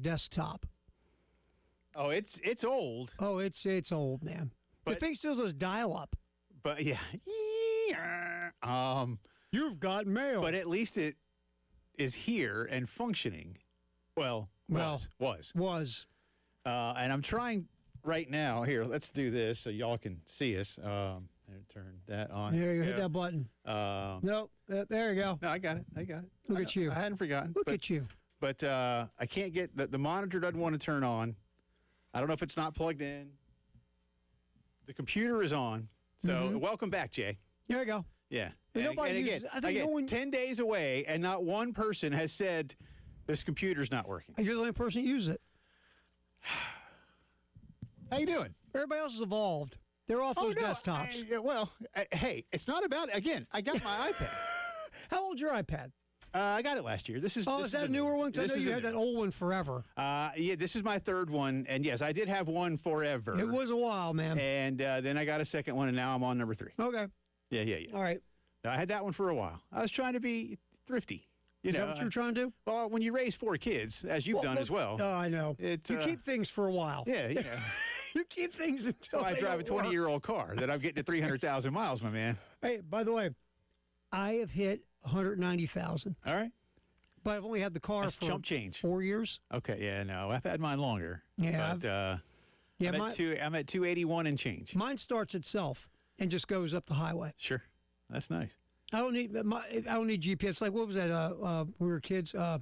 analog desktop. Oh, it's old. Oh, it's old, man. The thing still does dial-up. But yeah. You've got mail. But at least it is here and functioning. Was. And I'm trying right now. Here, let's do this so y'all can see us. Turn that on. There you hit that button. Nope. There you go. No, I got it. Look at you. I hadn't forgotten. Look at you. But I can't get the monitor doesn't want to turn on. I don't know if it's not plugged in. The computer is on. So welcome back, Jay. There you go. Yeah. And again, 10 days away, and not one person has said this computer's not working. You're the only person who uses it. How you doing? Everybody else has evolved. They're off those desktops. Hey, it's not about it. Again, I got my iPad. How old's your iPad? I got it last year. Is that a newer one? Because I know you had that old one forever. Yeah, this is my third one. And yes, I did have one forever. It was a while, man. And then I got a second one, and now I'm on number 3. Okay. Yeah. All right. I had that one for a while. I was trying to be thrifty. Is that what you were trying to do? Well, when you raise 4 kids, as you've done as well. Oh, I know. You keep things for a while. Yeah. You keep things until I drive a 20-year-old car that I'm getting to 300,000 miles, my man. Hey, by the way, I have hit 190,000. All right. But I've only had the car for chump change. 4 years. Okay, yeah, no. I've had mine longer. Yeah. But I'm at 281 and change. Mine starts itself and just goes up the highway. Sure. That's nice. I don't need GPS. Like, what was that? When we were kids, the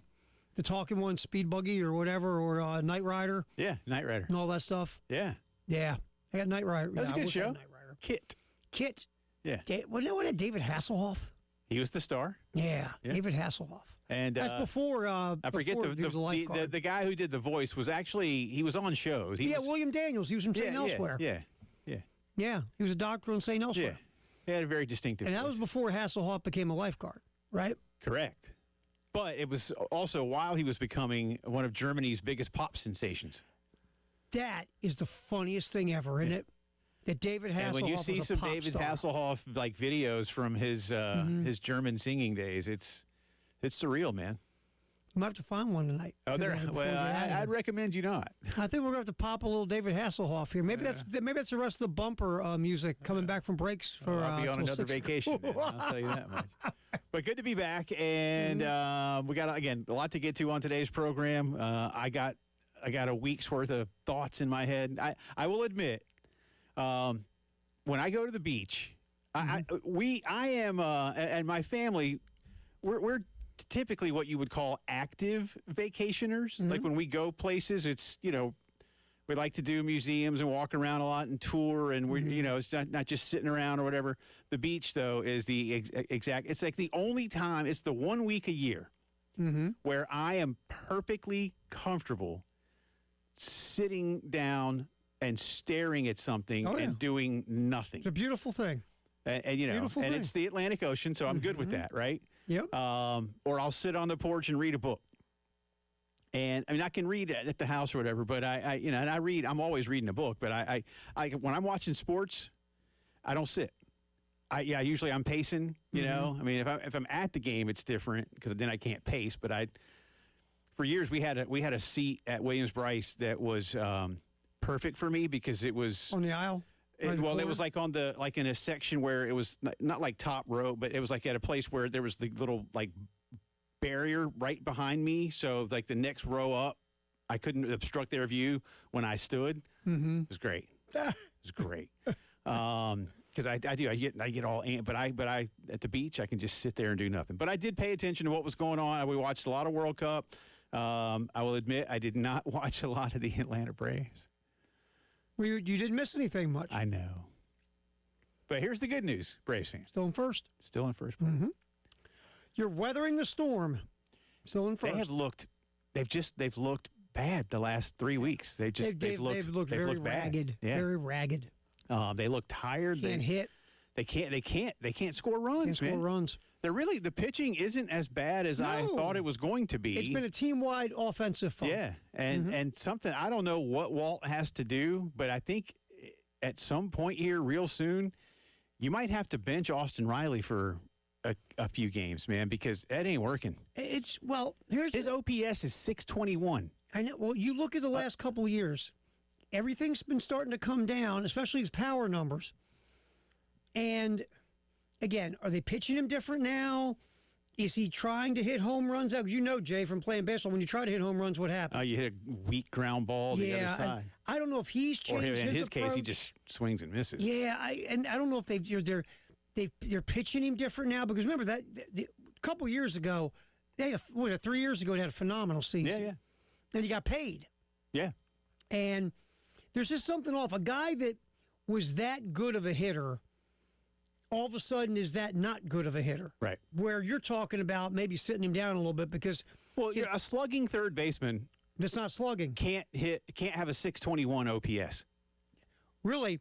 talking one, Speed Buggy or whatever, or Knight Rider. Yeah, Knight Rider. And all that stuff. Yeah. Yeah. I got Knight Rider. That was a good show. Knight Rider. Kit. Yeah. Wasn't it David Hasselhoff? He was the star. Yeah. David Hasselhoff. And that's before. I forget the guy who did the voice was actually he was on shows. William Daniels. He was from St. Elsewhere. Yeah. He was a doctor on St. Elsewhere. Yeah. He had a very distinctive voice. And that was before Hasselhoff became a lifeguard, right? Correct. But it was also while he was becoming one of Germany's biggest pop sensations. That is the funniest thing ever, isn't it? That David Hasselhoff. And when you see some David Hasselhoff like videos from his German singing days, it's surreal, man. We might have to find one tonight. Oh, I'd recommend you not. I think we're going to have to pop a little David Hasselhoff here. Maybe that's the rest of the bumper music coming back from breaks for. I'll be on another vacation. Then, I'll tell you that much. But good to be back, and we got again a lot to get to on today's program. I got a week's worth of thoughts in my head. I will admit, when I go to the beach, I am and my family, we're typically what you would call active vacationers. Like when we go places, it's, we like to do museums and walk around a lot and tour, and it's not just sitting around or whatever. The beach, though, is the exact, it's like the only time, it's the 1 week a year where I am perfectly comfortable sitting down and staring at something and doing nothing. It's a beautiful thing. And it's the Atlantic Ocean, so I'm good with that, right? Yep. Or I'll sit on the porch and read a book. And I mean, I can read at the house or whatever, but and I read. I'm always reading a book, but I when I'm watching sports, I don't sit. Usually I'm pacing. I mean, if I'm at the game, it's different because then I can't pace. But for years we had a seat at Williams-Brice that was perfect for me because it was on the aisle. It was like in a section where it was not like top row, but it was like at a place where there was the little like barrier right behind me. So like the next row up, I couldn't obstruct their view when I stood. It was great. It was great. Because I get all, but I at the beach I can just sit there and do nothing. But I did pay attention to what was going on. We watched a lot of World Cup. I will admit I did not watch a lot of the Atlanta Braves. Well, you didn't miss anything much. I know. But here's the good news, Braves fans. Still in first. Still in first place. You're weathering the storm. Still in first. They've looked bad the last 3 weeks. They've looked very ragged. Yeah. Very ragged. They look tired. Can't hit. They can't score runs. Score runs. The pitching isn't as bad as I thought it was going to be. It's been a team-wide offensive fun. Yeah, and something, I don't know what Walt has to do, but I think at some point here real soon, you might have to bench Austin Riley for a few games, man, because that ain't working. His OPS is 621. I know. Well, you look at the last couple of years, everything's been starting to come down, especially his power numbers. And again, are they pitching him different now? Is he trying to hit home runs? Because you know, Jay, from playing baseball, when you try to hit home runs, what happens? You hit a weak ground ball the other side. I don't know if he's changed Or in his approach. case, he just swings and misses. Yeah, I don't know if they're pitching him different now, because remember that a couple years ago, they had 3 years ago, they had a phenomenal season. Yeah. And he got paid. Yeah. And there's just something off. A guy that was that good of a hitter, all of a sudden is that not good of a hitter. Right. Where you're talking about maybe sitting him down a little bit because a slugging third baseman that's not slugging can't have a 621 OPS. Really,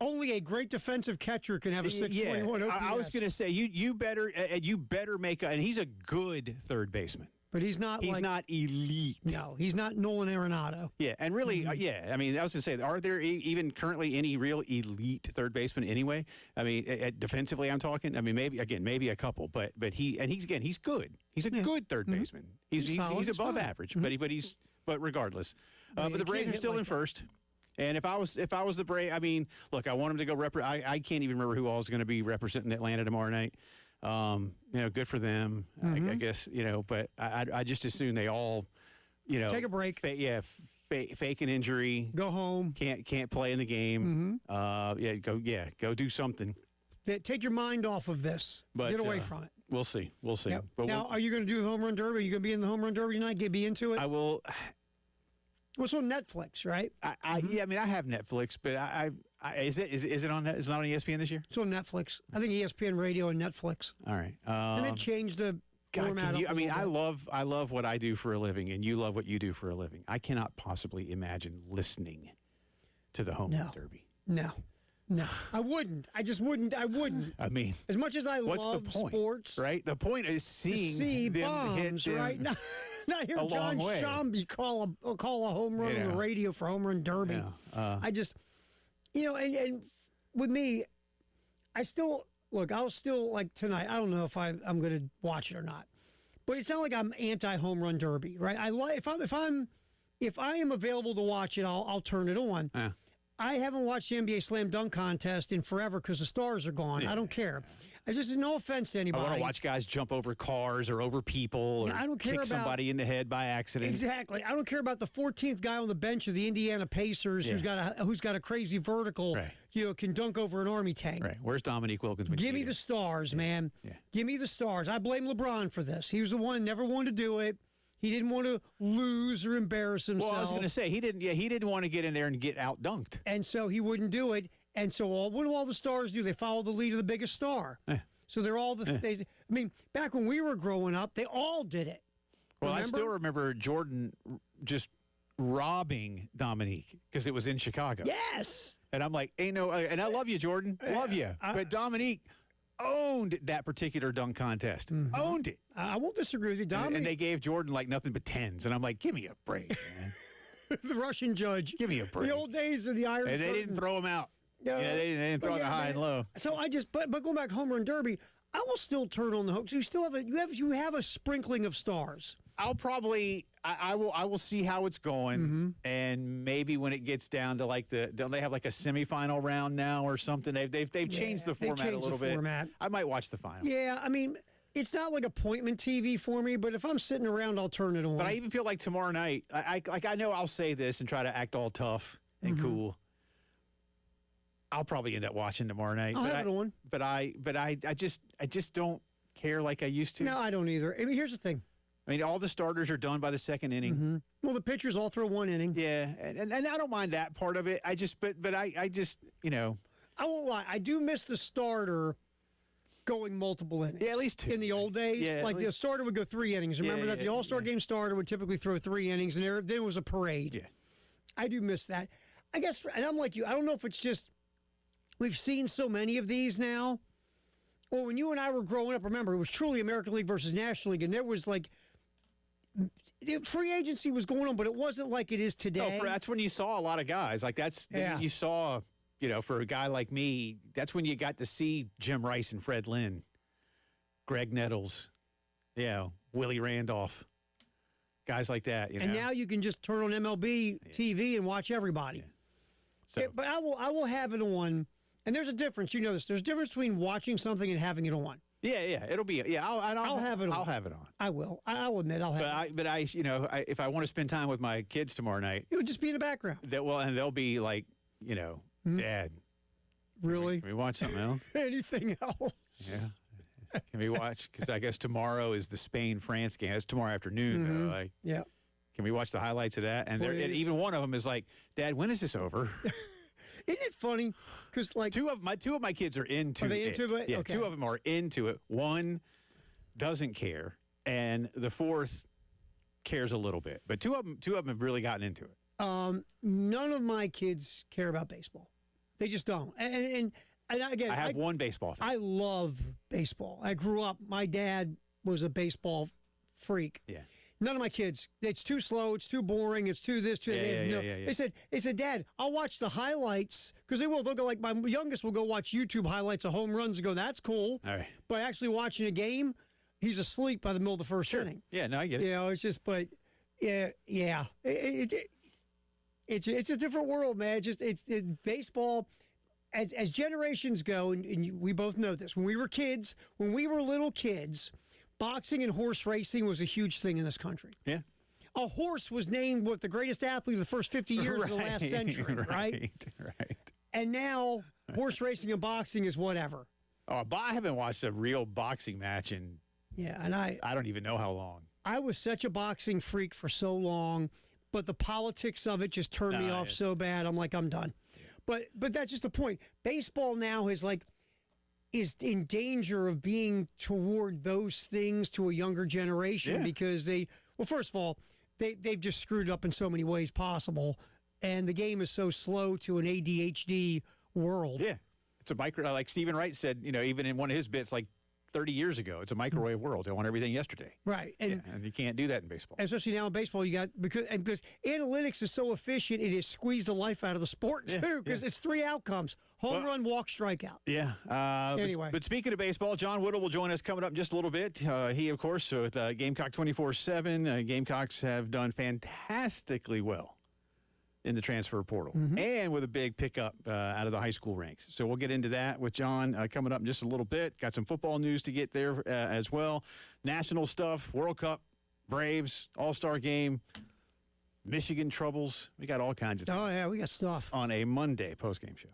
only a great defensive catcher can have a 621 OPS. I was going to say you better make and he's a good third baseman. But he's not elite. No, he's not Nolan Arenado. Yeah, and really, I mean, I was going to say, are there even currently any real elite third baseman anyway? I mean, defensively, I'm talking. I mean, maybe a couple, but he's good. He's a good third baseman. He's above average, but regardless. But the Braves are still in first. And if I was the Braves, I mean, look, I want him to go I can't even remember who all is going to be representing Atlanta tomorrow night. Good for them, I guess, but I just assume they all, take a break. Fake an injury. Go home. Can't play in the game. Go do something. Take your mind off of this. But, get away from it. We'll see. Yep. But now, are you going to do the home run derby? Are you going to be in the home run derby tonight? Be into it? I will. Well, it's on Netflix, right? Yeah, I mean, I have Netflix, but is it on? Is it not on ESPN this year? It's on Netflix. I think ESPN Radio and Netflix. All right. And they've changed the format. I love what I do for a living, and you love what you do for a living. I cannot possibly imagine listening to the home run derby. No, I wouldn't. I just wouldn't. I wouldn't. I mean, as much as I what's love the point, sports, right? The point is seeing them bombs, hit them right? Not hear John Shambi call a home run on the radio for home run derby. I just, and with me, I'll still like tonight. I don't know if I'm going to watch it or not, but it's not like I'm anti home run derby, right? If I am available to watch it, I'll turn it on. Yeah. I haven't watched the NBA Slam Dunk Contest in forever because the stars are gone. Yeah. I don't care. It's just no offense to anybody. I want to watch guys jump over cars or over people or I don't care kick somebody in the head by accident. Exactly. I don't care about the 14th guy on the bench of the Indiana Pacers who's got a crazy vertical, can dunk over an Army tank. Right. Where's Dominique Wilkins? Give me the stars, man. Yeah. Give me the stars. I blame LeBron for this. He was the one who never wanted to do it. He didn't want to lose or embarrass himself. Well, I was going to say he didn't want to get in there and get out dunked, and so he wouldn't do it. And so what do all the stars do? They follow the lead of the biggest star. So they're all back when we were growing up, they all did it. Well, remember? I still remember Jordan just robbing Dominique because it was in Chicago. Yes. And I'm like, and I love you, Jordan, love you, but Dominique owned that particular dunk contest. Owned it. I won't disagree with you, Dominic. And they gave Jordan like nothing but 10s. And I'm like, give me a break, man. The Russian judge. Give me a break. The old days of the Iron And they Curtain. didn't throw him out. They didn't throw the high and low. So but going back home run derby, I will still turn on the hook. So you still have a sprinkling of stars. I'll probably I will see how it's going, and maybe when it gets down to don't they have like a semifinal round now or something? They've changed the format a little bit. I might watch the final. Yeah, I mean, it's not like appointment TV for me, but if I'm sitting around, I'll turn it on. But I even feel like tomorrow night, I know I'll say this and try to act all tough and cool. I'll probably end up watching tomorrow night. I'll have it on. But I just don't care like I used to. No, I don't either. I mean, here's the thing. I mean, all the starters are done by the second inning. Well, the pitchers all throw one inning. Yeah, and I don't mind that part of it. I just I won't lie. I do miss the starter going multiple innings. Yeah, at least 2. In the old days, the starter would go 3 innings. Remember that the All-Star game starter would typically throw 3 innings, and then it was a parade. Yeah, I do miss that. I guess, and I'm like you. I don't know if it's just we've seen so many of these now, or when you and I were growing up. Remember, it was truly American League versus National League, and there was like. Free agency was going on, but it wasn't like it is today. No, that's when you saw a lot of guys. Like you saw, for a guy like me, that's when you got to see Jim Rice and Fred Lynn, Greg Nettles, Willie Randolph, Guys like that, you know. And now you can just turn on MLB TV and watch everybody. So, But I will have it on. And there's a difference. You know this. There's a difference between watching something and having it on. yeah. It'll be I'll have it on. I'll have it on. I will. I'll admit I'll have it. But if I want to spend time with my kids tomorrow night, It would just be in the background. And they'll be like, Dad, Really? can we watch something else? Anything else? Yeah. Can we watch? Because I guess tomorrow is the Spain-France game. It's tomorrow afternoon, though. Like, Yeah. can we watch the highlights of that? And Please. even one of them is like, Dad, when is this over? Isn't it funny? Because like two of my kids are into it. Are they into it? Yeah, Okay. two of them are into it. One doesn't care, and the fourth cares a little bit. But two of them have really gotten into it. none of my kids care about baseball. They just don't. And again, I have one baseball fan. I love baseball. I grew up. My dad was a baseball freak. Yeah. None of my kids. It's too slow. It's too boring. It's too this. Too that. Yeah. They said, Dad, I'll watch the highlights because they will. They'll go like my youngest will go watch YouTube highlights of home runs and go, that's cool. All right. But actually watching a game, he's asleep by the middle of the first inning. Yeah. No, I get it. You know, it's just, but yeah. It's a different world, man. It's baseball. As generations go, and we both know this. When we were kids, when we were little kids, boxing and horse racing was a huge thing in this country. Yeah. A horse was named the greatest athlete of the first 50 years of the last century, right? Right. And now horse racing and boxing is whatever. Oh, I haven't watched a real boxing match in and I don't even know how long. I was such a boxing freak for so long, but the politics of it just turned me off so bad. I'm like, I'm done. Yeah. But that's just the point. Baseball now is in danger of being toward those things to a younger generation because first of all, they've just screwed up in so many ways possible, and the game is so slow to an ADHD world. Yeah. It's a micro, like Stephen Wright said, even in one of his bits, like 30 years ago, it's a microwave world. They want everything yesterday. Right. And you can't do that in baseball. Especially now in baseball, you got because analytics is so efficient, it has squeezed the life out of the sport too. Because it's three outcomes: home run, walk, strikeout. Yeah. Anyway, but speaking of baseball, John Woodall will join us coming up in just a little bit. He, of course, with Gamecock 24/7. Gamecocks have done fantastically well in the transfer portal and with a big pickup out of the high school ranks. So we'll get into that with John coming up in just a little bit. Got some football news to get there as well. National stuff, World Cup, Braves, All-Star game, Michigan troubles. We got all kinds of things. Oh, yeah, we got stuff. On a Monday postgame show.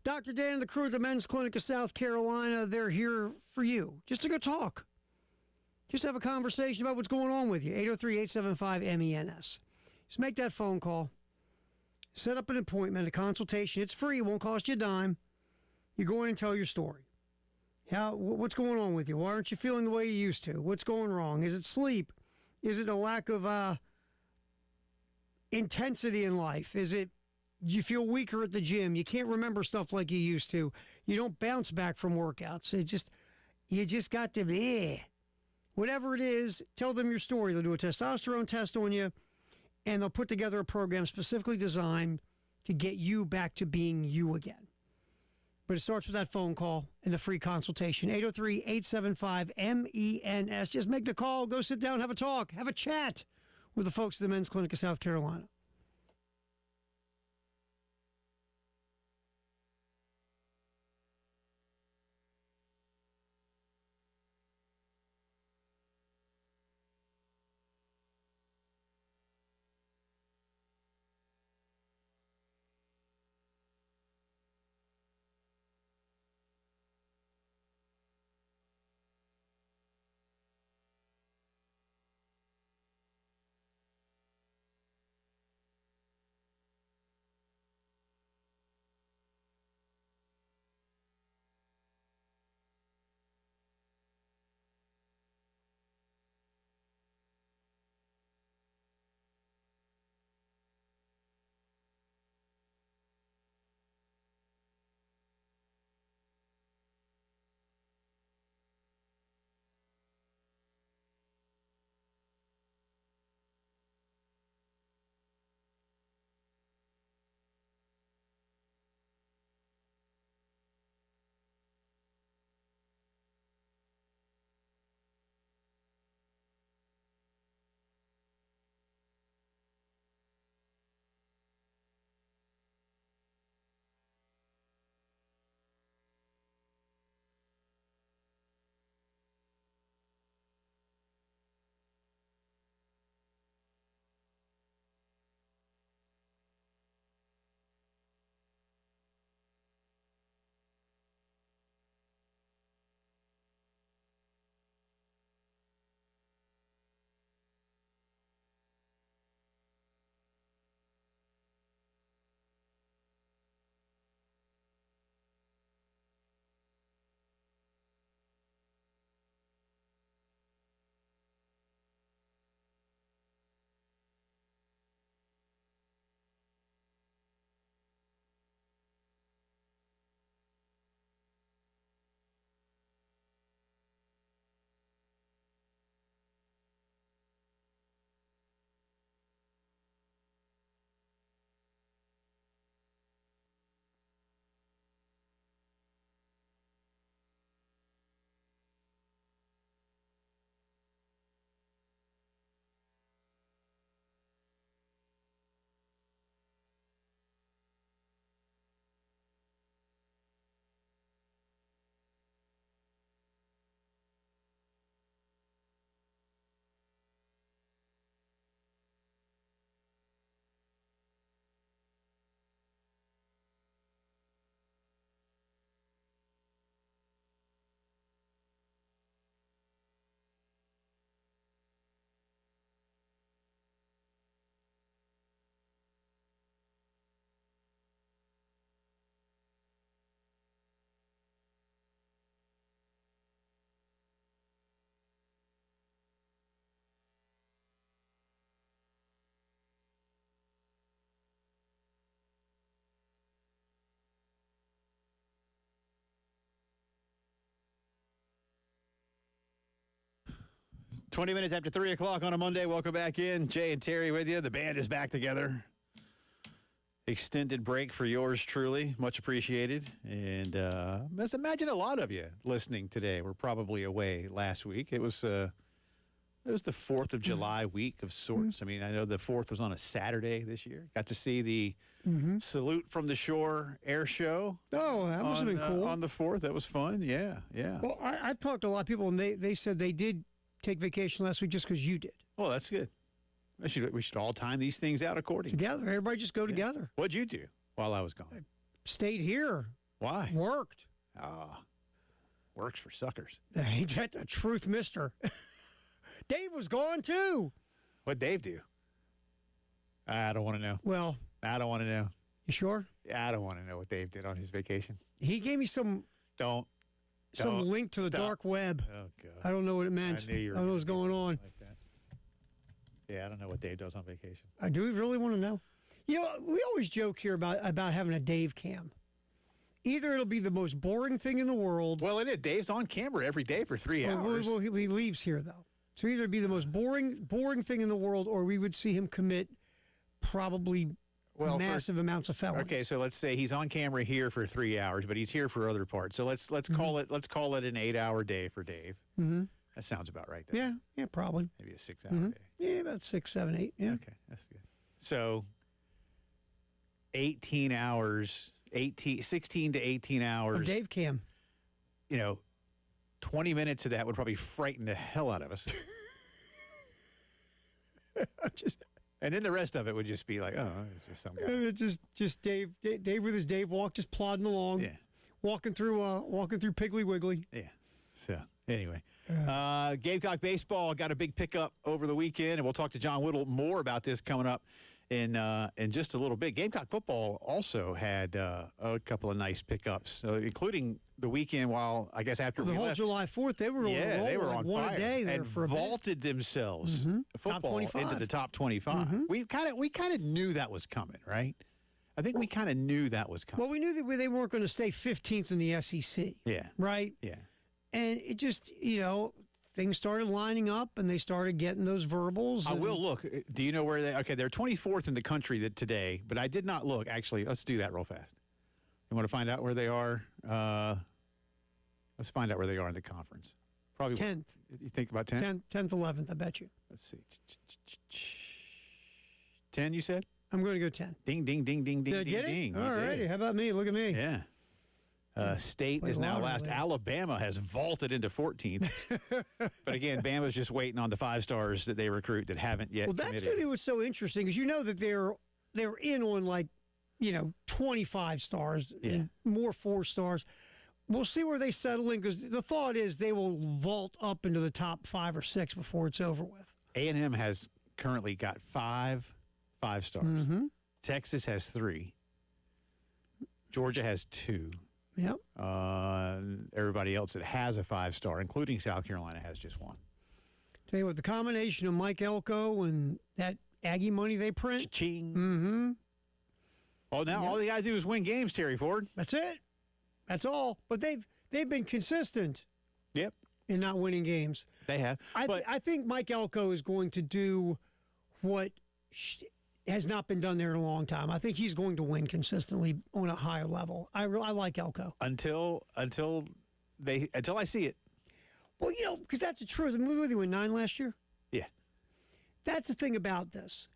Dr. Dan and the crew at the Men's Clinic of South Carolina, they're here for you. Just to go talk. Just have a conversation about what's going on with you. 803-875-MENS. Just make that phone call. Set up an appointment, a consultation. It's free. It won't cost you a dime. You go in and tell your story. What's going on with you? Why aren't you feeling the way you used to? What's going wrong? Is it sleep? Is it a lack of intensity in life? Is it you feel weaker at the gym? You can't remember stuff like you used to. You don't bounce back from workouts. You just got to, whatever it is, tell them your story. They'll do a testosterone test on you, and they'll put together a program specifically designed to get you back to being you again. But it starts with that phone call and the free consultation. 803-875-MENS. Just make the call, go sit down, have a talk, have a chat with the folks at the Men's Clinic of South Carolina. 20 minutes after 3 o'clock on a Monday. Welcome back in. Jay and Terry with you. The band is back together. Extended break for yours truly. Much appreciated. And let's imagine a lot of you listening today were probably away last week. It was the 4th of July week of sorts. I mean, I know the 4th was on a Saturday this year. Got to see the Salute from the Shore air show. Oh, that must have been cool. On the 4th. That was fun. Yeah, yeah. Well, I talked to a lot of people, and they said they did take vacation last week just because you did. Well, that's good. We should all time these things out accordingly. Together. Everybody just go together. What'd you do while I was gone? I stayed here. Why? Worked. Works for suckers. Ain't that the truth, mister? Dave was gone, too. What'd Dave do? I don't want to know. Well. I don't want to know. You sure? I don't want to know what Dave did on his vacation. He gave me some link to the dark web. Oh, God. I don't know what it meant. I don't know what's going on. Like that. Yeah, I don't know what Dave does on vacation. Do we really want to know? You know, we always joke here about having a Dave cam. Either it'll be the most boring thing in the world. Well, it is. Dave's on camera every day for 3 hours. Well, he leaves here, though. So either it'd be the most boring thing in the world, or we would see him commit probably massive amounts of felonies. Okay, so let's say he's on camera here for 3 hours, but he's here for other parts. So let's call it an 8-hour day for Dave. Mm-hmm. That sounds about right. Yeah, probably. Maybe a 6-hour day. Yeah, about 6, 7, 8. Yeah. Okay, that's good. So 16 to 18 hours of Dave cam. 20 minutes of that would probably frighten the hell out of us. And then the rest of it would just be like, oh, it's just some guy. Just Dave with his Dave walk, just plodding along. Yeah. Walking through Piggly Wiggly. Yeah. So anyway, Gamecock baseball got a big pickup over the weekend, and we'll talk to John Whittle more about this coming up in just a little bit. Gamecock football also had a couple of nice pickups, including the weekend. While I guess after the whole left, July 4th, they were they were on one fire a day there and for a vaulted themselves football into the top 25. We kind of knew that was coming, right? I think we kind of knew that was coming. Well, we knew that they weren't going to stay 15th in the SEC. Yeah. Right? Yeah. And it just, things started lining up and they started getting those verbals. I will look. Do you know where they're 24th in the country today, but I did not look. Actually, let's do that real fast. You want to find out where they are? Let's find out where they are in the conference. Probably 10th. You think about 10th? 10th, 11th, I bet you. Let's see. 10, you said? I'm going to go 10. Ding, ding, ding, ding, ding, ding, ding. All righty. How about me? Look at me. Yeah. State is now last. Alabama has vaulted into 14th. But again, Bama's just waiting on the 5 stars that they recruit that haven't yet committed. Well, that's going to be what's so interesting because that they're in on 25 stars and more 4 stars. We'll see where they settle in because the thought is they will vault up into the top 5 or 6 before it's over with. A&M has currently got 5 stars. Mm-hmm. Texas has 3. Georgia has 2. Yep. Everybody else that has a 5-star, including South Carolina, has just 1. Tell you what, the combination of Mike Elko and that Aggie money they print. Cha-ching. Mm-hmm. Well, now all they got to do is win games, Terry Ford. That's it. That's all. But they've been consistent. Yep. In not winning games. They have. I think Mike Elko is going to do what has not been done there in a long time. I think he's going to win consistently on a higher level. I like Elko. Until I see it. Well, because that's the truth. I mean, they won 9 last year. Yeah. That's the thing about this.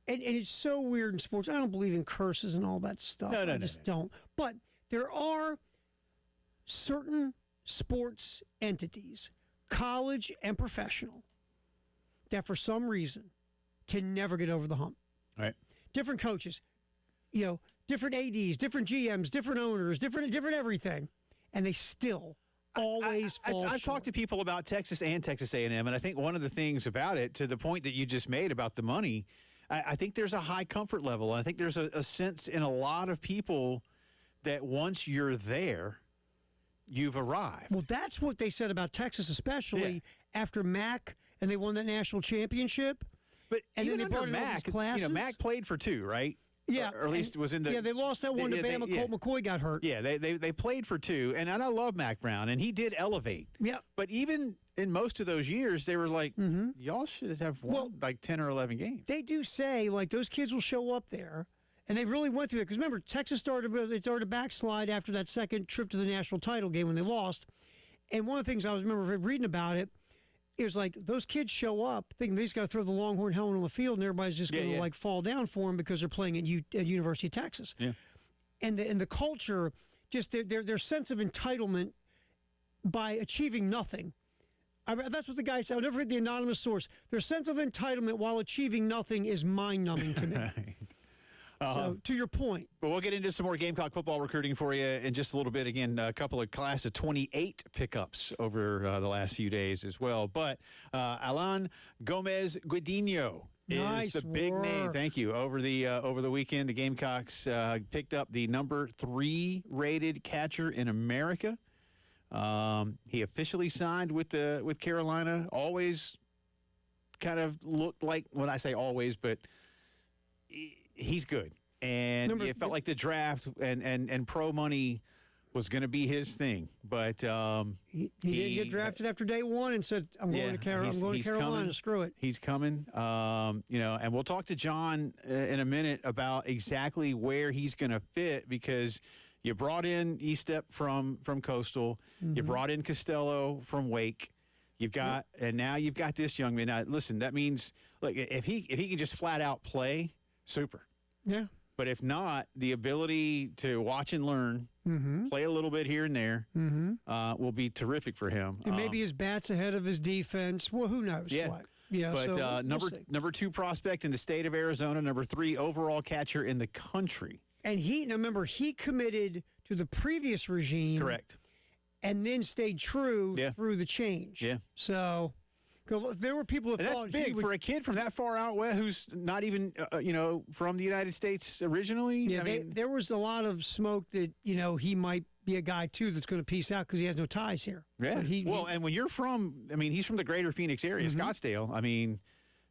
And it's so weird in sports. I don't believe in curses and all that stuff. No, I just don't. But there are certain sports entities, college and professional, that for some reason can never get over the hump. Right. Different coaches, different ADs, different GMs, different owners, different everything, and they still always fall short. I've talked to people about Texas and Texas A&M, and I think one of the things about it, to the point that you just made about the money, I think there's a high comfort level. I think there's a sense in a lot of people that once you're there, you've arrived. Well, that's what they said about Texas, especially after Mac and they won that national championship. But and even then they under brought in all these Mac, classes. Mac played for 2, right? Yeah, or at least was in the. Yeah, they lost that one to Bama. Colt McCoy got hurt. Yeah, they played for 2, and I love Mac Brown, and he did elevate. Yeah, but even in most of those years, they were like, y'all should have won like 10 or 11 games. They do say like those kids will show up there. And they really went through it because remember, Texas started a backslide after that second trip to the national title game when they lost. And one of the things I remember reading about it was like those kids show up thinking they just got to throw the Longhorn helmet on the field and everybody's just going to like fall down for them because they're playing at University of Texas. Yeah. And the culture, just their sense of entitlement by achieving nothing. That's what the guy said. I'll never forget the anonymous source. Their sense of entitlement while achieving nothing is mind-numbing to me. Right. So, to your point. But we'll get into some more Gamecock football recruiting for you in just a little bit. Again, a couple of class of 28 pickups over the last few days as well. But Alan Gomez Guidino is the big name. Thank you. Over the weekend, the Gamecocks picked up the number 3 rated catcher in America. He officially signed with Carolina. Always kind of looked like, when I say always, but he's good. And it felt like the draft and pro money was going to be his thing. But he didn't get drafted after day 1 and said, I'm going to Carolina. Coming. Screw it. He's coming. And we'll talk to John in a minute about exactly where he's going to fit, because you brought in Estep from Coastal. You brought in Costello from Wake. And now you've got this young man. Now, listen, that means if he can just flat out play, super. Yeah. But if not, the ability to watch and learn, play a little bit here and there, will be terrific for him. And maybe his bat's ahead of his defense. Well, who knows what? Yeah, but so number 2 prospect in the state of Arizona, number 3 overall catcher in the country. And remember, he committed to the previous regime. Correct. And then stayed true through the change. Yeah. So there were people that thought that's big for a kid from that far out west who's not even, from the United States originally. Yeah, there was a lot of smoke that, he might be a guy, too, that's going to peace out because he has no ties here. Yeah. And when you're he's from the greater Phoenix area, Scottsdale.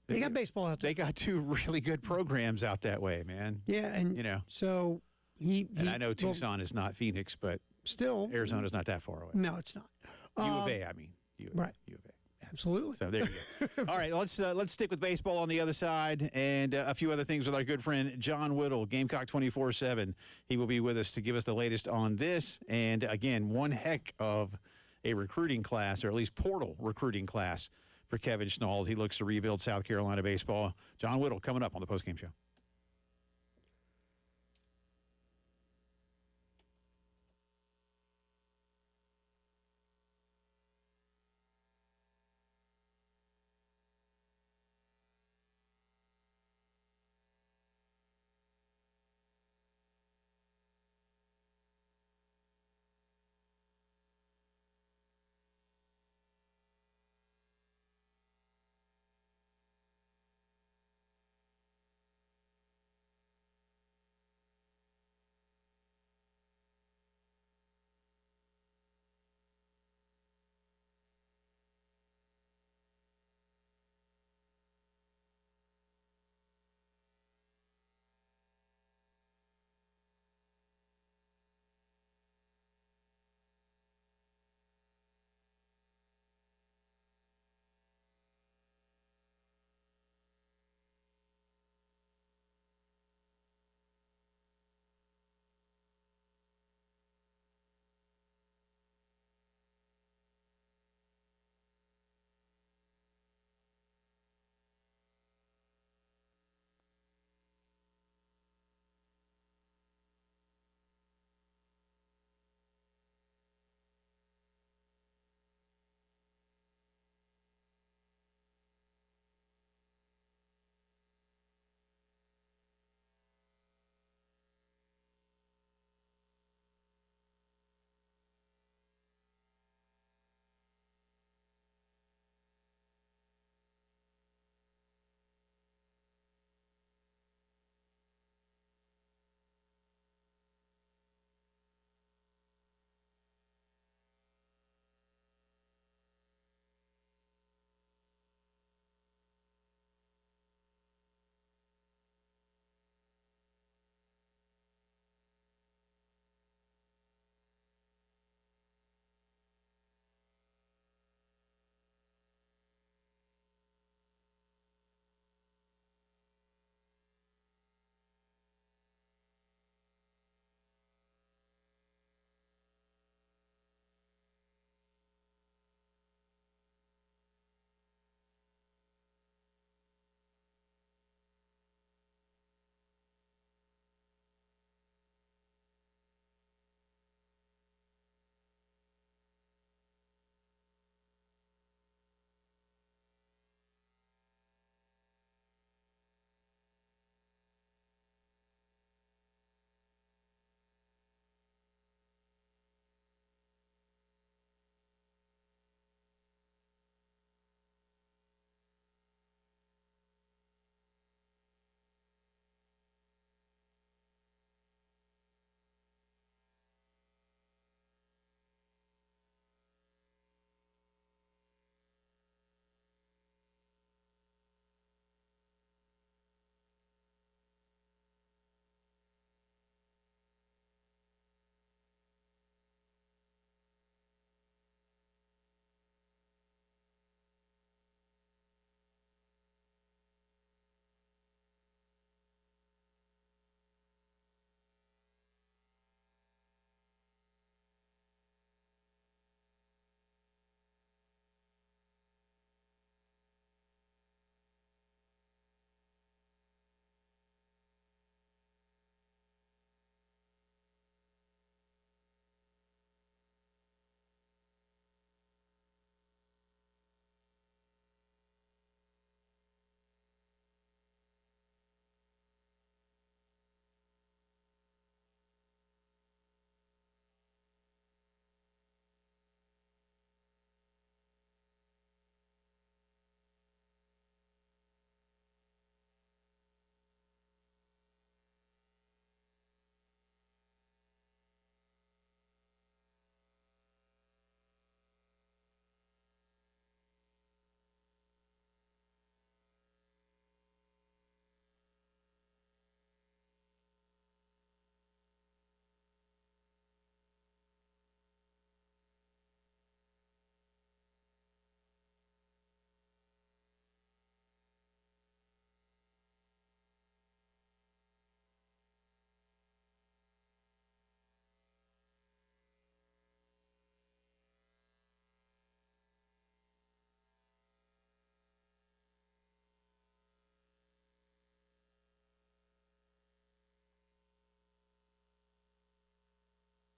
They got baseball out there. They got 2 really good programs out that way, man. Yeah, and so and I know Tucson is not Phoenix, but still Arizona's not that far away. No, it's not. U of A, right. U of A. Absolutely. So there you go. All right, let's stick with baseball on the other side and a few other things with our good friend John Whittle, Gamecock 24/7. He will be with us to give us the latest on this. And again, one heck of a recruiting class, or at least portal recruiting class for Kevin Schnall as he looks to rebuild South Carolina baseball. John Whittle coming up on the Postgame Show.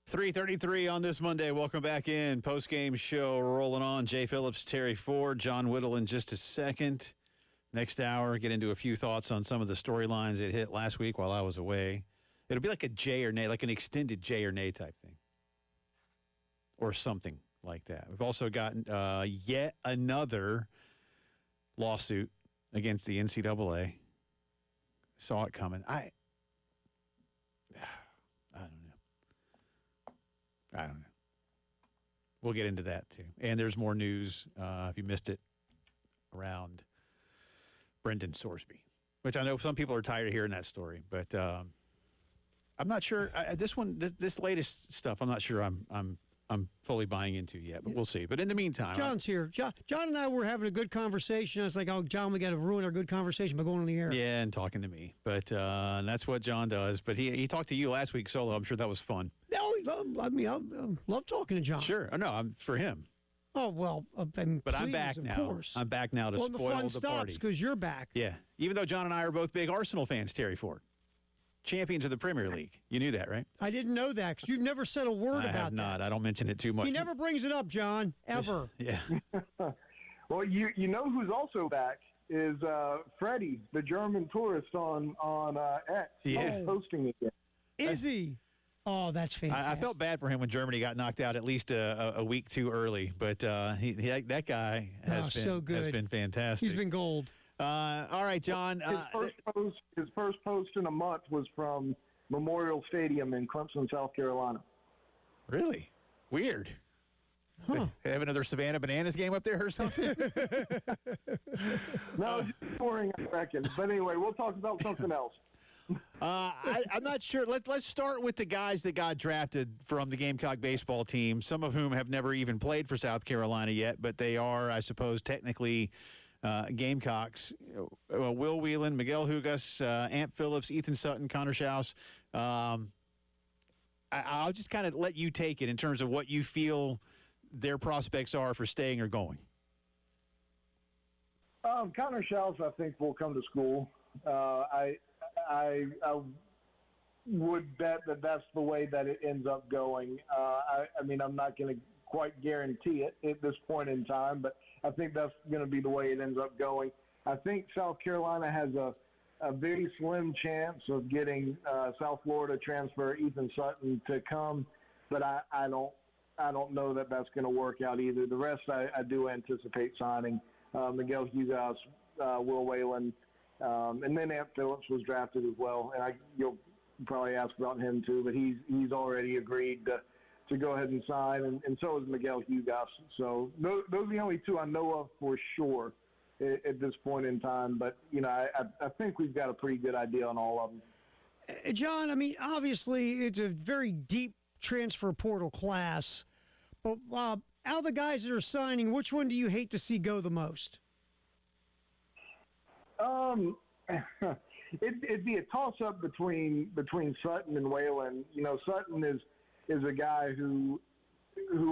3:33 on this Monday. Welcome back in. Post-game show rolling on. Jay Phillips, Terry Ford, John Whittle in just a second. Next hour, get into a few thoughts on some of the storylines that hit last week while I was away. It'll be like a Jay or nay, like an extended Jay or nay type thing. Or something like that. We've also gotten yet another lawsuit against the NCAA. Saw it coming. I don't know. We'll get into that, too. And there's more news, if you missed it, around Brendan Sorsby, which I know some people are tired of hearing that story. But I'm not sure. This latest stuff, I'm not sure I'm fully buying into yet, but we'll see. But in the meantime, John's here. John and I were having a good conversation. I was like, "Oh, John, we got to ruin our good conversation by going on the air." Yeah, and talking to me. But and that's what John does. But he talked to you last week solo. I'm sure that was fun. No, I mean, I love talking to John. Sure. No, I'm for him. Oh well, I'm back now. Course. I'm back now to spoil the fun the party because you're back. Yeah, even though John and I are both big Arsenal fans, Terry Ford. Champions of the Premier League. You knew that, right? I didn't know that because you've never said a word about that. I have not. I don't mention it too much. He never brings it up, John, ever. Yeah. Well, you know who's also back is Freddie, the German tourist on X. Yeah. Hosting again. Is he? Oh, that's fantastic. I felt bad for him when Germany got knocked out at least a week too early, but that guy has been fantastic. He's been gold. All right, John. His first post in a month was from Memorial Stadium in Clemson, South Carolina. Really? Weird. Huh. They have another Savannah Bananas game up there or something? No, just touring, I reckon. But anyway, we'll talk about something else. I'm not sure. Let's start with the guys that got drafted from the Gamecock baseball team, some of whom have never even played for South Carolina yet, but they are, I suppose, technically Gamecocks. Will Whelan, Miguel Hugas, Ant Phillips, Ethan Sutton, Connor Schaus. I'll just kind of let you take it in terms of what you feel their prospects are for staying or going. Connor Schaus, I think, will come to school. I would bet that that's the way that it ends up going. I mean, I'm not going to quite guarantee it at this point in time, but I think that's going to be the way it ends up going. I think South Carolina has a very slim chance of getting South Florida transfer Ethan Sutton to come, but I don't know that that's going to work out either. The rest I do anticipate signing. Miguel Hugas, Will Whelan, and then Ant Phillips was drafted as well. And you'll probably ask about him too, but he's already agreed to go ahead and sign, and so is Miguel Hugas. So those are the only two I know of for sure at this point in time. But, you know, I think we've got a pretty good idea on all of them. John, I mean, obviously it's a very deep transfer portal class, but out of the guys that are signing, which one do you hate to see go the most? It'd be a toss-up between Sutton and Whelan. You know, Sutton is a guy who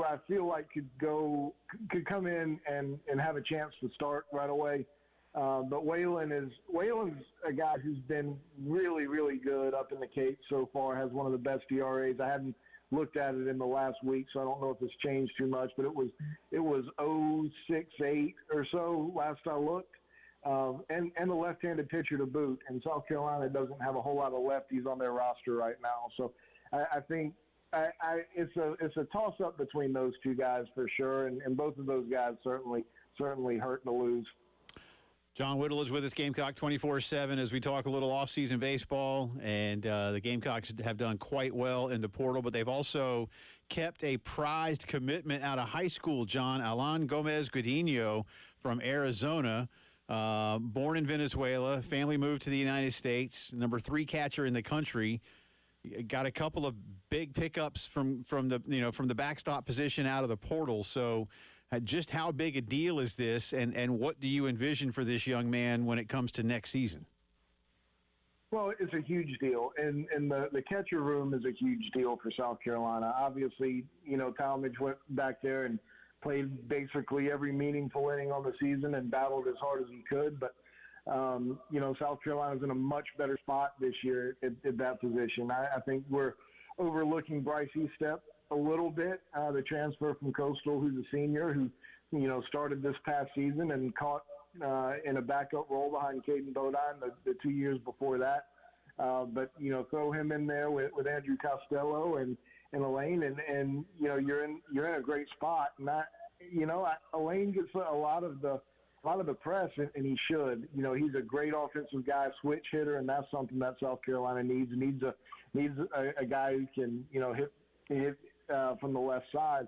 I feel like could come in and have a chance to start right away. But Whelan's a guy who's been really, really good up in the Cape so far, has one of the best ERAs. I hadn't looked at it in the last week, so I don't know if it's changed too much, but it was 0.68 or so last I looked. And a left-handed pitcher to boot, and South Carolina doesn't have a whole lot of lefties on their roster right now. So I think it's a toss-up between those two guys for sure, and both of those guys certainly hurt to lose. John Whittle is with us, Gamecock 24/7, as we talk a little off-season baseball, and the Gamecocks have done quite well in the portal, but they've also kept a prized commitment out of high school, John. Alan Gomez Gudiño from Arizona, born in Venezuela, family moved to the United States, number 3 catcher in the country. Got a couple of big pickups from the backstop position out of the portal. So just how big a deal is this, and what do you envision for this young man when it comes to next season? Well, it's a huge deal, and the catcher room is a huge deal for South Carolina. Obviously, you know, Talmadge went back there and played basically every meaningful inning on the season and battled as hard as he could. But, you know, South Carolina's in a much better spot this year at that position. I think we're overlooking Bryce Eastep a little bit, the transfer from Coastal, who's a senior, who started this past season and caught in a backup role behind Caden Bodine the 2 years before that. But throw him in there with Andrew Costello and Elaine, and you're in a great spot. And Elaine gets a lot of the press, and he should. He's a great offensive guy, switch hitter, and that's something that South Carolina needs. Needs a guy who can hit from the left side.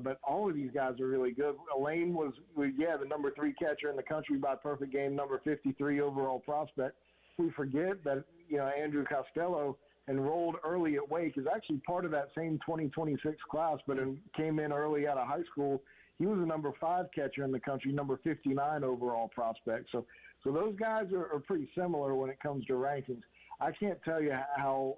But all of these guys are really good. Elaine was the number 3 catcher in the country by perfect game, number 53 overall prospect. We forget that Andrew Costello enrolled early at Wake, is actually part of that same 2026 class, but came in early out of high school. He was a number 5 catcher in the country, number 59 overall prospect. So those guys are pretty similar when it comes to rankings. I can't tell you how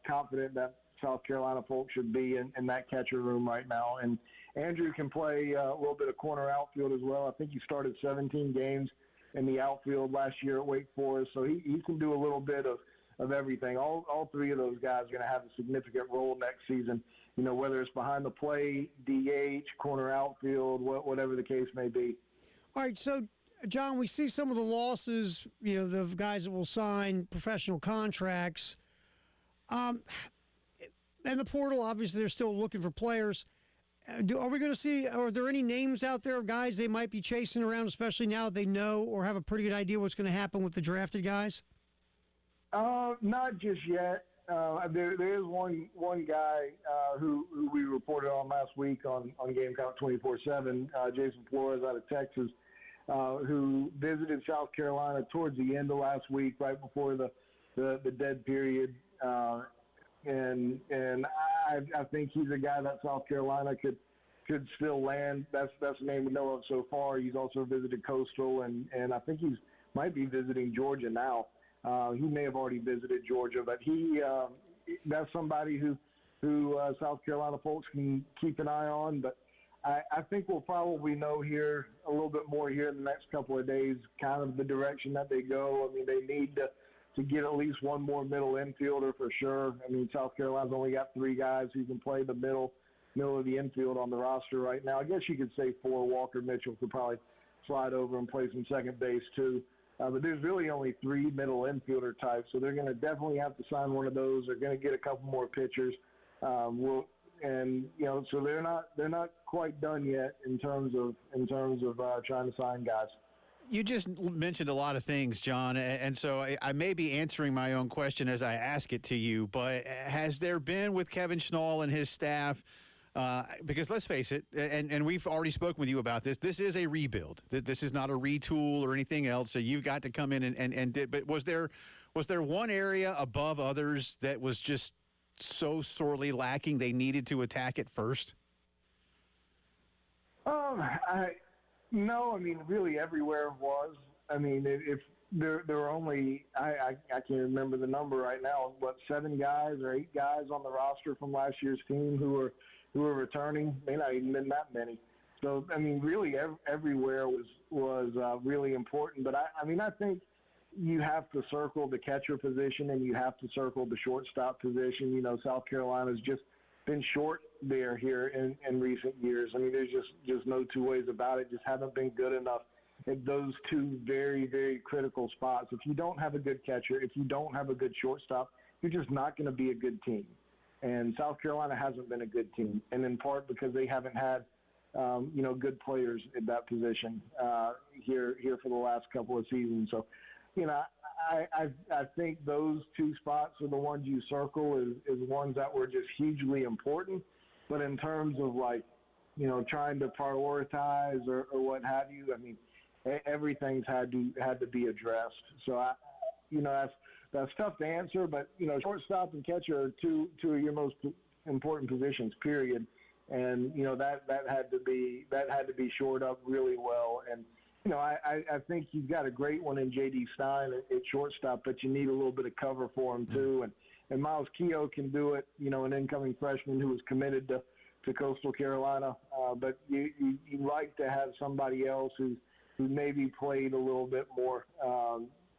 confident that South Carolina folks should be in that catcher room right now. And Andrew can play a little bit of corner outfield as well. I think he started 17 games in the outfield last year at Wake Forest, so he can do a little bit of everything. All 3 of those guys are going to have a significant role next season, whether it's behind the plate, DH, corner outfield, whatever the case may be. All right, so, John, we see some of the losses, the guys that will sign professional contracts. And the portal, obviously, they're still looking for players. Are we going to see, are there any names out there of guys they might be chasing around, especially now that they know or have a pretty good idea what's going to happen with the drafted guys? Not just yet. There is one guy who we reported on last week on Gamecock 24/7, Jason Flores out of Texas, who visited South Carolina towards the end of last week, right before the dead period. And I think he's a guy that South Carolina could still land. That's the name we know of so far. He's also visited Coastal, and I think might be visiting Georgia now. He may have already visited Georgia, but that's somebody who South Carolina folks can keep an eye on. But I think we'll probably know here a little bit more here in the next couple of days, kind of the direction that they go. I mean, they need to get at least one more middle infielder for sure. I mean, South Carolina's only got 3 guys who can play the middle of the infield on the roster right now. I guess you could say 4. Walker Mitchell could probably slide over and play some second base too. But there's really only 3 middle infielder types, so they're going to definitely have to sign one of those. They're going to get a couple more pitchers. So they're not quite done yet in terms of trying to sign guys. You just mentioned a lot of things, John, and so I may be answering my own question as I ask it to you, but has there been with Kevin Schnall and his staff, because let's face it, and we've already spoken with you about this is a rebuild. This is not a retool or anything else, so you've got to come in and did. But was there one area above others that was just so sorely lacking they needed to attack it first? No, I mean, really everywhere was. I mean, if there were only, I can't remember the number right now, 7 guys or 8 guys on the roster from last year's team who were returning. May not even been that many. So, I mean, really everywhere was really important. But, I think you have to circle the catcher position and you have to circle the shortstop position. South Carolina's just been short there here in recent years. I mean, there's just no 2 ways about it. Just haven't been good enough at those 2 very, very critical spots. If you don't have a good catcher, if you don't have a good shortstop, you're just not going to be a good team. And South Carolina hasn't been a good team, and in part because they haven't had, good players at that position here for the last couple of seasons. So, I think those 2 spots are the ones you circle is ones that were just hugely important. But in terms of trying to prioritize or what have you, I mean, everything's had to be addressed. So that's tough to answer. But shortstop and catcher are two of your most important positions. Period. And that had to be shored up really well. And I think you've got a great one in J.D. Stein at shortstop, but you need a little bit of cover for him too. And Miles Keogh can do it, an incoming freshman who was committed to Coastal Carolina. But you like to have somebody else who maybe played a little bit more,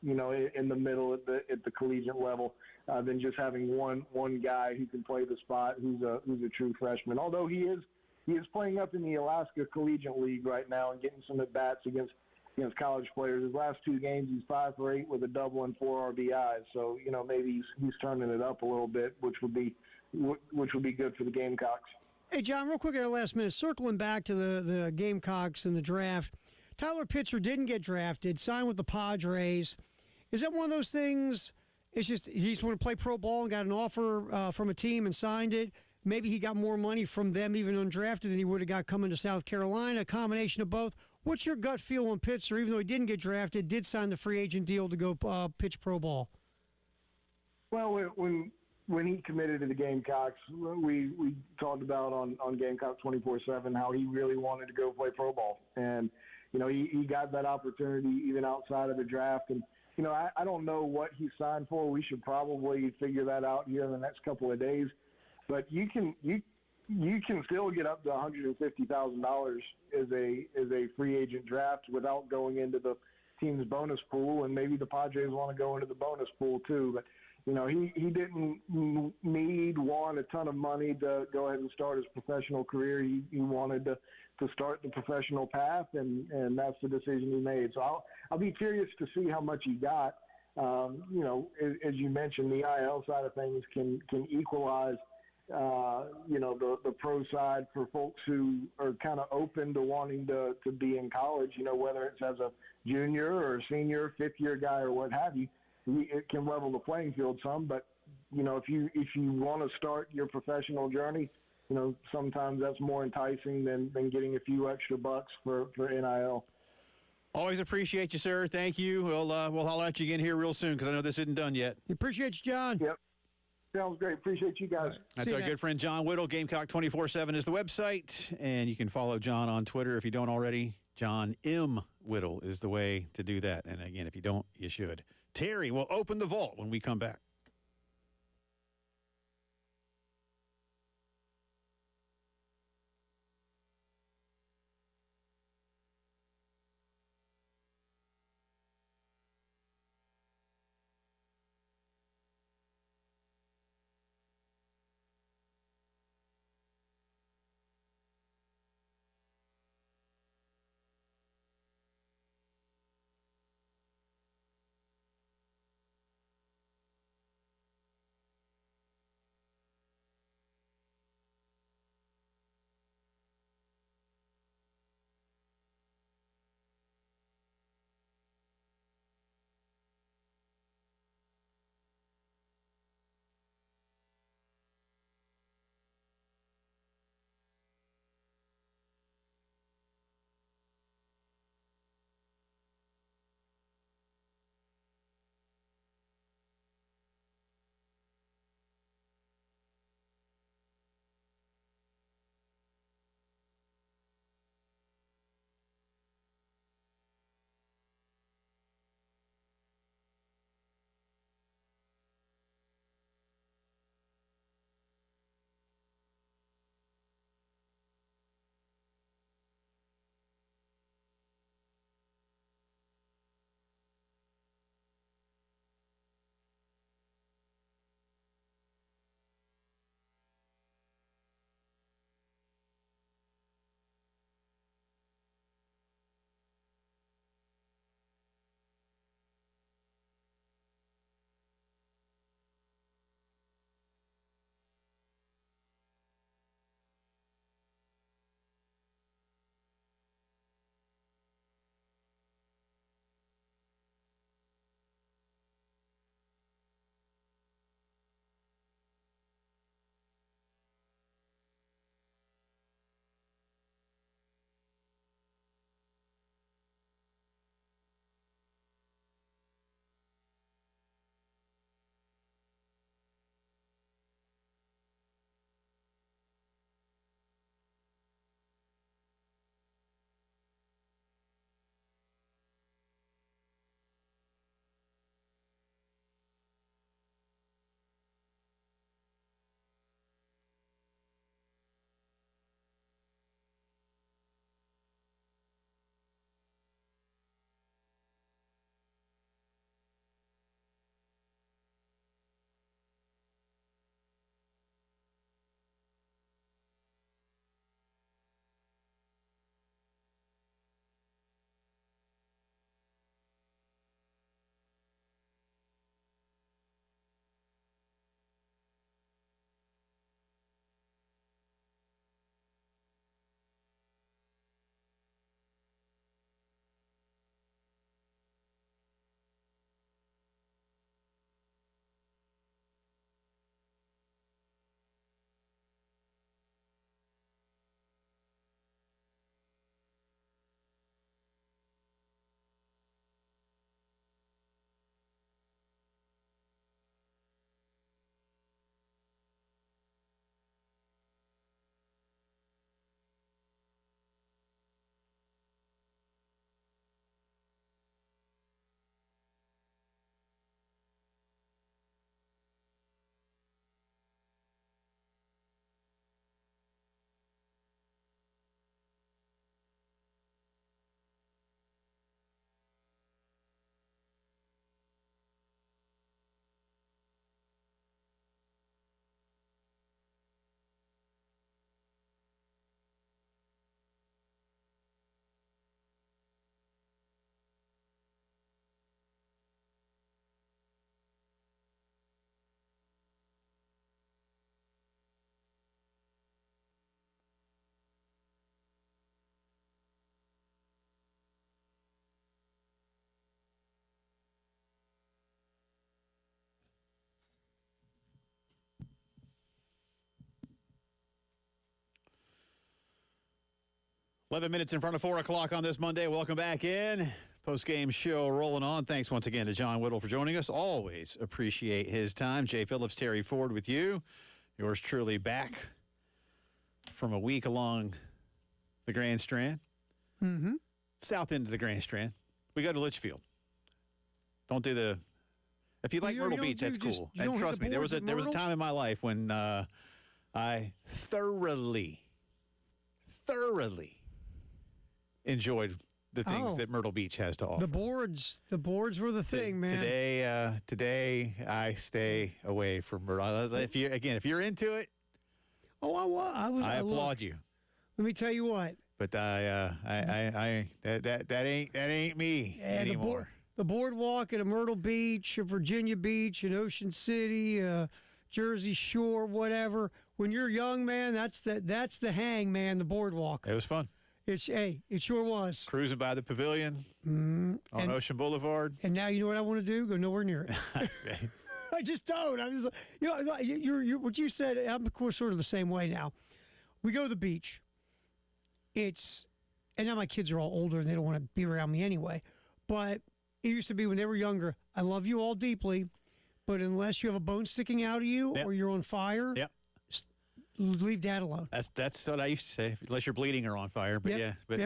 in the middle at the collegiate level than just having one guy who can play the spot who's a true freshman. Although he is playing up in the Alaska Collegiate League right now and getting some at bats against college players. His last 2 games, he's 5 for 8 with a double and 4 RBIs. So maybe he's turning it up a little bit, which would be good for the Gamecocks. Hey, John, real quick at our last minute, circling back to the Gamecocks and the draft. Tyler Pitzer didn't get drafted, signed with the Padres. Is that one of those things? It's just he just wanted to play pro ball and got an offer from a team and signed it. Maybe he got more money from them even undrafted than he would have got coming to South Carolina. A combination of both. What's your gut feel on Pitzer, even though he didn't get drafted, did sign the free agent deal to go pitch pro ball? Well, when he committed to the Gamecocks, we talked about on Gamecock 24/7 how he really wanted to go play pro ball. And, he got that opportunity even outside of the draft. And, I don't know what he signed for. We should probably figure that out here in the next couple of days. But you can still get up to $150,000 as a free agent draft without going into the team's bonus pool, and maybe the Padres want to go into the bonus pool too. But he didn't want a ton of money to go ahead and start his professional career. He wanted to start the professional path, and that's the decision he made. So I'll be curious to see how much he got. As you mentioned, the IL side of things can equalize the pro side for folks who are kind of open to wanting to be in college, whether it's as a junior or senior, 5th-year guy or what have you. It can level the playing field some, but, if you want to start your professional journey, sometimes that's more enticing than getting a few extra bucks for NIL. Always appreciate you, sir. Thank you. We'll holler at you again here real soon because I know this isn't done yet. Appreciate you, John. Yep. Sounds great. Appreciate you guys. That's our good friend John Whittle. Gamecock 24/7 is the website, and you can follow John on Twitter if you don't already. John M. Whittle is the way to do that. And again, if you don't, you should. Terry will open the vault when we come back. 11 minutes in front of 4 o'clock on this Monday. Welcome back in. Post-game show rolling on. Thanks once again to John Whittle for joining us. Always appreciate his time. Jay Phillips, Terry Ford with you. Yours truly back from a week along the Grand Strand. Mm-hmm. South end of the Grand Strand. We go to Litchfield. Don't do the... If you like Myrtle Beach, that's cool. And trust me, there was a time in my life when I thoroughly enjoyed the things that Myrtle Beach has to offer. The boards were the thing, man. Today I stay away from Myrtle. If you're into it, I applaud you. Let me tell you what. But that ain't me anymore. The boardwalk at Myrtle Beach, Virginia Beach, and Ocean City, Jersey Shore, whatever. When you're young, man, that's the hang, man. The boardwalk. It was fun. It sure was. Cruising by the pavilion on Ocean Boulevard. And now you know what I want to do? Go nowhere near it. I just don't. I'm just, you're what you said. I'm of course sort of the same way now. We go to the beach. And now my kids are all older and they don't want to be around me anyway. But it used to be when they were younger. I love you all deeply, but unless you have a bone sticking out of you or you're on fire. Yep. Leave Dad alone. That's what I used to say. Unless you're bleeding or on fire, but but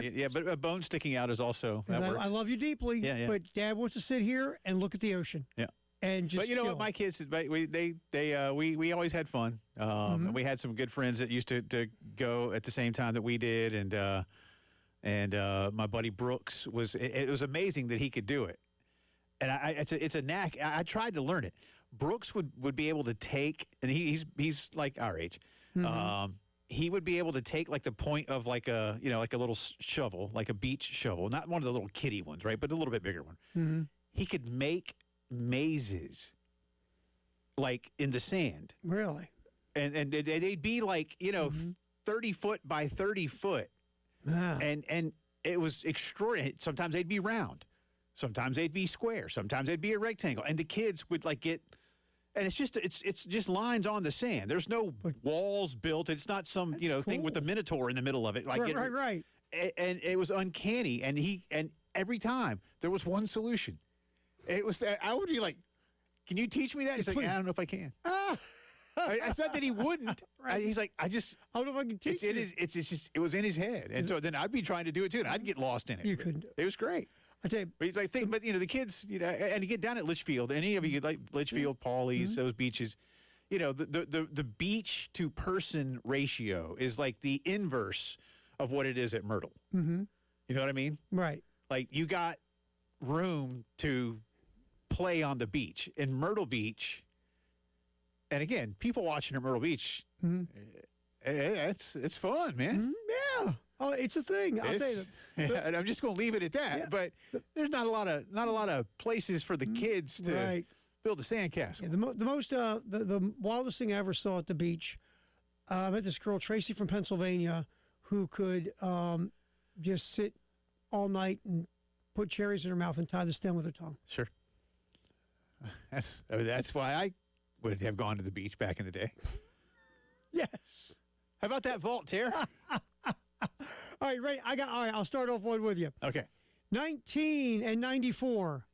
a bone sticking out is also. That works. I love you deeply, but Dad wants to sit here and look at the ocean. Yeah, and just. But you know what, my kids, we always had fun. And we had some good friends that used to go at the same time that we did, and my buddy Brooks it was amazing that he could do it, and it's a knack. I tried to learn it. Brooks would be able to take, and he's like our age. He would be able to take like the point of like a little shovel, like a beach shovel, not one of the little kiddie ones, right? But a little bit bigger one. Mm-hmm. He could make mazes like in the sand. Really? And they'd be like, 30 foot by 30 foot. Ah. And it was extraordinary. Sometimes they'd be round. Sometimes they'd be square. Sometimes they'd be a rectangle. And the kids would like get... And it's just lines on the sand. There's no walls built. It's not some thing with the Minotaur in the middle of it. Like right. And it was uncanny. And every time there was one solution. It was I would be like, "Can you teach me that?" He's like, "I don't know if I can." I said that he wouldn't. Right. He's like, I don't know if I can teach you. It was in his head, and so then I'd be trying to do it too, and I'd get lost in it. You couldn't. It was great. I tell you, but he's like, but the kids, and you get down at Litchfield, any of you like Litchfield, Pawleys, those beaches, the beach to person ratio is like the inverse of what it is at Myrtle. Mm-hmm. You know what I mean? Right. Like you got room to play on the beach in Myrtle Beach, and again, people watching at Myrtle Beach, it's fun, man. Yeah. Oh, it's a thing. I'll tell you. And I'm just going to leave it at that. Yeah. But there's not a lot of places for the kids to build a sandcastle. Yeah, the wildest thing I ever saw at the beach. I met this girl, Tracy from Pennsylvania, who could just sit all night and put cherries in her mouth and tie the stem with her tongue. Sure. That's why I would have gone to the beach back in the day. Yes. How about that vault, Ter? All right, ready? All right, I'll start off one with you. Okay. 1994.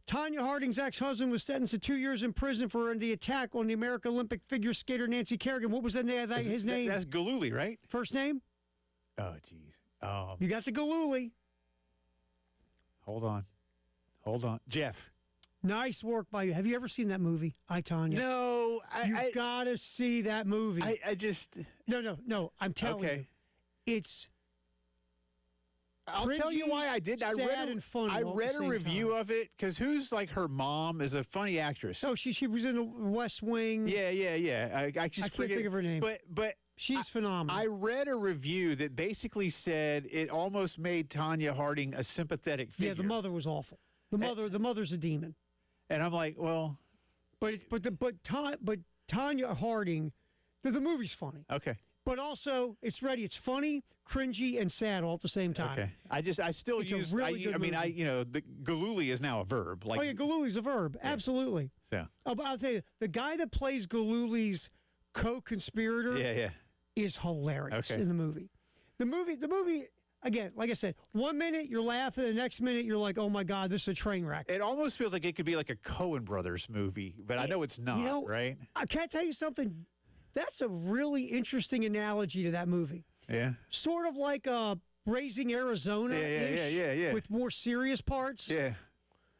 Tanya Harding's ex-husband was sentenced to 2 years in prison for the attack on the American Olympic figure skater Nancy Kerrigan. What was his name? That's Galooly, right? First name? Oh, jeez. You got the Galooly. Hold on. Jeff. Nice work by you. Have you ever seen that movie, I, Tanya? No. You've got to see that movie. I just... No. I'm telling you. It's... I'll tell you why I did. I read a review of it because who's like her mom is a funny actress. Oh, she was in the West Wing. Yeah. I can't think of her name. But she's phenomenal. I read a review that basically said it almost made Tanya Harding a sympathetic figure. Yeah, the mother was awful. The mother's a demon. And I'm like, well, but Tanya Harding, the movie's funny. Okay. But also, it's funny, cringy, and sad all at the same time. Okay. I still use. The Galooly is now a verb. Like, oh yeah, Galooly's a verb. Yeah. Absolutely. So. Oh, but I'll tell you, the guy that plays Galooly's co-conspirator, is hilarious in the movie. The movie. again, like I said, 1 minute you're laughing, the next minute you're like, oh my God, this is a train wreck. It almost feels like it could be like a Coen Brothers movie, but I know it's not, right? Can I tell you something? That's a really interesting analogy to that movie. Yeah. Sort of like Raising Arizona with more serious parts. Yeah.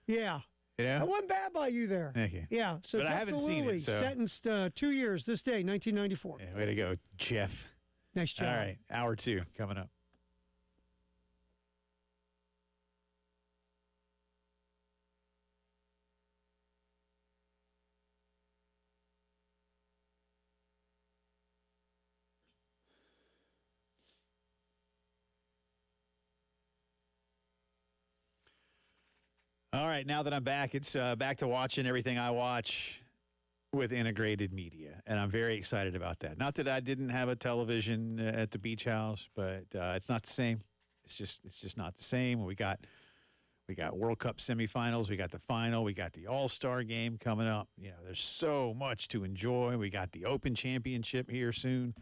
Yeah. Yeah. That wasn't bad by you there. Thank you. Yeah. So but Jeff I haven't seen it. So. Sentenced 2 years this day, 1994. Yeah, way to go, Jeff. Nice job. All right. Hour 2 coming up. All right, now that I'm back, it's back to watching everything I watch with integrated media, and I'm very excited about that. Not that I didn't have a television at the beach house, but it's not the same. It's just not the same. We got World Cup semifinals, we got the final, we got the All-Star game coming up. You know, there's so much to enjoy. We got the Open Championship here soon.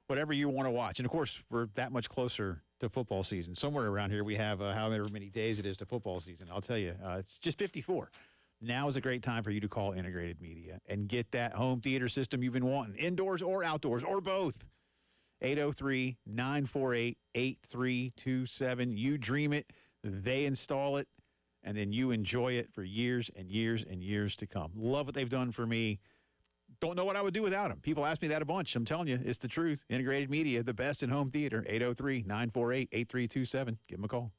Whatever you want to watch, and of course, we're that much closer to football season. Somewhere around here, we have however many days it is to football season. I'll tell you, it's just 54. Now is a great time for you to call Integrated Media and get that home theater system you've been wanting, indoors or outdoors or both. 803-948-8327. You dream it, they install it, and then you enjoy it for years and years and years to come. Love what they've done for me. Don't know what I would do without them. People ask me that a bunch. I'm telling you, it's the truth. Integrated Media, the best in home theater. 803-948-8327. Give them a call.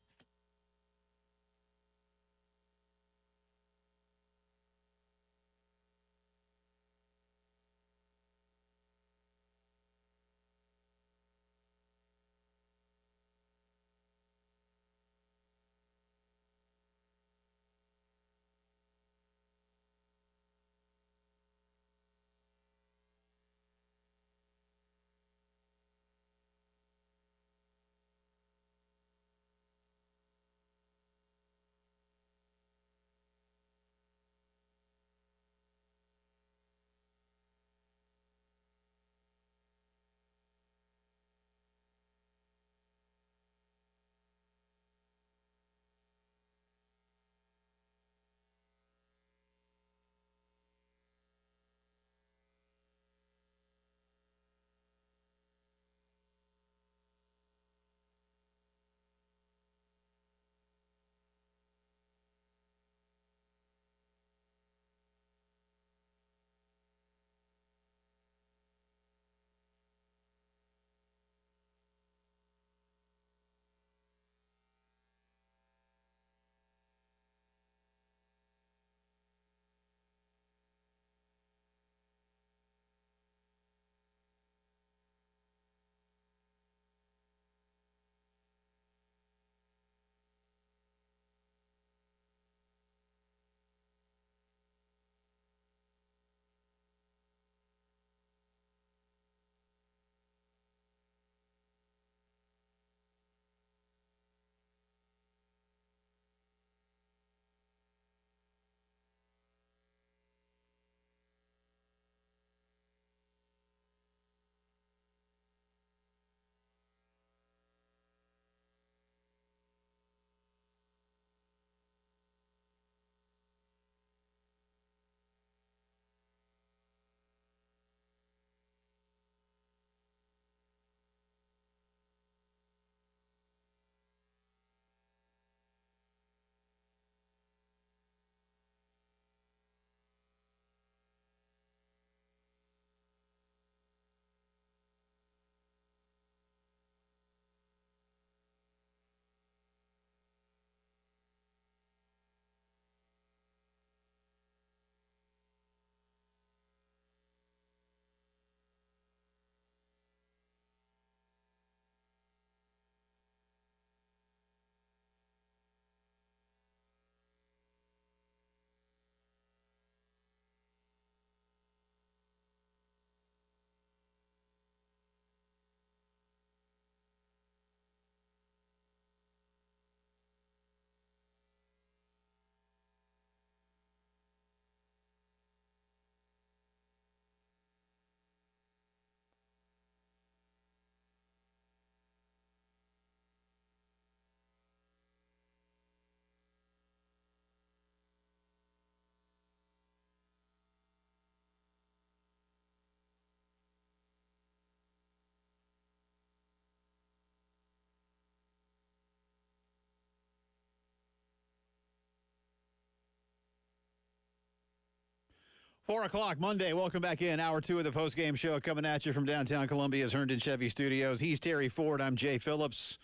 4 o'clock Monday. Welcome back in. Hour 2 of the postgame show coming at you from downtown Columbia's Herndon Chevy Studios. He's Terry Ford. I'm Jay Phillips.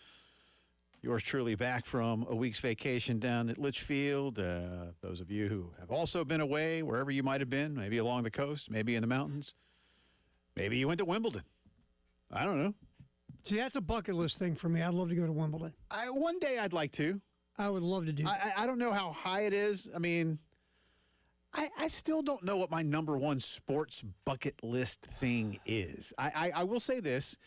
Yours truly back from a week's vacation down at Litchfield. Those of you who have also been away, wherever you might have been, maybe along the coast, maybe in the mountains. Maybe you went to Wimbledon. I don't know. See, that's a bucket list thing for me. I'd love to go to Wimbledon. One day I'd like to. I would love to do that. I don't know how high it is. I mean, I still don't know what my number one sports bucket list thing is. I will say this,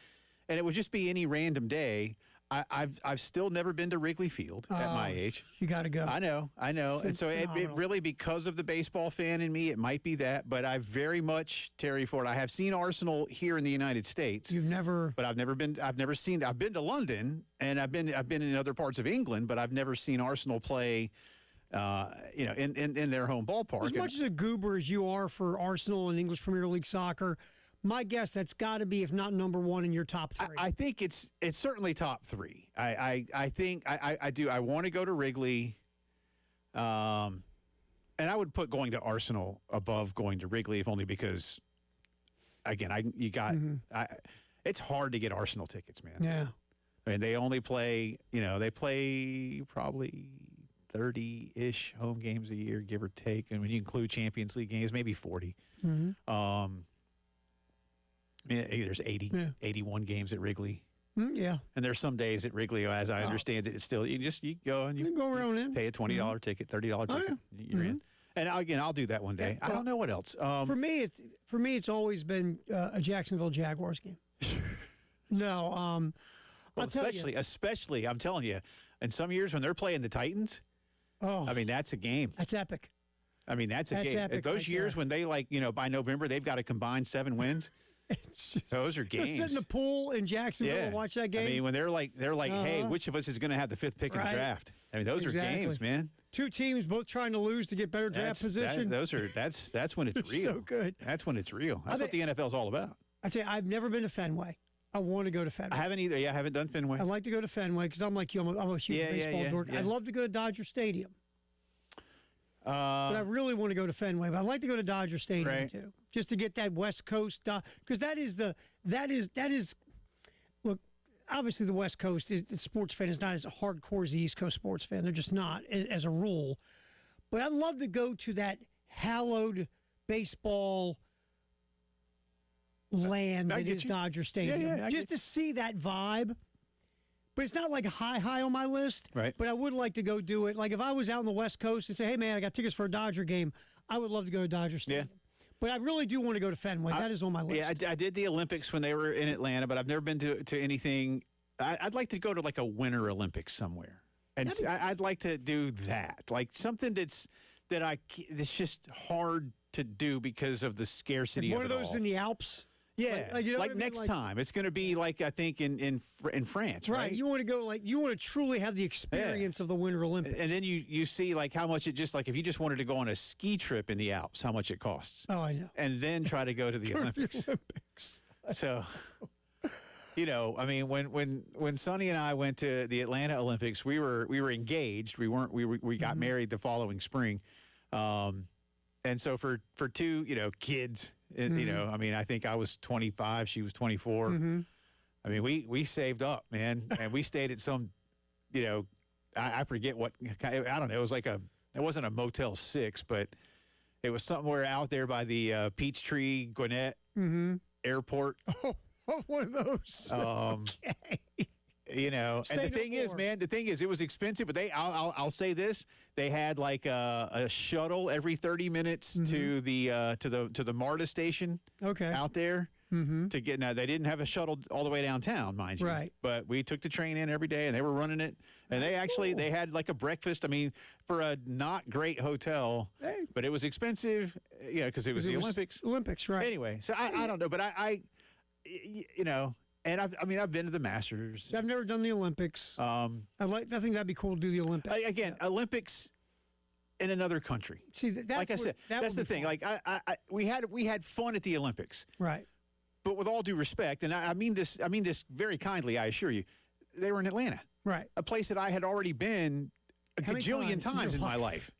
and it would just be any random day. I've still never been to Wrigley Field at my age. You got to go. I know. And so it really, because of the baseball fan in me, it might be that. But I very much, Terry Ford, I have seen Arsenal here in the United States. You've never. But I've never been to London, and I've been in other parts of England, but I've never seen Arsenal play. In their home ballpark. As much as a goober as you are for Arsenal and English Premier League soccer, my guess that's got to be, if not number one, in your top three. I think it's certainly top three. I think I do. I want to go to Wrigley, and I would put going to Arsenal above going to Wrigley, if only because, again, it's hard to get Arsenal tickets, man. Yeah. I mean, they only play. They play probably 30-ish home games a year, give or take. And when you include Champions League games, maybe 40. Mm-hmm. There's 81 games at Wrigley. Yeah. And there's some days at Wrigley, as I understand it, it's still, you go and you go around in. Pay a $20 ticket, $30 ticket. You're in. And again, I'll do that one day. I don't know what else. For me, it's always been a Jacksonville Jaguars game. No, well, especially, I'm telling you, in some years when they're playing the Titans, I mean, that's a game. That's epic. I mean, that's a game. Epic Those years when they by November they've got a combined 7 wins. Those are games. Sit in the pool in Jacksonville and watch that game. I mean, when they're like, hey, which of us is going to have the 5th pick in the draft? I mean, those are games, man. Two teams both trying to lose to get better draft position. That's when it's real. So good. That's when it's real. That's what the NFL is all about. I tell you, I've never been to Fenway. I want to go to Fenway. I haven't either. Yeah, I haven't done Fenway. I'd like to go to Fenway because I'm like you. I'm a huge baseball dork. Yeah. I'd love to go to Dodger Stadium. But I really want to go to Fenway. But I'd like to go to Dodger Stadium too, just to get that West Coast because that is. Look, obviously the West Coast sports fan is not as hardcore as the East Coast sports fan. They're just not as a rule. But I'd love to go to that hallowed baseball land that is Dodger Stadium, just to see that vibe. But it's not like high on my list. Right. But I would like to go do it. Like if I was out on the West Coast and say, hey, man, I got tickets for a Dodger game, I would love to go to Dodger Stadium. Yeah. But I really do want to go to Fenway. That is on my list. Yeah, I did the Olympics when they were in Atlanta, but I've never been to anything. I'd like to go to like a Winter Olympics somewhere. And I'd like to do that. Like something that's just hard to do because of the scarcity of it all. One of those in the Alps? Yeah, like next time. It's going to be like, I think, in France, right? You want to go, you want to truly have the experience of the Winter Olympics. And then you see, how much it just, if you just wanted to go on a ski trip in the Alps, how much it costs. Oh, I know. And then try to go to the Olympics. So, I mean, when Sonny and I went to the Atlanta Olympics, we were engaged. We got married the following spring. And so for two, kids, I mean, I think I was 25, she was 24. Mm-hmm. I mean, we saved up, man, and we stayed at some, I forget what, I don't know. It was it wasn't a Motel 6, but it was somewhere out there by the Peachtree Gwinnett Airport. Oh, one of those. Okay. And the thing is, it was expensive, but I'll say this, they had a shuttle every 30 minutes to the MARTA station out there to get, now they didn't have a shuttle all the way downtown, mind you. Right. But we took the train in every day and they were running it. And they had a breakfast. I mean, for a not great hotel, but it was expensive, because it was the Olympics. Olympics, right. Anyway, so I don't know, but and I've been to the Masters. I've never done the Olympics. I think that'd be cool to do the Olympics. Olympics in another country. See, that's the thing. Fun. We had fun at the Olympics, right? But with all due respect, and I mean this very kindly, I assure you, they were in Atlanta, right? A place that I had already been a gajillion times in my life.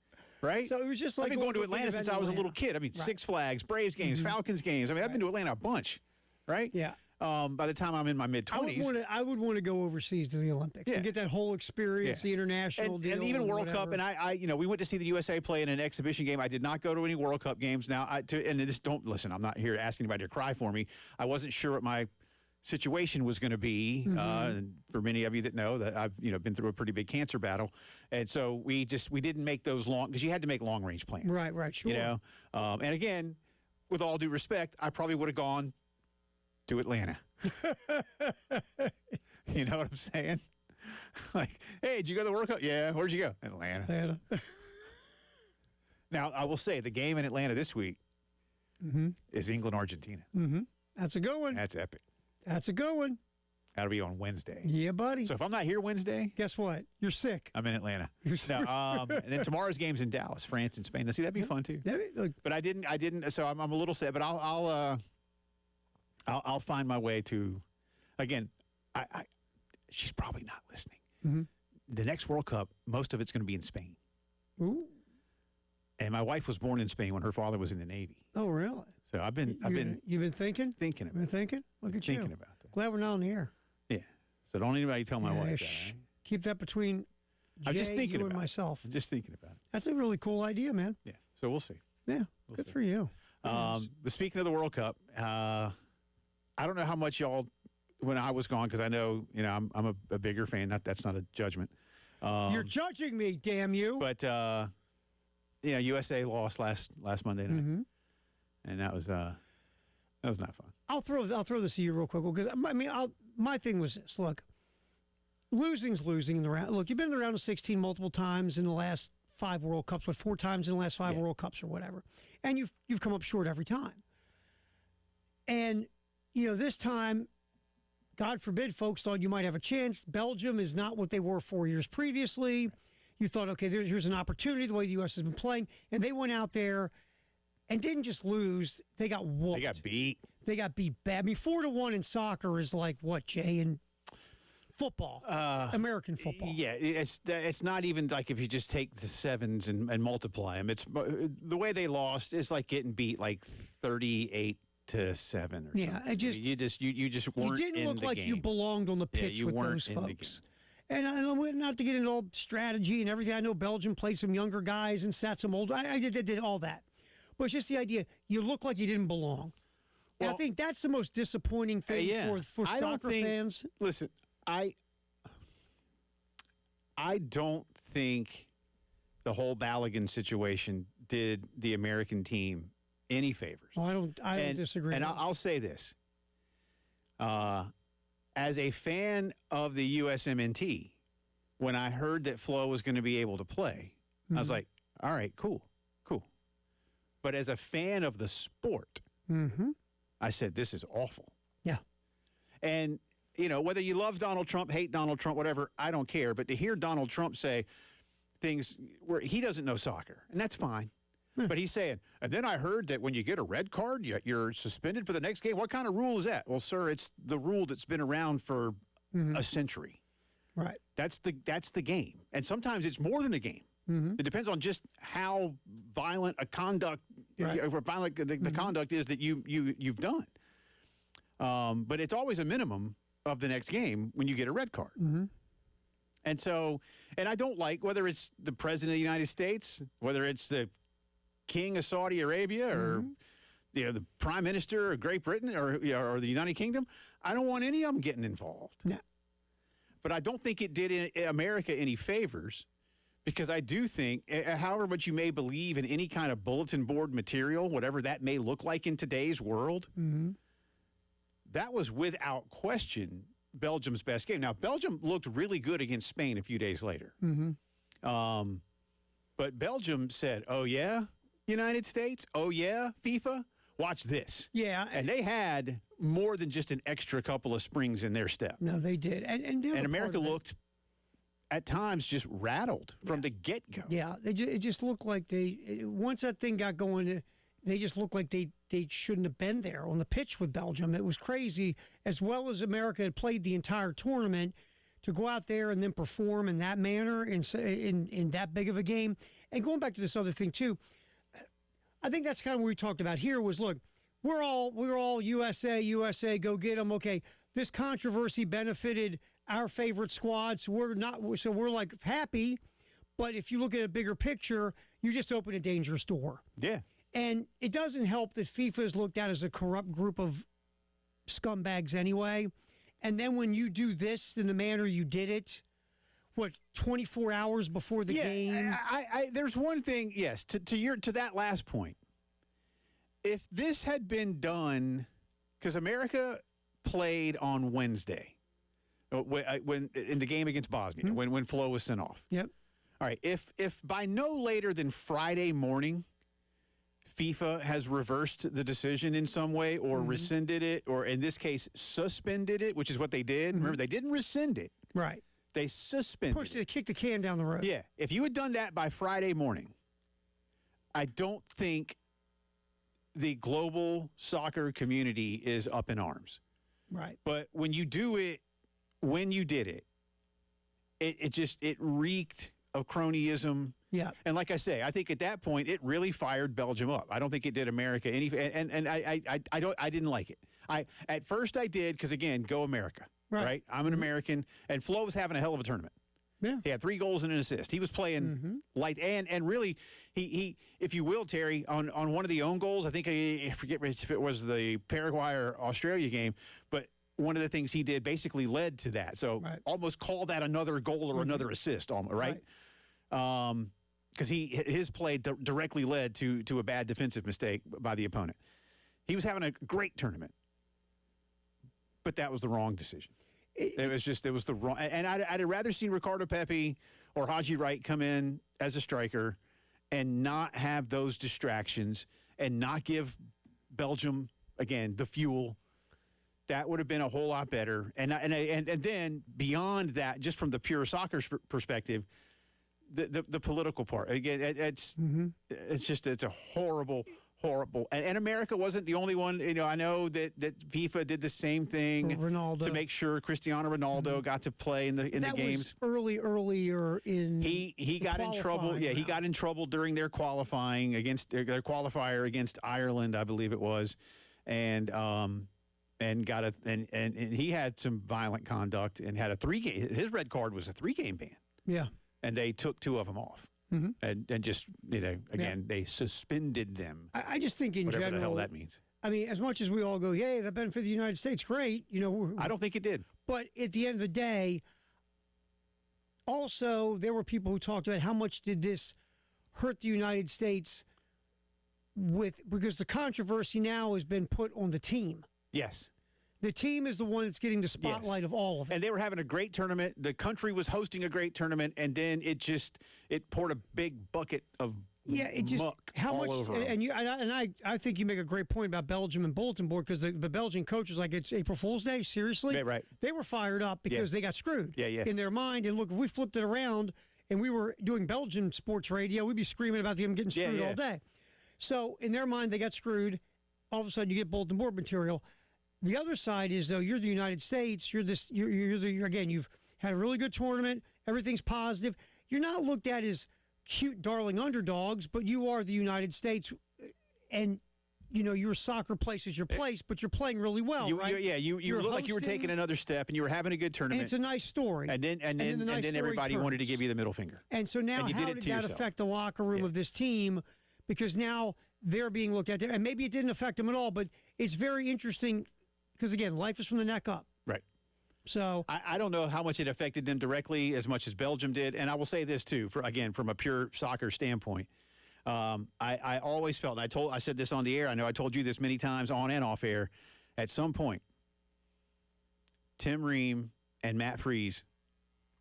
right? So it was just like I've been going to Atlanta since I was a little kid. I mean, Six Flags, Braves games, Falcons games. I mean, I've been to Atlanta a bunch, right? Yeah. By the time I'm in my mid-20s. I would want to go overseas to the Olympics and get that whole experience, the international deal. And even World Cup. And I we went to see the USA play in an exhibition game. I did not go to any World Cup games. Now, don't listen, I'm not here asking anybody to cry for me. I wasn't sure what my situation was going to be. And for many of you that know that I've been through a pretty big cancer battle. And so we didn't make those long, because you had to make long-range plans. Right, sure. And again, with all due respect, I probably would have gone to Atlanta. You know what I'm saying? Like, hey, did you go to the World Cup? Yeah. Where'd you go? Atlanta. Now, I will say the game in Atlanta this week is England-Argentina. That's a good one. That's epic. That's a good one. That'll be on Wednesday. Yeah, buddy. So if I'm not here Wednesday, guess what? You're sick. I'm in Atlanta. You're sick. And then tomorrow's game's in Dallas, France and Spain. Now, see, that'd be fun too. But I didn't. So I'm a little sad. But I'll find my way to. Again, she's probably not listening. The next World Cup, most of it's going to be in Spain. Ooh. And my wife was born in Spain when her father was in the Navy. Oh, really? So I've been You've been thinking? Thinking about it. Been thinking? Look at you. Thinking about that. Glad we're not on the air. Yeah. So don't anybody tell my wife that. Right? Keep that between you and myself. I'm just thinking about it. That's a really cool idea, man. Yeah. So we'll see. Yeah. Good for you. But speaking of the World Cup, I don't know how much y'all, when I was gone, because I know, I'm a bigger fan. That's not a judgment. You're judging me, damn you. But, USA lost last Monday night. And that was not fun. I'll throw this to you real quick, because my thing was this. Look, losing's losing in the round. Look, you've been in the round of 16 multiple times in the last 5 World Cups, 4 times in the last 5 World Cups or whatever, and you've come up short every time. And this time, God forbid, folks thought you might have a chance. Belgium is not what they were 4 years previously. You thought, okay, here's an opportunity, the way the U.S. has been playing, and they went out there and didn't just lose; they got whooped. They got beat bad. I mean, 4-1 in soccer is like what, Jay, in football, American football. Yeah, it's not even like if you just take the sevens and multiply them. It's the way they lost is like getting beat like 38-7 or something. It just you just weren't. You didn't look like game. You belonged on the pitch with those folks. And not to get into all strategy and everything. I know Belgium played some younger guys and sat some old. I did all that. But it's just the idea, you look like you didn't belong. And I think that's the most disappointing thing for soccer fans. Listen, I don't think the whole Balogun situation did the American team any favors. Well, I don't disagree. And I'll say this. As a fan of the USMNT, when I heard that Flo was going to be able to play, I was like, all right, cool. But as a fan of the sport, I said, this is awful. Yeah. And, whether you love Donald Trump, hate Donald Trump, whatever, I don't care. But to hear Donald Trump say things where he doesn't know soccer, and that's fine. But he's saying, and then I heard that when you get a red card, you're suspended for the next game. What kind of rule is that? Well, sir, it's the rule that's been around for a century. Right. That's the game. And sometimes it's more than a game. It depends on just how violent a conduct, or violent the conduct is that you've done. But it's always a minimum of the next game when you get a red card. And so, and I don't like, whether it's the president of the United States, whether it's the king of Saudi Arabia, or the prime minister of Great Britain, or the United Kingdom, I don't want any of them getting involved. Yeah. But I don't think it did America any favors. Because I do think, however much you may believe in any kind of bulletin board material, whatever that may look like in today's world, that was without question Belgium's best game. Now, Belgium looked really good against Spain a few days later. But Belgium said, oh, yeah, United States? Oh, yeah, FIFA? Watch this. Yeah. And they had more than just an extra couple of springs in their step. No, they did. And America looked at times just rattled from the get-go. Yeah, it just looked like once that thing got going, they just looked like they shouldn't have been there on the pitch with Belgium. It was crazy. As well as America had played the entire tournament to go out there and then perform in that manner in that big of a game. And going back to this other thing too, I think that's kind of what we talked about here was, look, we're all USA, go get them. Okay, this controversy benefited our favorite squad, so we're like happy. But if you look at a bigger picture, you just open a dangerous door. Yeah. And it doesn't help that FIFA is looked at as a corrupt group of scumbags anyway. And then when you do this in the manner you did it, 24 hours before the game? There's one thing, yes, to that last point. If this had been done, because America played on Wednesday, when in the game against Bosnia, when Flo was sent off. Yep. All right, if by no later than Friday morning, FIFA has reversed the decision in some way or rescinded it, or in this case, suspended it, which is what they did. Remember, they didn't rescind it. Right. They suspended it. Kicked the can down the road. Yeah. If you had done that by Friday morning, I don't think the global soccer community is up in arms. Right. But when you do it, when you did it, it reeked of cronyism. Yeah. And like I say, I think at that point it really fired Belgium up. I don't think it did America any, and I didn't like it. At first I did, because again, go America. Right? I'm an American, and Flo was having a hell of a tournament. Yeah. He had 3 goals and an assist. He was playing light, and really, he if you will, Terry, on one of the own goals, I think I forget if it was the Paraguay or Australia game, but one of the things he did basically led to that. So almost call that another goal or another assist, right? Because his play directly led to a bad defensive mistake by the opponent. He was having a great tournament, but that was the wrong decision. It was the wrong, and I'd have rather seen Ricardo Pepi or Haji Wright come in as a striker and not have those distractions and not give Belgium, again, the fuel. That would have been a whole lot better. And then beyond that, just from the pure soccer perspective, the political part, again, it's a horrible. And America wasn't the only one. You know, I know that FIFA did the same thing Ronaldo. to make sure Cristiano Ronaldo got to play in the games. Was earlier in he got in trouble. Yeah, he got in trouble during their qualifying against their qualifier against Ireland, I believe it was, and he had some violent conduct and had a 3-game. His red card was a 3-game ban. Yeah, and they took 2 of them off. And just, they suspended them. I just think in whatever general, the hell that means. I mean, as much as we all go, yay, that benefited the United States, great. I don't think it did. But at the end of the day, also, there were people who talked about how much did this hurt the United States because the controversy now has been put on the team. Yes. The team is the one that's getting the spotlight of all of it. And they were having a great tournament. The country was hosting a great tournament, and then it poured a big bucket of muck all over them. I think you make a grett point about Belgium and bulletin board, because the Belgian coach was like, it's April Fool's Day, seriously? Yeah, right. They were fired up because they got screwed in their mind. And look, if we flipped it around and we were doing Belgian sports radio, we'd be screaming about them getting screwed all day. So in their mind, they got screwed. All of a sudden, you get bulletin board material. The other side is, though, you're the United States. Again, you've had a really good tournament. Everything's positive. You're not looked at as cute, darling underdogs, but you are the United States, and your soccer place is your place, but you're playing really well, right? You look like you were taking another step, and you were having a good tournament. And it's a nice story. And then everybody wanted to give you the middle finger. And so now, how did that affect the locker room of this team? Because now they're being looked at there, and maybe it didn't affect them at all, but it's very interesting. Because, again, life is from the neck up. Right. So I don't know how much it affected them directly as much as Belgium did. And I will say this, too, from a pure soccer standpoint. I always felt, and I said this on the air, I know I told you this many times on and off air, at some point, Tim Ream and Matt Freese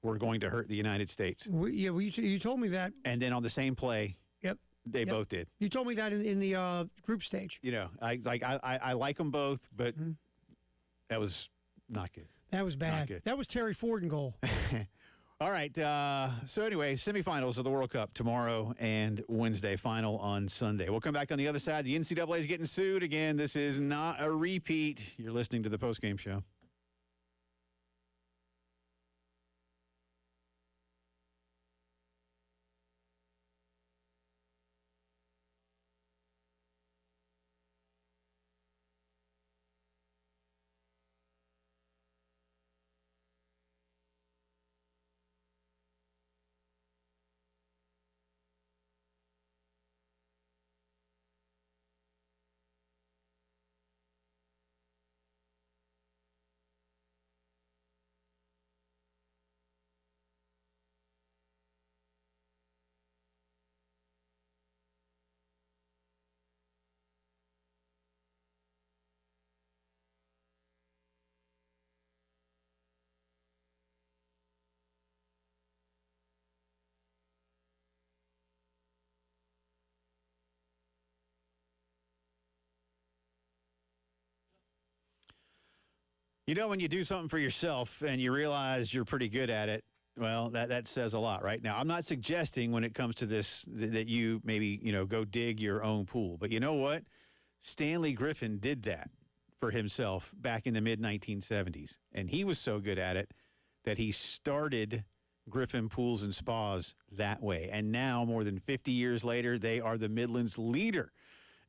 were going to hurt the United States. You told me that. And then on the same play, they both did. You told me that in the group stage. I like them both, but that was not good. That was bad. Not good. That was Terry Ford in goal. All right. So anyway, semifinals of the World Cup tomorrow and Wednesday, final on Sunday. We'll come back on the other side. The NCAA is getting sued again. This is not a repeat. You're listening to the Postgame Show. You know, when you do something for yourself and you realize you're pretty good at it, well, that says a lot, right? Now, I'm not suggesting when it comes to this that you maybe, go dig your own pool. But you know what? Stanley Griffin did that for himself back in the mid-1970s. And he was so good at it that he started Griffin Pools and Spas that way. And now, more than 50 years later, they are the Midland's leader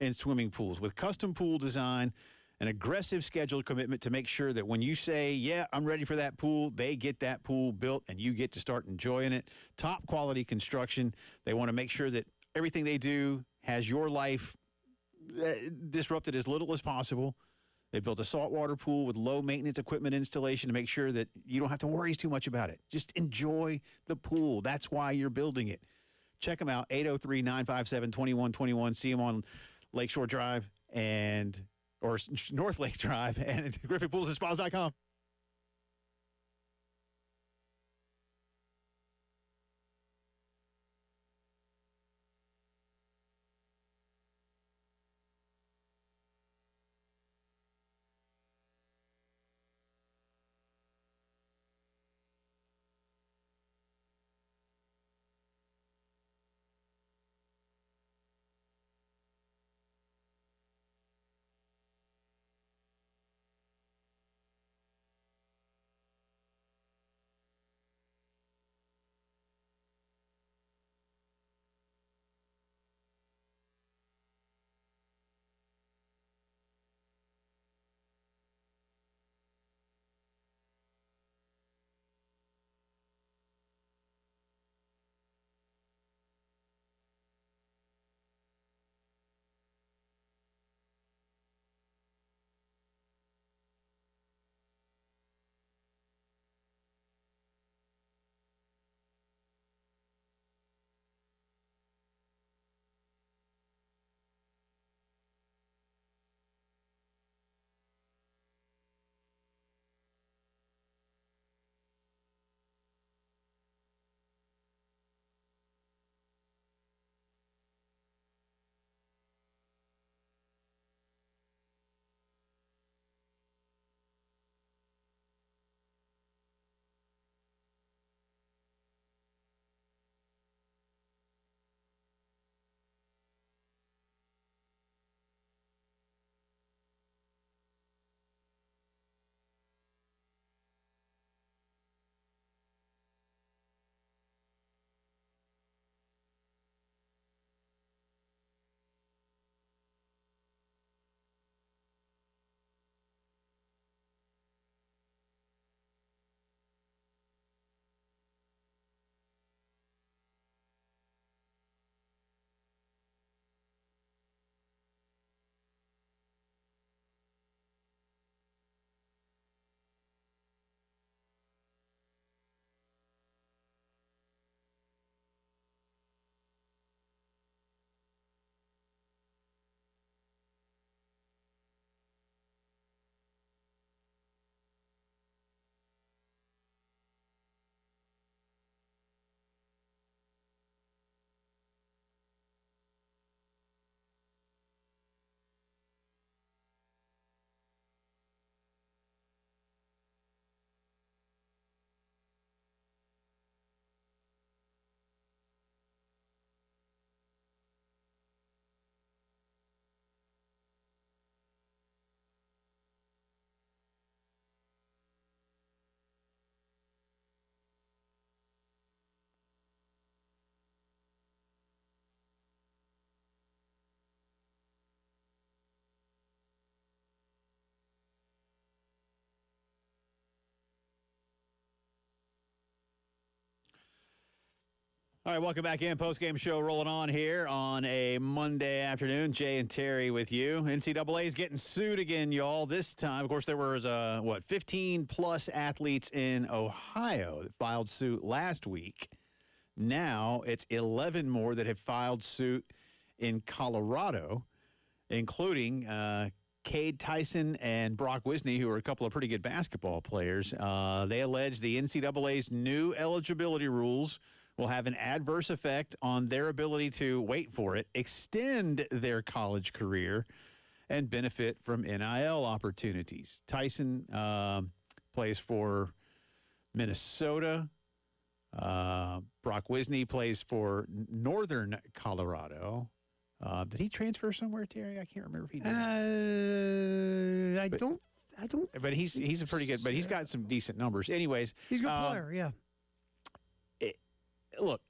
in swimming pools with custom pool design, an aggressive scheduled commitment to make sure that when you say, yeah, I'm ready for that pool, they get that pool built and you get to start enjoying it. Top quality construction. They want to make sure that everything they do has your life disrupted as little as possible. They built a saltwater pool with low maintenance equipment installation to make sure that you don't have to worry too much about it. Just enjoy the pool. That's why you're building it. Check them out, 803-957-2121. See them on Lakeshore Drive or North Lake Drive and griffinpoolsandspas.com. All right, welcome back in. Postgame show rolling on here on a Monday afternoon. Jay and Terry with you. NCAA is getting sued again, y'all. This time, of course, there was, 15-plus athletes in Ohio that filed suit last week. Now it's 11 more that have filed suit in Colorado, including Cade Tyson and Brock Wisney, who are a couple of pretty good basketball players. They allege the NCAA's new eligibility rules will have an adverse effect on their ability to, wait for it, extend their college career and benefit from NIL opportunities. Tyson plays for Minnesota. Brock Wisney plays for Northern Colorado. Did he transfer somewhere, Terry? I can't remember if he did. I don't. But he's a pretty good. But he's got some decent numbers. Anyways, he's a good player. Yeah. Look,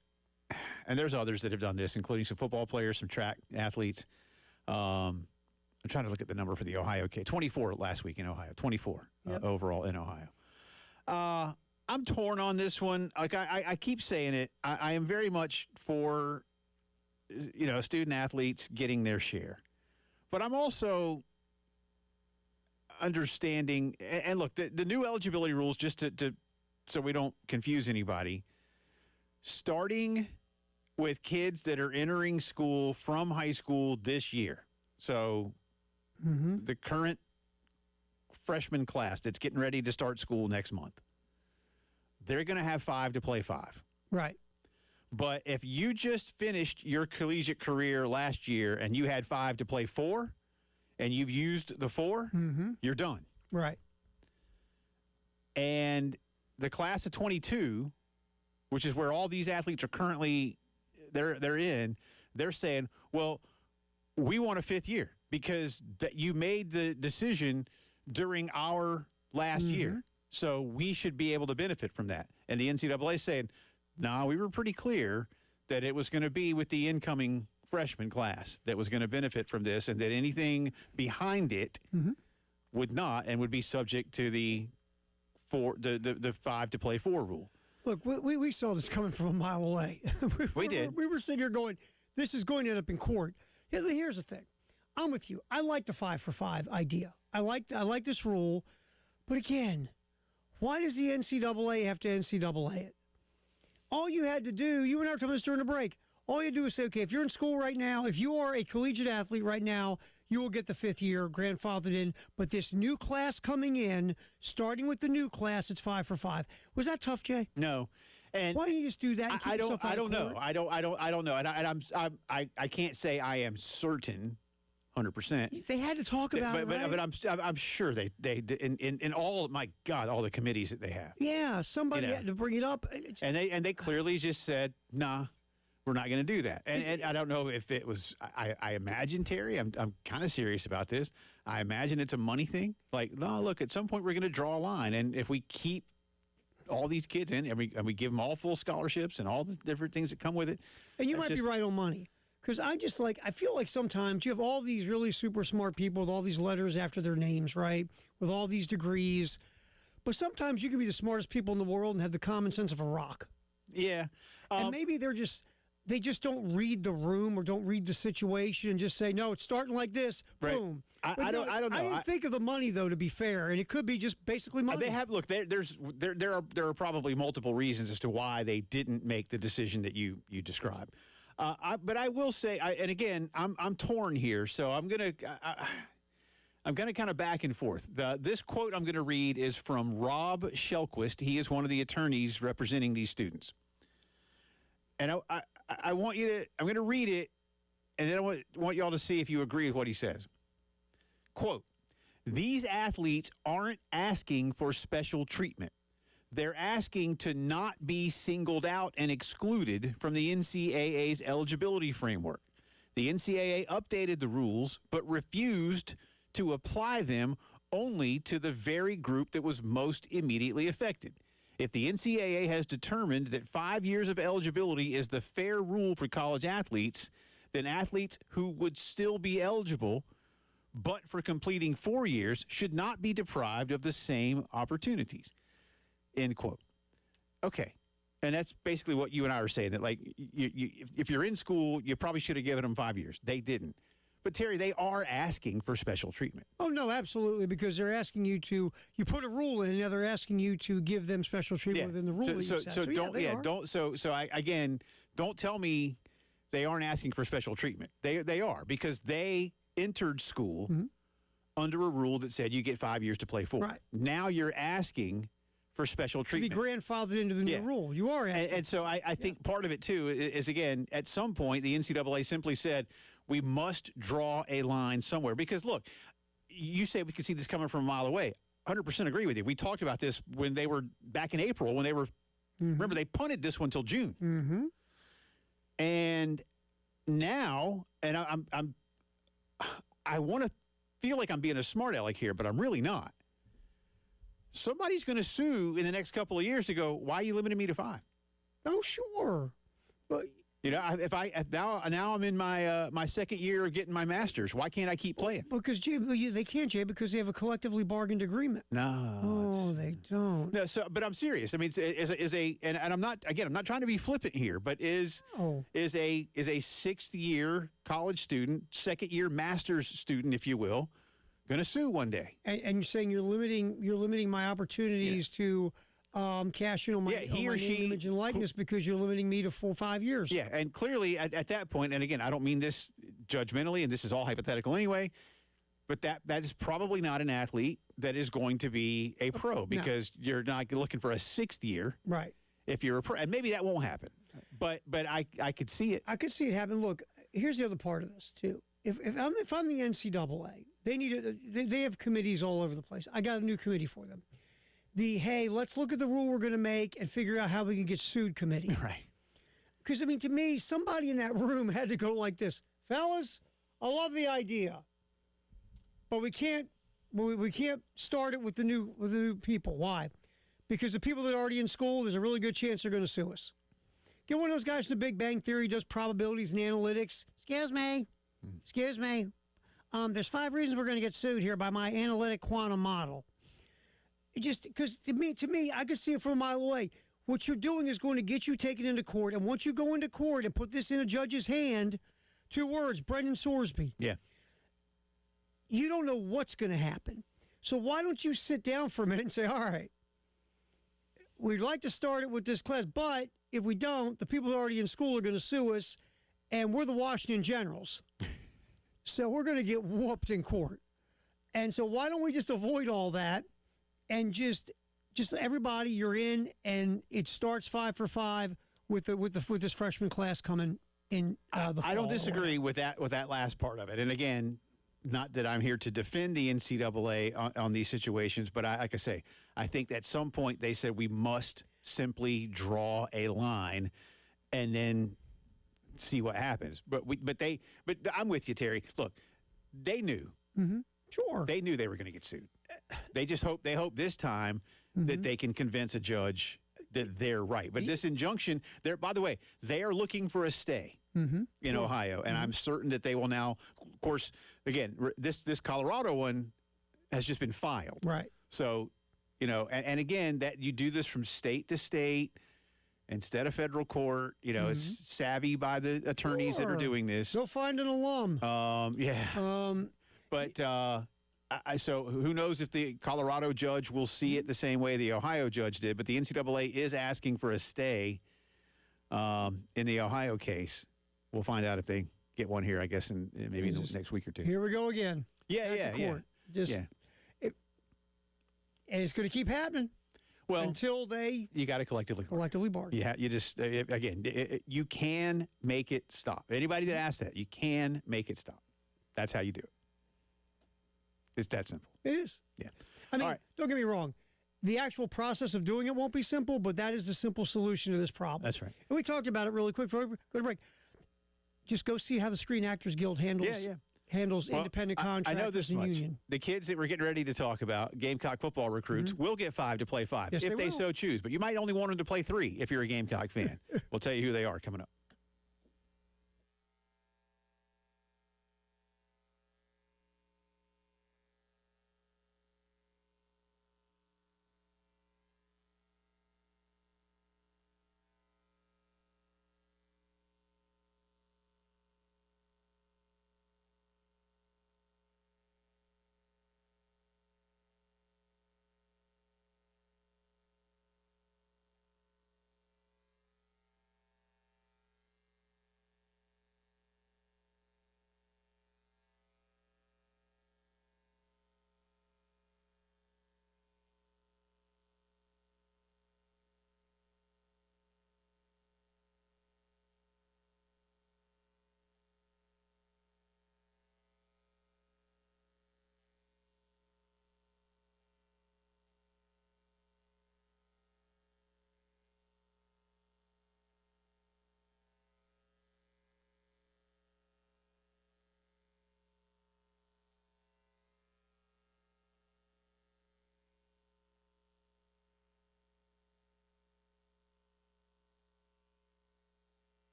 and there's others that have done this, including some football players, some track athletes. I'm trying to look at the number for the Ohio case. 24 last week in Ohio. 24 overall in Ohio. I'm torn on this one. Like I keep saying it. I am very much for, student athletes getting their share, but I'm also understanding. And look, the new eligibility rules, just to so we don't confuse anybody. Starting with kids that are entering school from high school this year. So the current freshman class that's getting ready to start school next month, they're going to have 5 to play 5. Right. But if you just finished your collegiate career last year and you had 5 to play 4 and you've used the 4, you're done. Right. And the class of 22, which is where all these athletes are currently they're saying, well, we want a 5th year because that you made the decision during our last year. So we should be able to benefit from that. And the NCAA saying, no, we were pretty clear that it was going to be with the incoming freshman class that was going to benefit from this, and that anything behind it would not and would be subject to the 5 to play 4 rule. Look, we saw this coming from a mile away. We did. We were sitting here going, this is going to end up in court. Here's the thing. I'm with you. I like the 5 for 5 idea. I like this rule. But again, why does the NCAA have to NCAA it? All you had to do, you and I were talking about this during the break, all you do is say, okay, if you're in school right now, if you are a collegiate athlete right now, you will get the 5th year grandfathered in. But this new class coming in, starting with the new class, it's 5 for 5. Was that tough, Jay? No. And why don't you just do that? I don't know. I don't know. And I can't say I am certain 100%. They had to talk about it, right? But I'm sure they in all, my God, all the committees that they have. Yeah, somebody had to bring it up. And they clearly just said, nah, we're not going to do that. And I don't know if it was, I imagine, Terry, I'm kind of serious about this. I imagine it's a money thing. Like, no, look, at some point we're going to draw a line. And if we keep all these kids in and we give them all full scholarships and all the different things that come with it. And you might be right on money. Because I feel like sometimes you have all these really super smart people with all these letters after their names, right? With all these degrees. But sometimes you can be the smartest people in the world and have the common sense of a rock. Yeah. And maybe they just don't read the room or don't read the situation and just say, no, it's starting like this, right. Boom. I don't know. I didn't think of the money, though, to be fair, and it could be just basically money. They have, look, there are probably multiple reasons as to why they didn't make the decision that you described. But I will say, and again, I'm torn here, so I'm gonna kind of back and forth. This quote I'm going to read is from Rob Shelquist. He is one of the attorneys representing these students, and I want you to. I'm going to read it, and then I want y'all to see if you agree with what he says. Quote: "These athletes aren't asking for special treatment. They're asking to not be singled out and excluded from the NCAA's eligibility framework. The NCAA updated the rules, but refused to apply them only to the very group that was most immediately affected. If the NCAA has determined that 5 years of eligibility is the fair rule for college athletes, then athletes who would still be eligible, but for completing 4 years, should not be deprived of the same opportunities." End quote. Okay. And that's basically what you and I are saying, that like if you're in school, you probably should have given them 5 years. They didn't. But Terry, they are asking for special treatment. Oh, no, absolutely, because they're asking you put a rule in, now they're asking you to give them special treatment within the rule that you set. Don't tell me they aren't asking for special treatment. They are, because they entered school under a rule that said you get 5 years to play 4. Right. Now you're asking for special treatment. To be grandfathered into the new rule. You are asking. And so I think part of it, too, is, again, at some point, the NCAA simply said, We must draw a line somewhere because, look, you say we can see this coming from a mile away. 100% agree with you. We talked about this when they were back in April when they were remember, they punted this one till June. Mm-hmm. And now, and I want to feel like I'm being a smart aleck here, but I'm really not. Somebody's going to sue in the next couple of years to go, why are you limiting me to 5? Oh, sure. But now I'm in my second year of getting my master's. Why can't I keep playing? Because Jay, they can't, Jay, because they have a collectively bargained agreement. No. Oh, they don't. No. So, but I'm serious. I mean, and I'm not trying to be flippant here, but is a 6th year college student, 2nd year master's student, if you will, going to sue one day? And you're saying you're limiting my opportunities to. Cash in on my, he or or she, image and likeness because you're limiting me to 4 or 5 years. Yeah, and clearly at that point, and again, I don't mean this judgmentally, and this is all hypothetical anyway, but that is probably not an athlete that is going to be a pro because you're not looking for a 6th year. Right. If you're a pro, and maybe that won't happen, but I could see it. I could see it happen. Look, here's the other part of this too. If I'm the NCAA, they have committees all over the place. I got a new committee for them. Hey, let's look at the rule we're going to make and figure out how we can get sued committee. Right. Because, I mean, to me, somebody in that room had to go like this. Fellas, I love the idea, but we can't start it with the new people. Why? Because the people that are already in school, there's a really good chance they're going to sue us. Get one of those guys from the Big Bang Theory, does probabilities and analytics. Excuse me. There's 5 reasons we're going to get sued here by my analytic quantum model. Just because to me, I could see it from a mile away. What you're doing is going to get you taken into court, and once you go into court and put this in a judge's hand, 2 words, Brendan Sorsby. Yeah. You don't know what's going to happen. So why don't you sit down for a minute and say, all right, we'd like to start it with this class, but if we don't, the people that are already in school are going to sue us, and we're the Washington Generals. So we're going to get whooped in court. And so why don't we just avoid all that? And just everybody, you're in, and it starts 5 for 5 with this freshman class coming in the fall. I don't disagree with that last part of it. And again, not that I'm here to defend the NCAA on these situations, but like I say, I think at some point they said we must simply draw a line, and then see what happens. But I'm with you, Terry. Look, they knew. Mm-hmm. Sure. They knew they were going to get sued. They just hope this time that they can convince a judge that they're right. But this injunction, by the way, they are looking for a stay in Ohio, and I'm certain that they will now. Of course, again, this Colorado one has just been filed, right? So, and again, that you do this from state to state instead of federal court. It's savvy by the attorneys that are doing this. Go find an alum. But so who knows if the Colorado judge will see it the same way the Ohio judge did, but the NCAA is asking for a stay in the Ohio case. We'll find out if they get one here, I guess, in maybe in the next week or 2. Here we go again. Yeah. And it's going to keep happening. Well, until you got to collectively bargain. Yeah, you just you can make it stop. Anybody that asks that, you can make it stop. That's how you do it. It's that simple. It is. Yeah. I mean, don't get me wrong. The actual process of doing it won't be simple, but that is the simple solution to this problem. That's right. And we talked about it really quick before we go to break. Just go see how the Screen Actors Guild handles independent contractors and union. The kids that we're getting ready to talk about, Gamecock football recruits, will get 5 to play 5 if they so choose. But you might only want them to play 3 if you're a Gamecock fan. We'll tell you who they are coming up.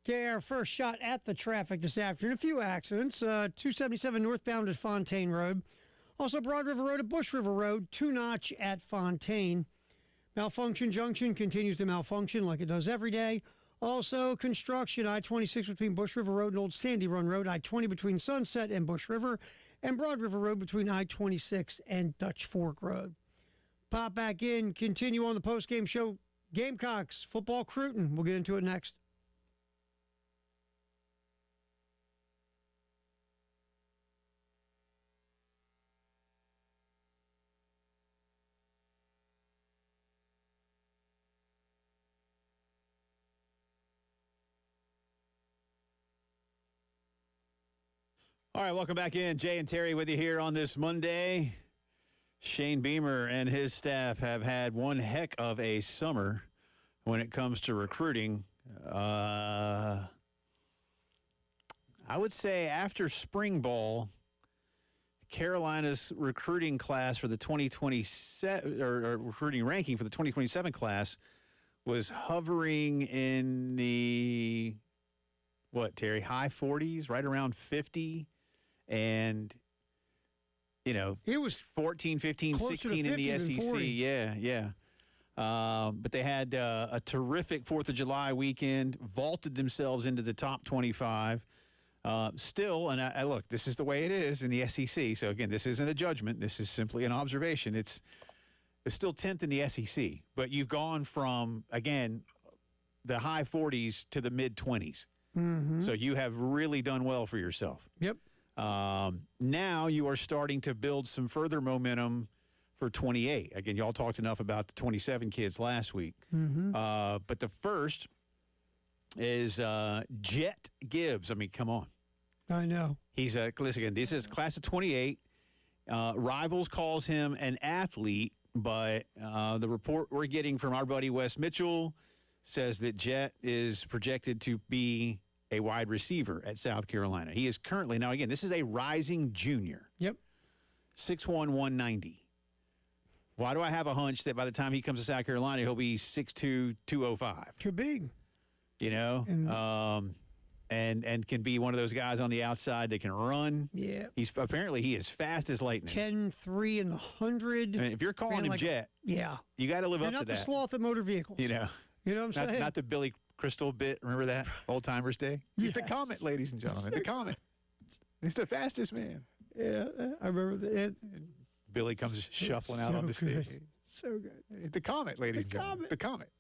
Okay, our first shot at the traffic this afternoon. A few accidents. 277 northbound at Fontaine Road. Also Broad River Road at Bush River Road. 2-notch at Fontaine. Malfunction Junction continues to malfunction like it does every day. Also, construction, I-26 between Bush River Road and Old Sandy Run Road. I-20 between Sunset and Bush River. And Broad River Road between I-26 and Dutch Fork Road. Pop back in. Continue on the postgame show. Gamecocks, football Cruton. We'll get into it next. All right, welcome back in. Jay and Terry with you here on this Monday. Shane Beamer and his staff have had one heck of a summer when it comes to recruiting. I would say after spring ball, Carolina's recruiting class for the 2027 or recruiting ranking for the 2027 class was hovering in the Terry, high 40s, right around 50. And, it was 14, 15, 16 in the SEC. Yeah. But they had a terrific 4th of July weekend, vaulted themselves into the top 25. Still, and I look, this is the way it is in the SEC. So, again, this isn't a judgment. This is simply an observation. It's still 10th in the SEC. But you've gone from, again, the high 40s to the mid-20s. Mm-hmm. So you have really done well for yourself. Yep. Now you are starting to build some further momentum for 28. Again, y'all talked enough about the 27 kids last week. Mm-hmm. But the first is Jet Gibbs. I mean, come on. I know. Listen, again, this is class of 28. Rivals calls him an athlete, but the report we're getting from our buddy Wes Mitchell says that Jet is projected to be a wide receiver at South Carolina. He is currently, now again, this is a rising junior. Yep. 6'1", 190. Why do I have a hunch that by the time he comes to South Carolina, he'll be 6'2", 205? Could be. And can be one of those guys on the outside that can run. Yeah. Apparently he is fast as lightning. 10-3 in the 100. I mean, if you're calling him Jet, yeah, you got to live up to that. Not the sloth of motor vehicles. You know what I'm saying? Not the Billy Crystal bit. Remember that? Old Timers Day? He's the Comet, ladies and gentlemen. The Comet. He's the fastest man. Yeah, I remember that. Billy comes shuffling out on the stage. So good. He's the Comet, ladies and gentlemen. The Comet.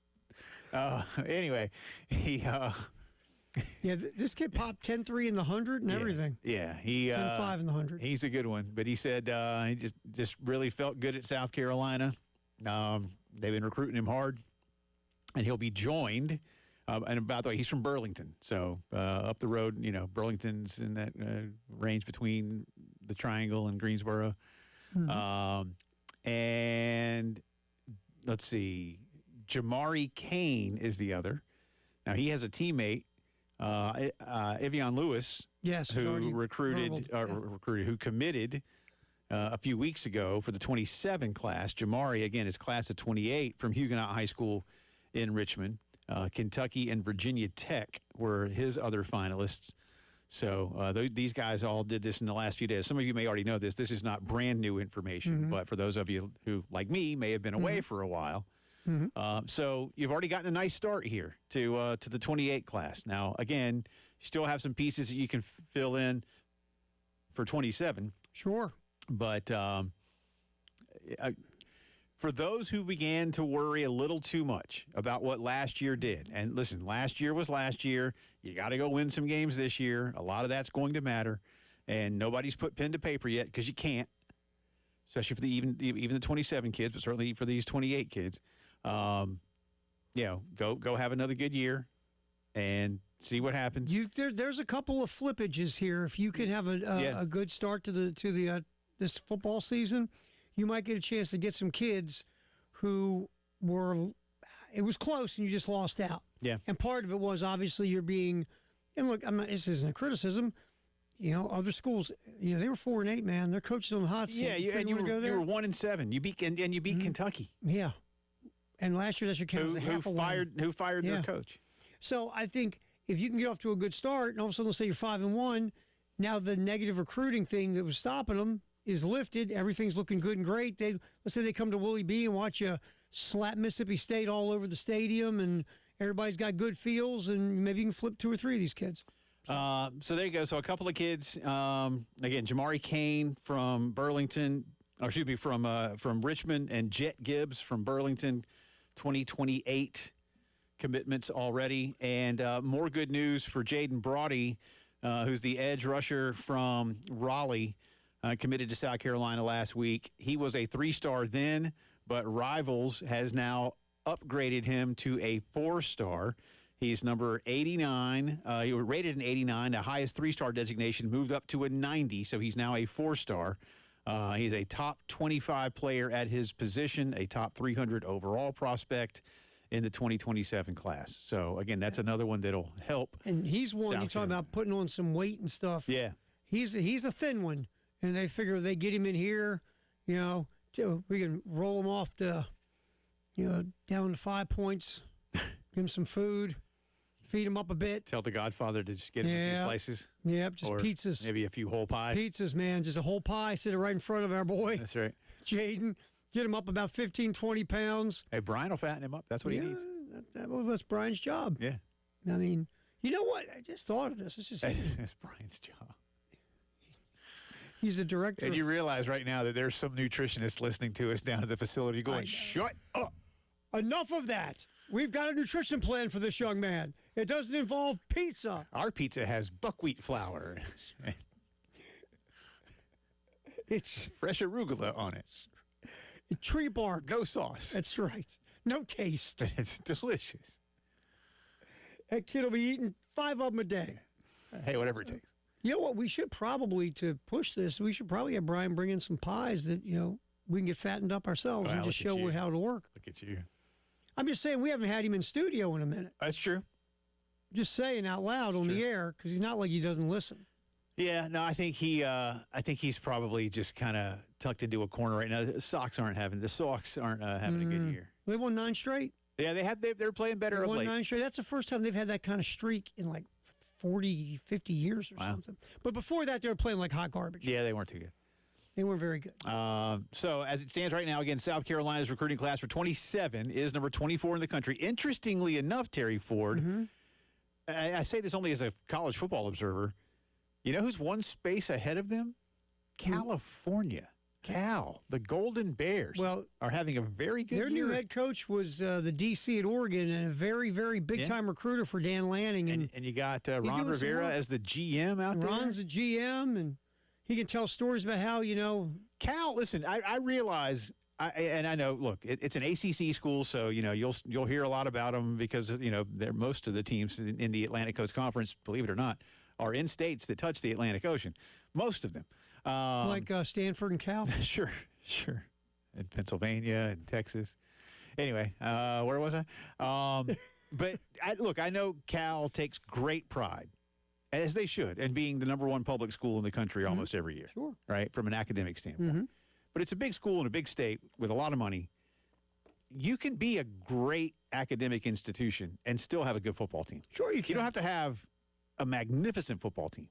Anyway, he... yeah, this kid popped 10-3 in the 100 and everything. Yeah, he 10-5 in the 100. He's a good one, but he said he just really felt good at South Carolina. They've been recruiting him hard, and he'll be joined. And by the way, he's from Burlington, so up the road. Burlington's in that range between the Triangle and Greensboro. Mm-hmm. And let's see, Jamari Kane is the other. Now he has a teammate. Evian Lewis, yes, who who committed a few weeks ago for the 27 class. Jamari, again, is class of 28 from Huguenot High School in Richmond. Kentucky and Virginia Tech were his other finalists. So these guys all did this in the last few days. Some of you may already know this. This is not brand new information, mm-hmm. but for those of you who, like me, may have been away mm-hmm. for a while, mm-hmm. So you've already gotten a nice start here to the 28 class. Now, again, you still have some pieces that you can fill in for 27. Sure. But for those who began to worry a little too much about what last year did, and listen, last year was last year. You got to go win some games this year. A lot of that's going to matter, and nobody's put pen to paper yet because you can't, especially for even the 27 kids, but certainly for these 28 kids. Go have another good year and see what happens. There's a couple of flippages here. If you can have a good start to the this football season, you might get a chance to get some kids who it was close and you just lost out. Yeah. And part of it was obviously you're being, and look, this isn't a criticism. Other schools, they were 4-8, man. Their coaches on the hot seat. Yeah, you were 1-7. You beat mm-hmm. Kentucky. Yeah. And last year, that's your count. Who fired their coach. So I think if you can get off to a good start, and all of a sudden, let's say you're 5-1, now the negative recruiting thing that was stopping them is lifted. Everything's looking good and great. Let's say they come to Willie B and watch you slap Mississippi State all over the stadium, and everybody's got good feels, and maybe you can flip 2 or 3 of these kids. So there you go. So a couple of kids. Again, Jamari Kane from Burlington, from Richmond, and Jet Gibbs from Burlington, 2028 commitments already. And more good news for Jaden Brody, who's the edge rusher from Raleigh, committed to South Carolina last week. He was a 3-star then, but Rivals has now upgraded him to a 4-star. He's number 89. He was rated an 89. The highest 3-star designation moved up to a 90, so he's now a 4-star. He's a top 25 player at his position, a top 300 overall prospect in the 2027 class. So, again, that's another one that'll help. And he's one, you talk about putting on some weight and stuff. Yeah. He's a thin one, and they figure if they get him in here, we can roll him off to, down to 5 points, give him some food, feed him up a bit. Tell the Godfather to just get him a few slices. Yep, just or pizzas. Maybe a few whole pies. Pizzas, man. Just a whole pie. Sit it right in front of our boy. That's right. Jaden. Get him up about 15, 20 pounds. Hey, Brian will fatten him up. That's what he needs. That's Brian's job. Yeah. I mean, you know what? I just thought of this. It's Brian's job. He's the director. And you realize right now that there's some nutritionist listening to us down at the facility going, shut up. Enough of that. We've got a nutrition plan for this young man. It doesn't involve pizza. Our pizza has buckwheat flour. It's fresh arugula on it. Tree bark. No sauce. That's right. No taste. But it's delicious. That kid will be eating 5 of them a day. Hey, whatever it takes. You know what? We should probably, to push this, we should probably have Brian bring in some pies that, we can get fattened up ourselves and just show how it'll work. Look at you. I'm just saying we haven't had him in studio in a minute. That's true. Just saying out loud on the air because he's not like he doesn't listen. Yeah, no, I think he's probably just kind of tucked into a corner right now. The Sox aren't having a good year. They won 9 straight. Yeah, they're playing better of late. 9 straight. That's the first time they've had that kind of streak in like 40, 50 years or something. But before that, they were playing like hot garbage. Yeah, they weren't too good. They weren't very good. So as it stands right now, again, South Carolina's recruiting class for 27 is number 24 in the country. Interestingly enough, Terry Ford, I say this only as a college football observer. You know who's one space ahead of them? California. Cal, the Golden Bears, are having a very good year. Their new head coach was the DC at Oregon and a very, very big-time recruiter for Dan Lanning. And you got Ron Rivera as the GM out there. Ron's the GM, and he can tell stories about how, Cal, listen, I realize, and I know, look, it's an ACC school, so, you'll hear a lot about them because, most of the teams in the Atlantic Coast Conference, believe it or not, are in states that touch the Atlantic Ocean. Most of them. Like Stanford and Cal? Sure. And Pennsylvania and Texas. Anyway, where was I? But, I know Cal takes great pride, as they should, in being the number 1 public school in the country almost every year. Sure. Right, from an academic standpoint. But it's a big school in a big state with a lot of money. You can be a great academic institution and still have a good football team. Sure you can. You don't have to have a magnificent football team.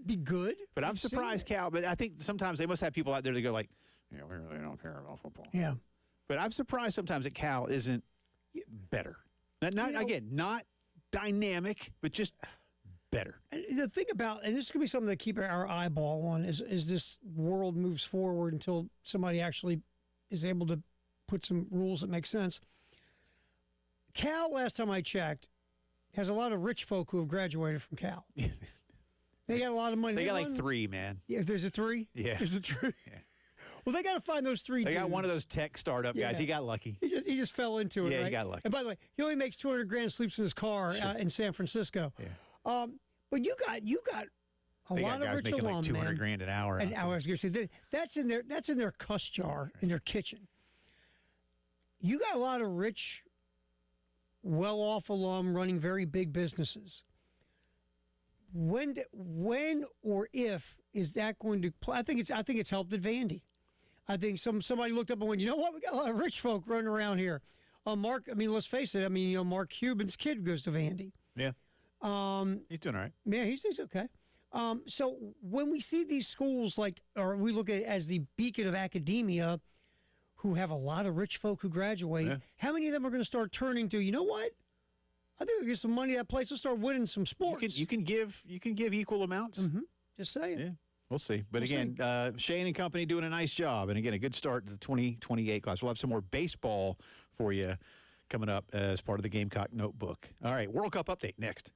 Be good. But I'm surprised, Cal, but I think sometimes they must have people out there that go like, we really don't care about football. Yeah. But I'm surprised sometimes that Cal isn't better. Not dynamic, but just better. And the thing about, and this is going to be something to keep our eyeball on as this world moves forward until somebody actually is able to put some rules that make sense. Cal, last time I checked, has a lot of rich folk who have graduated from Cal. They got a lot of money. They got like 3, man. Yeah, there's a 3? Yeah. There's a 3? Yeah. Well, they got to find those 3 They dudes. got one of those tech startup guys. He got lucky. He just fell into it, Yeah, right? he got lucky. And by the way, he only makes $200,000, sleeps in his car in San Francisco. Yeah. But you got a lot of rich making alum, like $200,000 man. an hour. And I was going to say that's in their cuss jar in their kitchen. You got a lot of rich, well-off alum running very big businesses. When or if is that going to play? I think it's helped at Vandy. I think somebody looked up and went, you know what? We got a lot of rich folk running around here. Mark, let's face it. Mark Cuban's kid goes to Vandy. Yeah. He's doing all right. Yeah, he's okay. So when we see these schools or we look at it as the beacon of academia, who have a lot of rich folk who graduate, how many of them are going to start turning to, you know what? I think we get some money at that place. Let's start winning some sports. You can give equal amounts. Mm-hmm. Just saying. Yeah. We'll see. But again, Shane and company doing a nice job. And again, a good start to the 2028 class. We'll have some more baseball for you coming up as part of the Gamecock Notebook. All right, World Cup update next.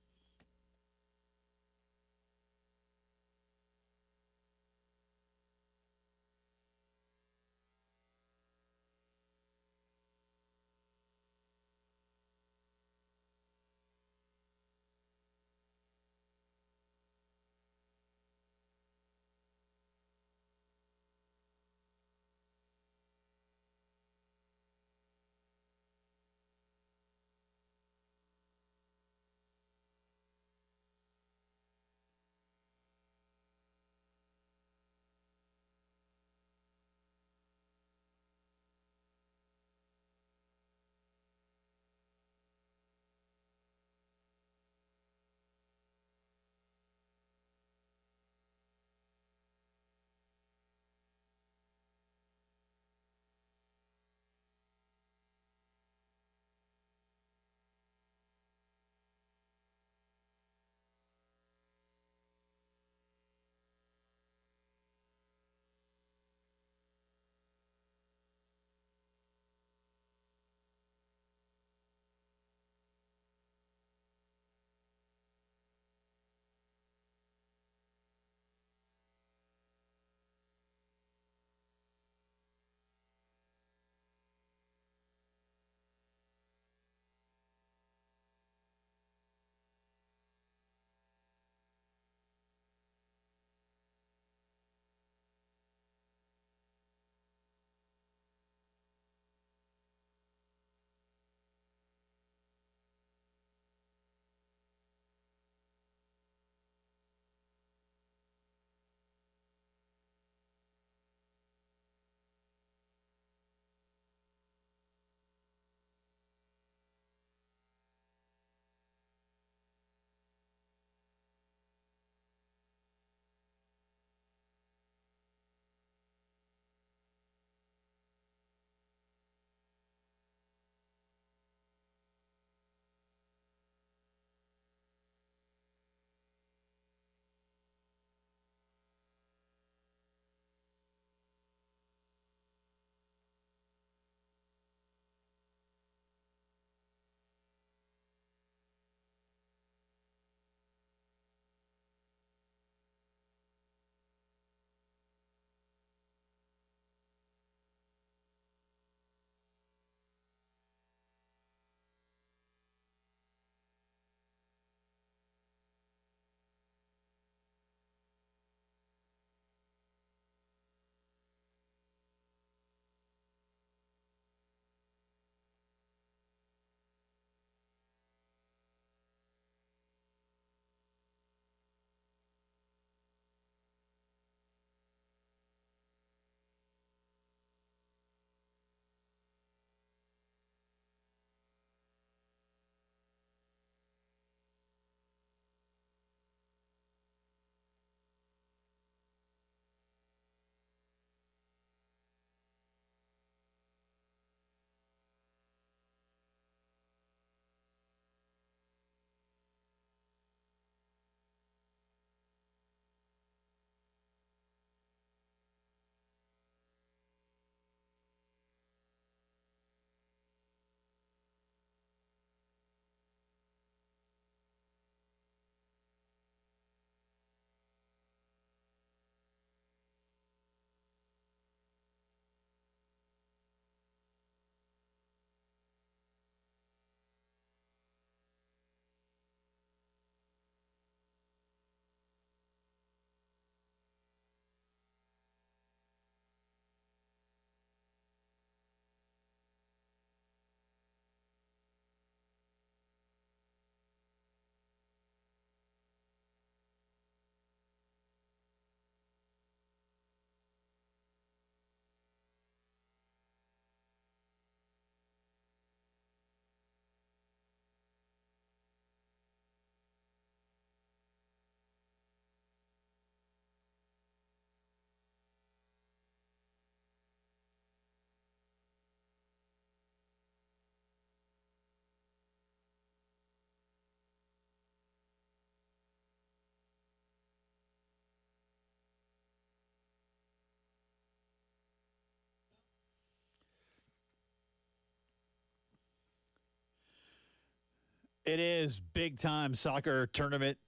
It is big time soccer tournament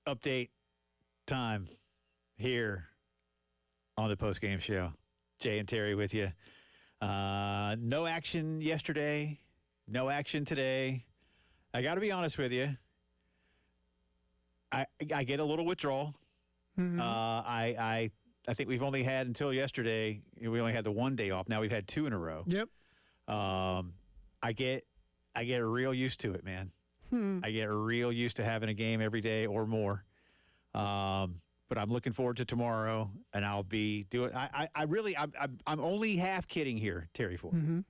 update time here on the Postgame Show. Jay and Terry with you. No action yesterday. No action today. I got to be honest with you. I get a little withdrawal. Mm-hmm. I think we've only had until yesterday. We only had the one day off. Now we've had 2 in a row. Yep. I get real used to it, man. I get real used to having a game every day or more. But I'm looking forward to tomorrow, and I'll be doing. I'm only half kidding here, Terry Ford. Mm-hmm.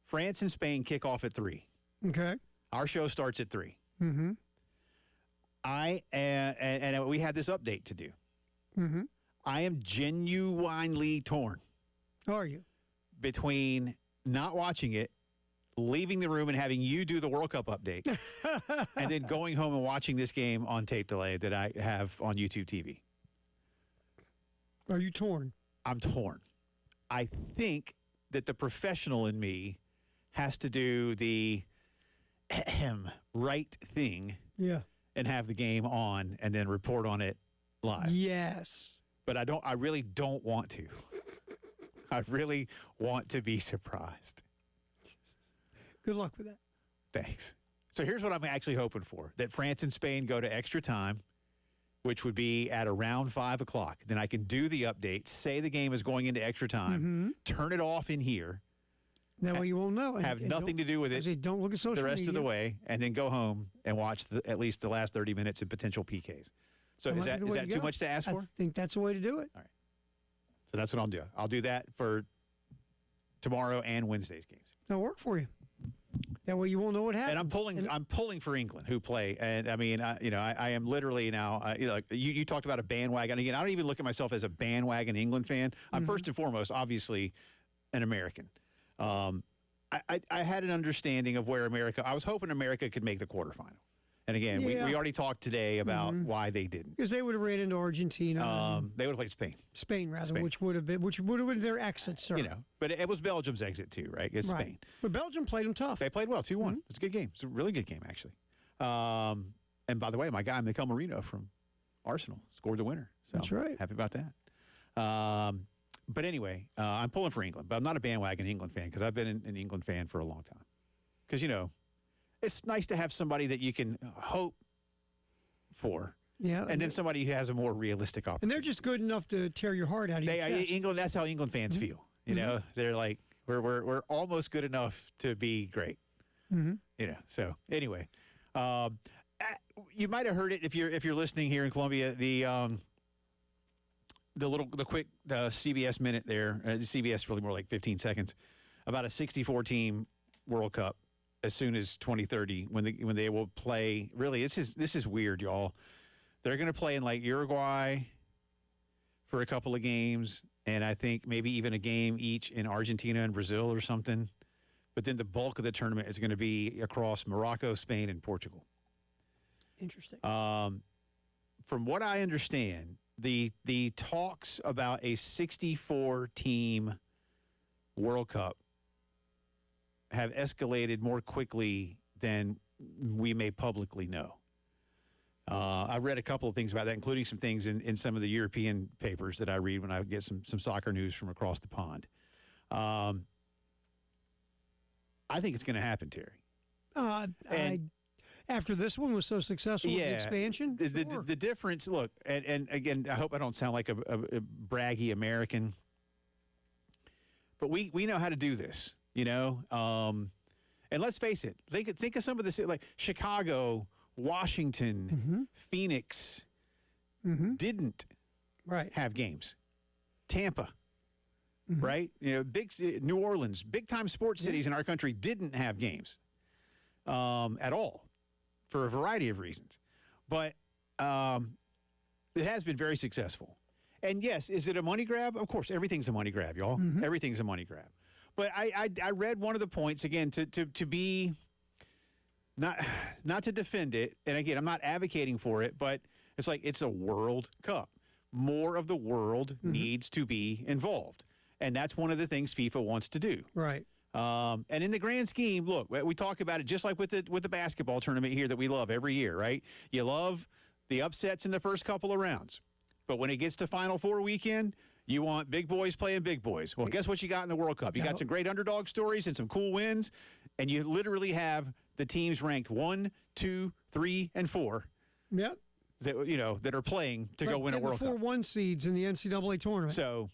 France and Spain kick off at 3. Okay. Our show starts at 3. Mm-hmm. And we had this update to do. Mm-hmm. I am genuinely torn. Are you? Between not watching it, leaving the room and having you do the World Cup update, and then going home and watching this game on tape delay that I have on YouTube TV. Are you torn? I'm torn. I think that the professional in me has to do the right thing, yeah, and have the game on and then report on it live. Yes. But I really don't want to. I really want to be surprised. Good luck with that. Thanks. So here's what I'm actually hoping for, that France and Spain go to extra time, which would be at around 5 o'clock. Then I can do the update, say the game is going into extra time, turn it off in here. That way you won't know. Have nothing to do with it. Don't look at social the rest media. of the way, and then go home and watch at least the last 30 minutes of potential PKs. So is that too much to ask for? I think that's the way to do it. All right. So that's what I'll do. I'll do that for tomorrow and Wednesday's games. That'll work for you. That way you won't know what happened. And I'm pulling for England, who play. And I mean, I am literally now. You talked about a bandwagon. Again, I don't even look at myself as a bandwagon England fan. I'm first and foremost, obviously, an American. I had an understanding of where America. I was hoping America could make the quarterfinal. And again, we already talked today about why they didn't. Because they would have ran into Argentina. They would have played Spain. Spain, which would have been their exit, sir. But it was Belgium's exit too, right? It's Spain. But Belgium played them tough. They played well, 2-1. It's a good game. It's a really good game, actually. And by the way, my guy Mikel Merino from Arsenal scored the winner. So that's right. Happy about that. But anyway, I'm pulling for England, but I'm not a bandwagon England fan because I've been an England fan for a long time. Because it's nice to have somebody that you can hope for. Yeah. And then somebody who has a more realistic opportunity. And they're just good enough to tear your heart out of your chest. England, that's how England fans feel. They're like, we're almost good enough to be great. So anyway, you might have heard it if you're listening here in Columbia, the quick CBS minute there, CBS really more like 15 seconds, about a 64-team World Cup. As soon as 2030, when they will play, really, this is weird, y'all. They're going to play in like Uruguay for a couple of games, and I think maybe even a game each in Argentina and Brazil or something. But then the bulk of the tournament is going to be across Morocco, Spain, and Portugal. Interesting. From what I understand, the talks about a 64-team World Cup have escalated more quickly than we may publicly know. I read a couple of things about that, including some things in some of the European papers that I read when I get some soccer news from across the pond. I think it's going to happen, Terry. After this one was so successful with the expansion? The difference, look, and again, I hope I don't sound like a braggy American, but we know how to do this. And let's face it. Think of some of this, like Chicago, Washington, Phoenix, didn't have games. Tampa, right? Big New Orleans, big time sports cities in our country didn't have games at all for a variety of reasons. But it has been very successful. And yes, is it a money grab? Of course, everything's a money grab, y'all. Everything's a money grab. But I read one of the points, again, to be not to defend it, and again, I'm not advocating for it, but it's like it's a World Cup. More of the world needs to be involved. And that's one of the things FIFA wants to do. Right. And in the grand scheme, look, we talk about it just like with the basketball tournament here that we love every year, right? You love the upsets in the first couple of rounds. But when it gets to Final Four weekend, you want big boys playing big boys. Well, guess what you got in the World Cup? You got some great underdog stories and some cool wins, and you literally have the teams ranked 1, 2, 3, and 4. Yep. That are playing to go win a World Cup. 4-1 seeds in the NCAA tournament. So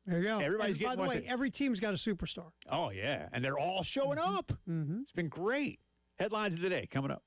there you go. Everybody's getting. By the way, every team's got a superstar. Oh yeah, and they're all showing up. Mm-hmm. It's been great. Headlines of the day coming up.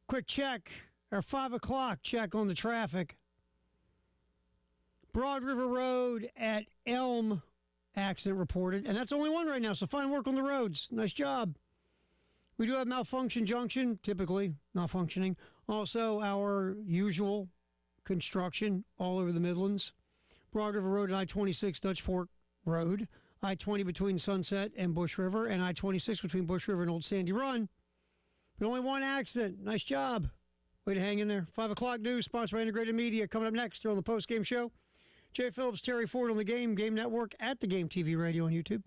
Quick check, or 5 o'clock check on the traffic. Broad River Road at Elm, accident reported. And that's only one right now, so fine work on the roads. Nice job. We do have Malfunction Junction, typically not functioning. Also, our usual construction all over the Midlands. Broad River Road at I-26 Dutch Fork Road. I-20 between Sunset and Bush River. And I-26 between Bush River and Old Sandy Run. But only one accident. Nice job. Way to hang in there. 5 o'clock news, sponsored by Integrated Media. Coming up next here on the Postgame Show. Jay Phillips, Terry Ford on the Game Network, at the Game TV Radio on YouTube.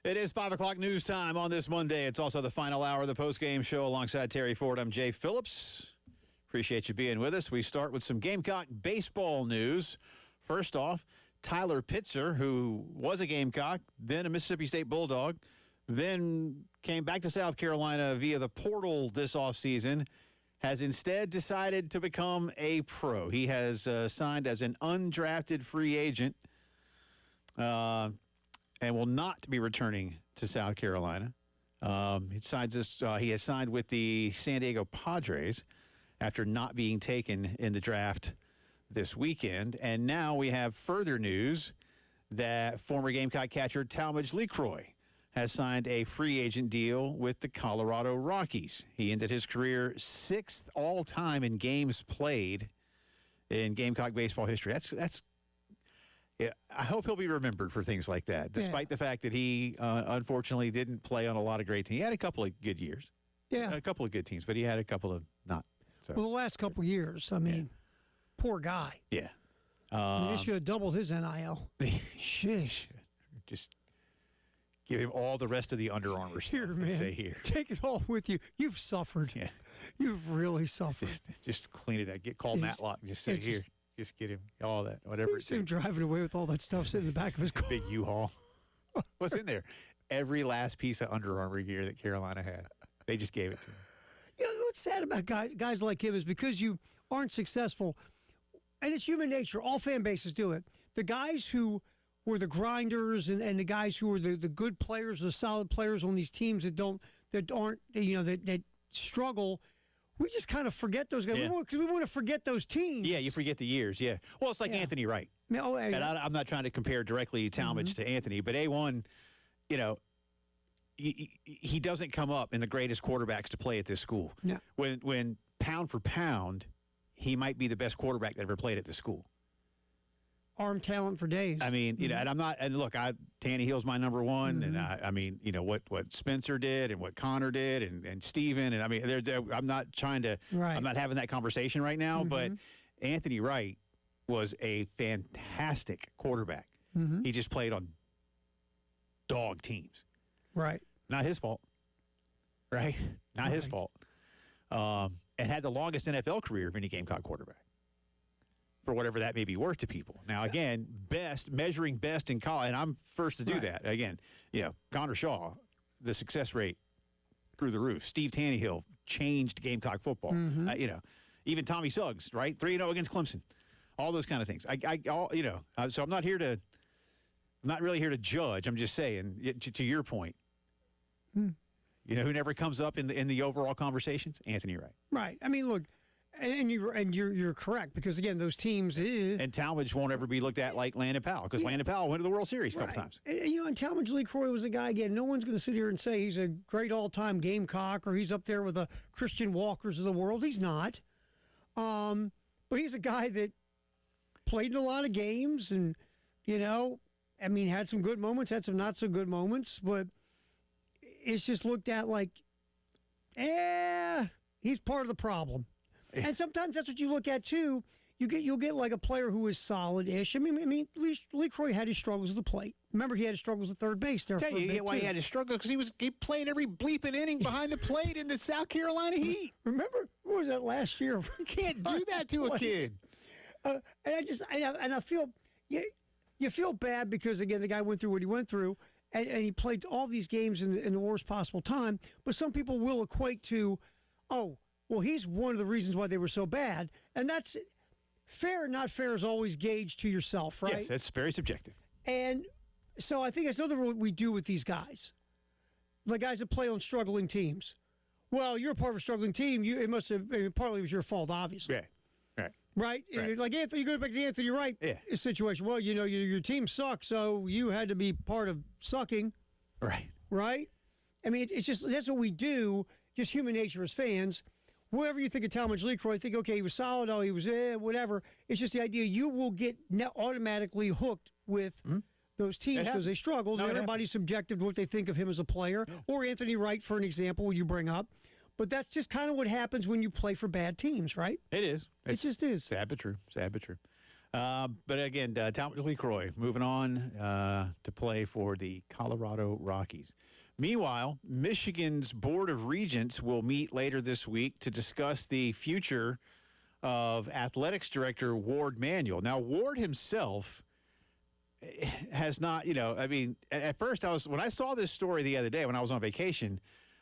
It is 5 o'clock news time on this Monday. It's also the final hour of the postgame show alongside Terry Ford. I'm Jay Phillips. Appreciate you being with us. We start with some Gamecock baseball news. First off, Tyler Pitzer, who was a Gamecock, then a Mississippi State Bulldog, then came back to South Carolina via the portal this offseason, has instead decided to become a pro. He has signed as an undrafted free agent and will not be returning to South Carolina. He has signed with the San Diego Padres after not being taken in the draft this weekend. And now we have further news that former Gamecock catcher Talmadge LeCroy has signed a free agent deal with the Colorado Rockies. He ended his career 6th all-time in games played in Gamecock baseball history. Yeah, I hope he'll be remembered for things like that, despite the fact that he unfortunately didn't play on a lot of great teams. He had a couple of good years. Yeah. A couple of good teams, but he had a couple of not. So. Well, the last couple of years, I mean, poor guy. Yeah. They should have doubled his NIL. Sheesh. Just give him all the rest of the Under Armour stuff. Here, man. Say here. Take it all with you. You've suffered. Yeah. You've really suffered. Just clean it up. Call Matlock. Just say here. Just get him all that, whatever. See him driving away with all that stuff sitting in the back of his car. Big U-Haul. What's in there? Every last piece of Under Armour gear that Carolina had. They just gave it to him. You know, what's sad about guys like him is because you aren't successful, and it's human nature. All fan bases do it. The guys who were the grinders and the guys who were the good players, the solid players on these teams that struggle, we just kind of forget those guys. Because we want to forget those teams. Yeah, you forget the years, yeah. Well, it's like Anthony Wright. And I'm not trying to compare directly Talmadge to Anthony, but A1, you know, he doesn't come up in the greatest quarterbacks to play at this school. Yeah. When pound for pound, he might be the best quarterback that ever played at this school. Arm talent for days. I mean, you know, and I'm not. And look, Tannehill's my number one, and I mean, you know what Spencer did and what Connor did, and Steven, and I mean, I'm not trying to. Right. I'm not having that conversation right now. But Anthony Wright was a fantastic quarterback. He just played on dog teams. Right. Not his fault. Right. Not his fault. And had the longest NFL career of any Gamecock quarterback. For whatever that may be worth to people. Now, again, measuring best in college, and I'm first to do that. Again, you know, Connor Shaw, the success rate through the roof. Steve Tannehill changed Gamecock football. You know, even Tommy Suggs, right? 3-0 against Clemson. All those kind of things. So I'm not really here to judge. I'm just saying, to your point, you know, who never comes up in the overall conversations? Anthony Wright. Right. I mean, look. And you're correct because again those teams and Talmadge won't ever be looked at like Landon Powell because Landon Powell went to the World Series a couple times. And Talmadge LeCroy was a guy again. No one's going to sit here and say he's a great all-time Gamecock or he's up there with the Christian Walkers of the world. He's not. But he's a guy that played in a lot of games and you know, I mean, had some good moments, had some not so good moments, but it's just looked at like, he's part of the problem. And sometimes that's what you look at too. You'll get like a player who is solid-ish. I mean, LeCroy had his struggles at the plate. Remember, he had his struggles at third base there. Tell you why he had his struggles because he played every bleeping inning behind the plate in the South Carolina Heat. Remember, what was that last year? You can't do that to a kid. And I feel you feel bad because again the guy went through what he went through, and he played all these games in the worst possible time. But some people will equate to, well, he's one of the reasons why they were so bad. And that's fair, not fair is always gauged to yourself, right? Yes, that's very subjective. And so I think that's another what we do with these guys, the guys that play on struggling teams. Well, you're a part of a struggling team. It must have partly was your fault, obviously. Yeah, right. Like Anthony, you go back to the Anthony Wright situation. Well, you know, your team sucks, so you had to be part of sucking. Right? I mean, it's just that's what we do, just human nature as fans. Whoever you think of Talmadge LeCroy, think, okay, he was solid, he was whatever. It's just the idea you will get automatically hooked with those teams because they struggled. No, everybody's subjective to what they think of him as a player. Yeah. Or Anthony Wright, for an example, you bring up. But that's just kind of what happens when you play for bad teams, right? It is. It just is. Sad but true. Sad but true. But again, Talmadge LeCroy moving on to play for the Colorado Rockies. Meanwhile, Michigan's Board of Regents will meet later this week to discuss the future of athletics director Ward Manuel. Now, Ward himself has not, I mean, at first when I saw this story the other day when I was on vacation,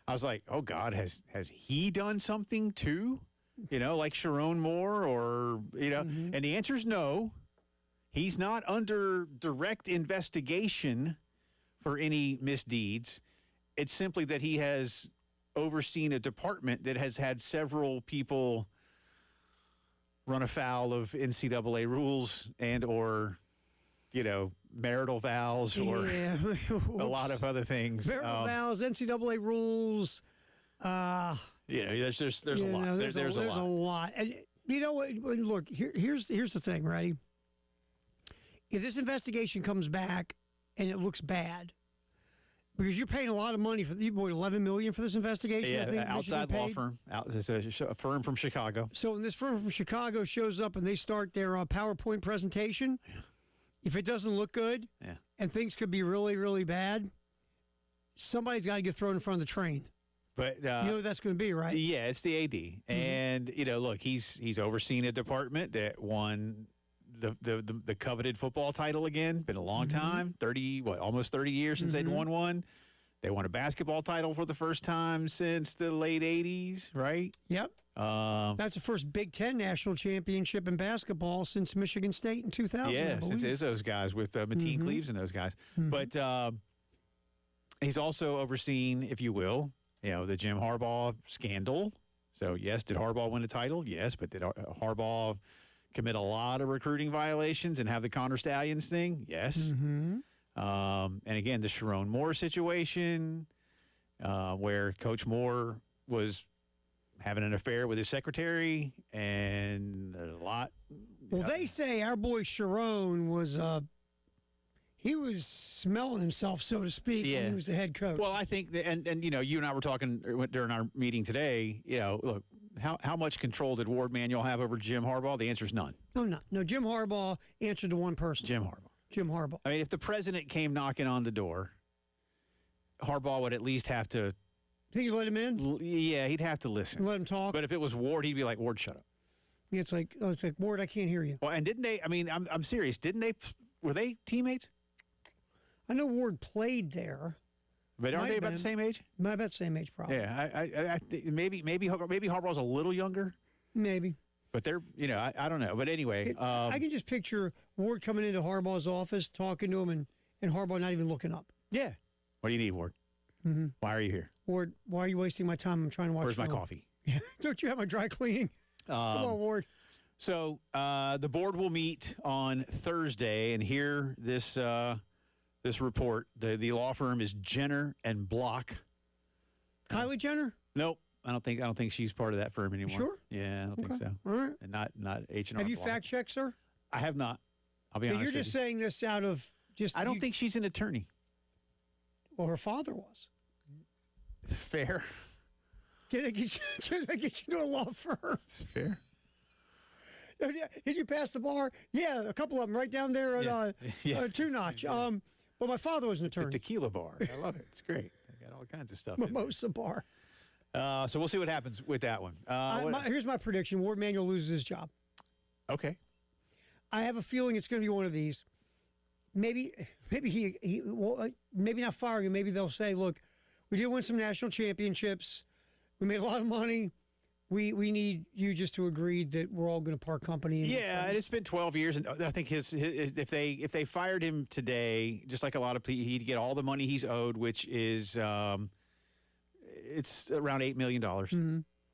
I was like, oh God, has he done something too? Like Sharon Moore or, and the answer is no. He's not under direct investigation for any misdeeds. It's simply that he has overseen a department that has had several people run afoul of NCAA rules and or, marital vows or a lot of other things. Marital vows, NCAA rules. There's a lot. There's a lot. And look, here's the thing, right? If this investigation comes back and it looks bad, because you're paying a lot of money for $11 million for this investigation. Yeah, I think outside law firm. It's a firm from Chicago. So when this firm from Chicago shows up and they start their PowerPoint presentation, if it doesn't look good and things could be really, really bad, somebody's got to get thrown in front of the train. But you know what that's going to be, right? Yeah, it's the AD, and look, he's overseen a department that won the coveted football title again. Been a long time, almost 30 years since they'd won one. They won a basketball title for the first time since the late 80s, right? Yep. That's the first Big Ten national championship in basketball since Michigan State in 2000. Yeah, since Izzo's guys with Mateen Cleaves and those guys. But he's also overseen, if you will, the Jim Harbaugh scandal. So, yes, did Harbaugh win a title? Yes, but did Harbaugh commit a lot of recruiting violations and have the Connor Stallions thing? Yes. And again, the Sharon Moore situation, where Coach Moore was having an affair with his secretary and a lot. Well, they say our boy Sharon was he was smelling himself, so to speak, when he was the head coach. Well, I think that, and you and I were talking during our meeting today, look, how much control did Ward Manuel have over Jim Harbaugh? The answer is none. No, Jim Harbaugh answered to one person. Jim Harbaugh. I mean, if the president came knocking on the door, Harbaugh would at least have to. Think you let him in? Yeah, he'd have to listen. Let him talk. But if it was Ward, he'd be like, Ward, shut up. Yeah, it's like Ward, I can't hear you. Well, and didn't they? I mean, I'm serious. Didn't they? Were they teammates? I know Ward played there. But aren't they about the same age? About the same age, probably. Yeah, I think maybe Harbaugh's a little younger. Maybe. But they're, I don't know. But anyway, I can just picture Ward coming into Harbaugh's office, talking to him, and Harbaugh not even looking up. Yeah. What do you need, Ward? Why are you here? Ward, why are you wasting my time? I'm trying to watch. Where's my coffee? Yeah. Don't you have my dry cleaning? Come on, Ward. So the board will meet on Thursday and hear this report. The law firm is Jenner and Block. Kylie Jenner? Nope. I don't think she's part of that firm anymore. Sure? Yeah, I don't think so. All right. And not H&R. Have you Block. fact checked, sir? I have not. I'll be honest. You're just saying this out of just. I don't think she's an attorney. Well, her father was. Fair. Can I get you to a law firm? Fair. Did you pass the bar? Yeah, a couple of them right down there at Two Notch. But my father was an attorney. It's a tequila bar. I love it. It's great. They got all kinds of stuff. Mimosa bar. So we'll see what happens with that one. Here's my prediction: Ward Manuel loses his job. Okay. I have a feeling it's going to be one of these. Maybe not firing him. Maybe they'll say, "Look, we did win some national championships. We made a lot of money. We need you just to agree that we're all going to part company." And it's been 12 years, and I think his if they fired him today, just like a lot of people, he'd get all the money he's owed, which is it's around $8 million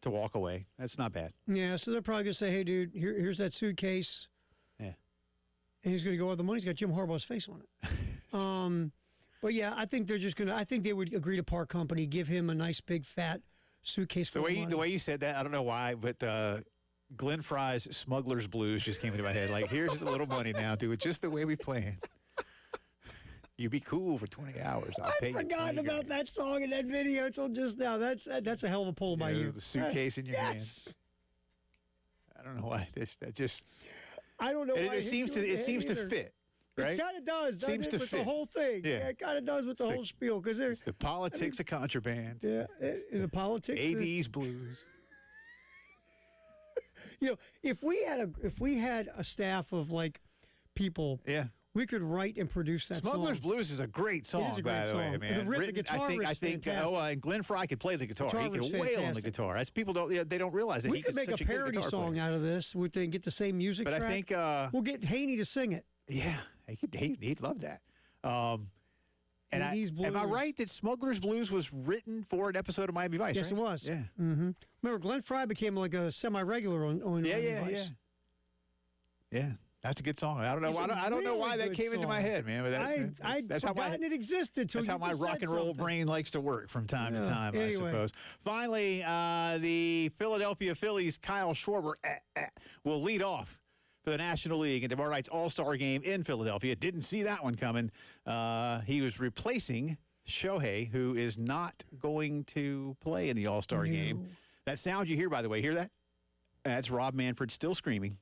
to walk away. That's not bad. Yeah, so they're probably going to say, "Hey, dude, here's that suitcase." Yeah, and he's going to go with the money. He's got Jim Harbaugh's face on it. But yeah, I think they're just going to. I think they would agree to part company, give him a nice big fat suitcase for the way you said that. I don't know why, but Glenn Fry's Smuggler's Blues just came into my head. Like, here's a little money now. Do it just the way we planned. You be cool for 20 hours. I'll pay you. I've forgotten about that song and that video until just now. That's a hell of a pull by you. The suitcase in your hand. I don't know why. That just. I don't know. And why it seems to fit. Right? It kind of does. Seems to with fit the whole thing. Yeah. It kind of does with the whole spiel because there's the politics of contraband. Yeah, the politics. AD's blues. If we had a staff of like people, we could write and produce that Smuggler's song. Blues is a great song, It is a great by the way, song. man. The guitar riff's I think fantastic. and Glenn Fry could play the guitar. He riff's could wail on the fantastic. guitar. That's people don't realize that We he could is make such a good parody guitar song player. out of this. We can get the same music But track. I think we'll get Haney to sing it. Yeah, he'd love that. And am I right that Smuggler's Blues was written for an episode of Miami Vice? Yes, right? it was. Yeah. Mm-hmm. Remember, Glenn Fry became like a semi-regular on Miami Vice. Yeah. That's a good song. I don't know. I don't know why that came into my head, man. But that's how it existed. That's how my rock and roll brain likes to work from time to time, I suppose. Finally, the Philadelphia Phillies' Kyle Schwarber will lead off for the National League in tomorrow night's All-Star game in Philadelphia. Didn't see that one coming. He was replacing Shohei, who is not going to play in the All-Star game. That sound you hear, by the way, hear that? That's Rob Manfred still screaming.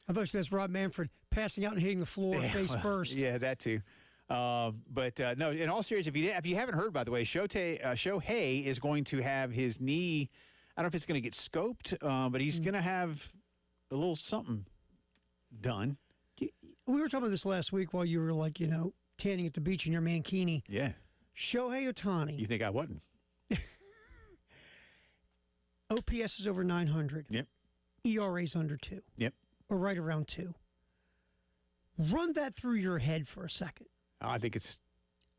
I thought that's Rob Manfred passing out and hitting the floor face first. Yeah, that too. But no, in all seriousness, if you haven't heard, by the way, Shohei is going to have his knee. I don't know if it's going to get scoped, but he's going to have a little something done. We were talking about this last week while you were like, tanning at the beach in your mankini. Yeah. Shohei Ohtani. You think I wasn't? OPS is over 900. Yep. ERA's under 2. Yep. Or right around 2. Run that through your head for a second. I think it's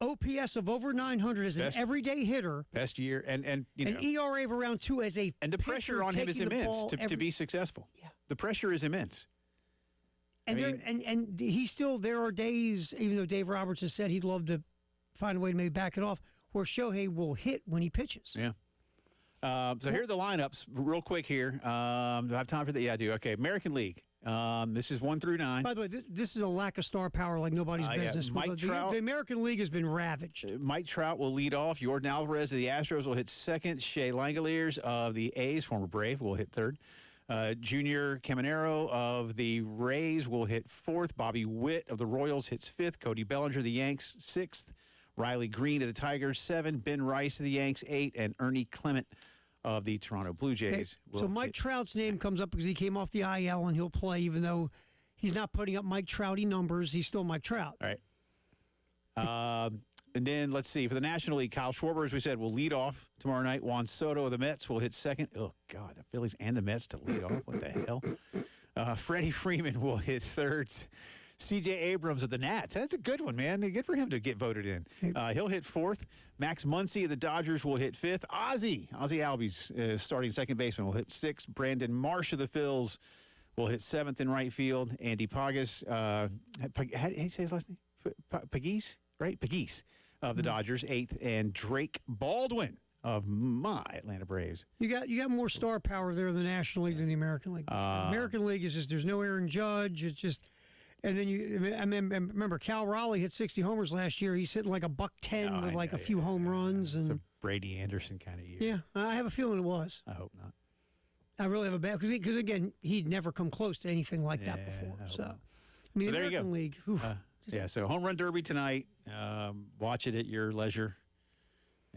OPS of over 900 as an everyday hitter. Best year, and an ERA of around 2 as a and the pressure on him is immense to be successful. Yeah. The pressure is immense. And and he still, there are days, even though Dave Roberts has said he'd love to find a way to maybe back it off, where Shohei will hit when he pitches. Yeah. So here are the lineups real quick here. Do I have time for that? Yeah, I do. Okay, American League. This is 1 through 9. By the way, this is a lack of star power like nobody's business. Mike Trout, the American League has been ravaged. Mike Trout will lead off. Jordan Alvarez of the Astros will hit second. Shea Langoliers of the A's, former Brave, will hit third. Junior Caminero of the Rays will hit fourth. Bobby Witt of the Royals hits fifth. Cody Bellinger of the Yanks, sixth. Riley Green of the Tigers, 7. Ben Rice of the Yanks, 8. And Ernie Clement of the Toronto Blue Jays. So Mike Trout's name comes up because he came off the IL and he'll play even though he's not putting up Mike Trouty numbers. He's still Mike Trout. All right. And then let's see. For the National League, Kyle Schwarber, as we said, will lead off tomorrow night. Juan Soto of the Mets will hit second. Oh, God, the Phillies and the Mets to lead off. What the hell? Freddie Freeman will hit third. C.J. Abrams of the Nats. That's a good one, man. Good for him to get voted in. He'll hit fourth. Max Muncy of the Dodgers will hit fifth. Ozzie Albies, starting second baseman, will hit sixth. Brandon Marsh of the Phils will hit seventh in right field. Andy Pagas, how do you say his last name? Pagues, right? Pagues of the Dodgers, eighth. And Drake Baldwin of my Atlanta Braves. You got more star power there in the National League than the American League. American League is just, there's no Aaron Judge. It's just... And then I remember Cal Raleigh hit 60 homers last year. He's hitting like a $110 with like a few home runs. And it's a Brady Anderson kind of year. Yeah, I have a feeling it was. I hope not. I really have a bad because again, he'd never come close to anything like that before. So, I mean, so the there American League. So home run derby tonight. Watch it at your leisure,